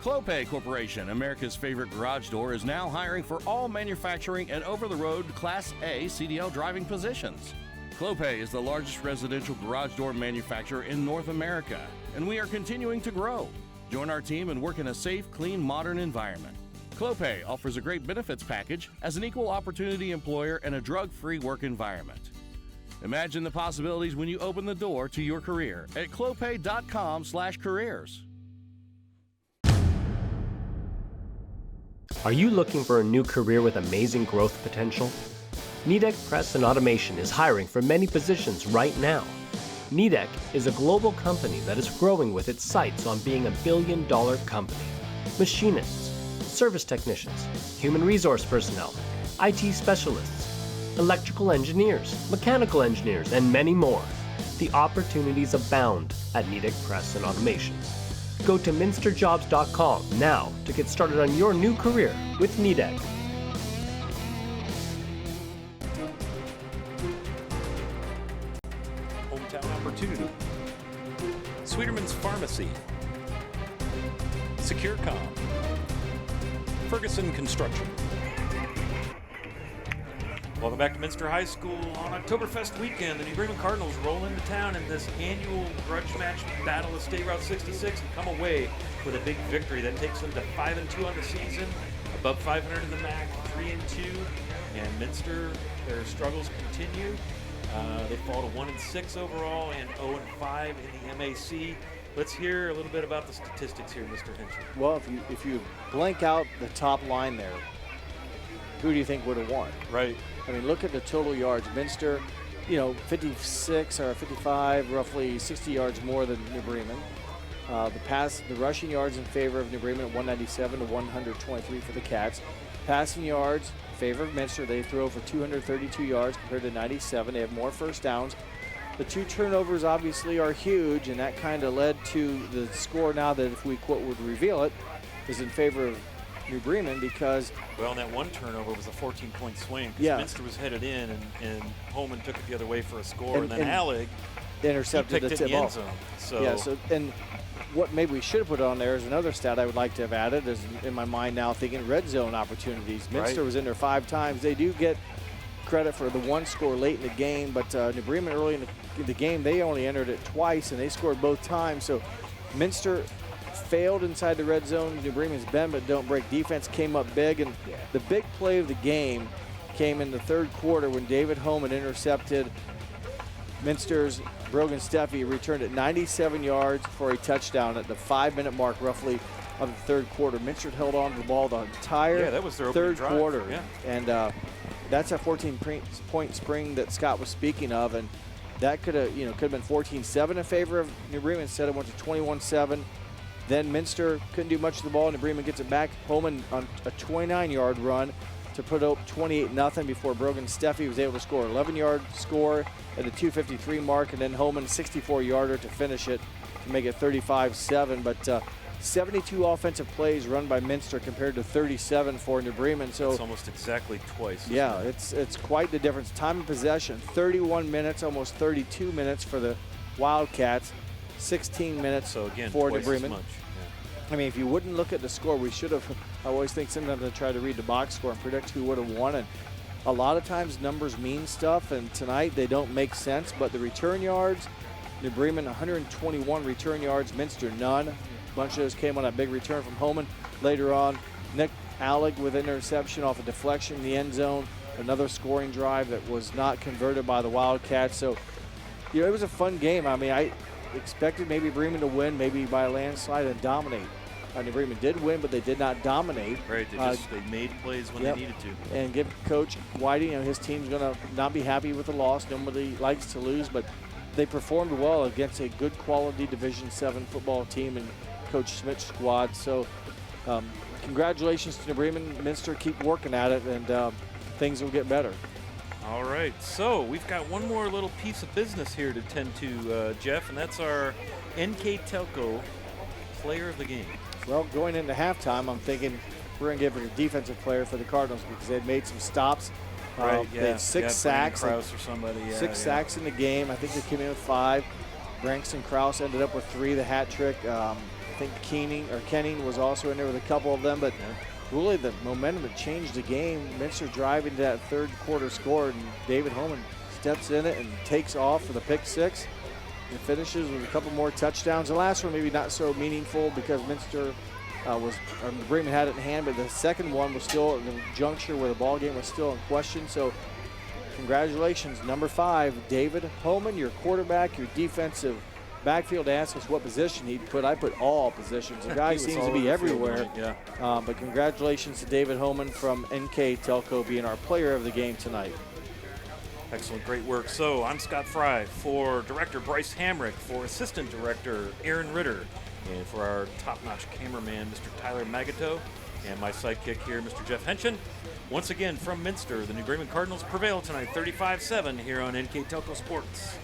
Clopay Corporation, America's favorite garage door, is now hiring for all manufacturing and over-the-road Class A CDL driving positions. Clopay is the largest residential garage door manufacturer in North America, and we are continuing to grow. Join our team and work in a safe, clean, modern environment. Clopay offers a great benefits package as an equal opportunity employer and a drug-free work environment. Imagine the possibilities when you open the door to your career at clopay.com/careers. Are you looking for a new career with amazing growth potential? Nidec Press and Automation is hiring for many positions right now. Nidec is a global company that is growing with its sights on being a billion-dollar company. Machinists, service technicians, human resource personnel, IT specialists, electrical engineers, mechanical engineers, and many more. The opportunities abound at Nidec Press and Automation. Go to minsterjobs.com now to get started on your new career with Nidec. Hometown opportunity. Sweeterman's Pharmacy. SecureCom. Ferguson Construction. Welcome back to Minster High School. On Oktoberfest weekend, the New Bremen Cardinals roll into town in this annual grudge match battle of State Route 66 and come away with a big victory that takes them to 5-2 on the season, above 500 in the MAC, 3-2. And Minster, their struggles continue. They fall to 1-6 overall and 0-5 in the MAC. Let's hear a little bit about the statistics here, Mr. Henshaw. Well, if you blank out the top line there, who do you think would have won? Right. I mean, look at the total yards. Minster, 56 or 55, roughly 60 yards more than New Bremen. The rushing yards in favor of New Bremen at 197 to 123 for the Cats. Passing yards in favor of Minster. They throw for 232 yards compared to 97. They have more first downs. The 2 turnovers obviously are huge, and that kind of led to the score now that if we quote would reveal it. is in favor of New Bremen because well, and that one turnover was a 14-point swing. Yeah. Minster was headed in, and Holman took it the other way for a score, and then Allig intercepted the picked tip it in the ball. end zone. So, yeah, and what maybe we should have put on there is another stat I would like to have added is in my mind now thinking red zone opportunities. Minster was in there 5 times. They do get credit for the one score late in the game, but New Bremen early in the game, they only entered it twice, and they scored both times. So Minster failed inside the red zone. New Bremen's bend but don't break defense came up big, and the big play of the game came in the third quarter when David Holman intercepted Minster's Brogan Steffi, returned it 97 yards for a touchdown at the 5-minute mark roughly of the third quarter. Minster held on to the ball the entire that was their third opening drive. quarter. Yeah. And that's a 14-point spring that Scott was speaking of, and that could have been 14-7 in favor of New Bremen. Instead it went to 21-7. Then Minster couldn't do much of the ball. New Bremen gets it back. Holman on a 29-yard run to put up 28-0 before Brogan Steffi was able to score an 11-yard score at the 2:53 mark, and then Holman 64-yarder to finish it to make it 35-7. But 72 offensive plays run by Minster compared to 37 for New Bremen. So it's almost exactly twice. Yeah, it's quite the difference. Time of possession, 31 minutes, almost 32 minutes for the Wildcats, 16 minutes so again, for twice New Bremen. as much. Yeah. I mean, if you wouldn't look at the score, we should have. I always think sometimes I try to read the box score and predict who would have won, and a lot of times numbers mean stuff, and tonight they don't make sense. But the return yards, New Bremen 121 return yards, Minster none. A bunch of those came on a big return from Holman. Later on, Nick Allig with an interception off a deflection in the end zone. Another scoring drive that was not converted by the Wildcats. So, it was a fun game. I mean, I expected maybe Bremen to win, maybe by a landslide and dominate. New Bremen did win, but they did not dominate. Right, they made plays when they needed to. And give Coach Whiting, his team's going to not be happy with the loss. Nobody likes to lose, but they performed well against a good quality Division VII football team and Coach Schmidt's squad. So congratulations to New Bremen. Minster, keep working at it, and things will get better. All right, so we've got one more little piece of business here to tend to, Jeff, and that's our NKTelco Player of the Game. Well, going into halftime, I'm thinking we're going to give it a defensive player for the Cardinals because they've made some stops. Right, They had 6 sacks. Krause or somebody. Six sacks in the game. I think they came in with 5. Brangston Krause ended up with 3, the hat trick. I think Kenning was also in there with a couple of them, but really the momentum had changed the game. Minster driving to that third quarter score, and David Holman steps in it and takes off for the pick 6. And finishes with a couple more touchdowns. The last one maybe not so meaningful because Minster Bremen had it in hand, but the second one was still at the juncture where the ball game was still in question. So congratulations, number 5, David Holman, your quarterback, your defensive backfield. Asked us what position he'd put. I put all positions. The guy seems to be everywhere. But congratulations to David Holman from NKTelco being our player of the game tonight. Excellent, great work. So I'm Scott Fry for Director Bryce Hamrick, for Assistant Director Aaron Ritter, and for our top-notch cameraman, Mr. Tyler Magato, and my sidekick here, Mr. Jeff Henshin. Once again, from Minster, the New Bremen Cardinals prevail tonight 35-7 here on NKTelco Sports.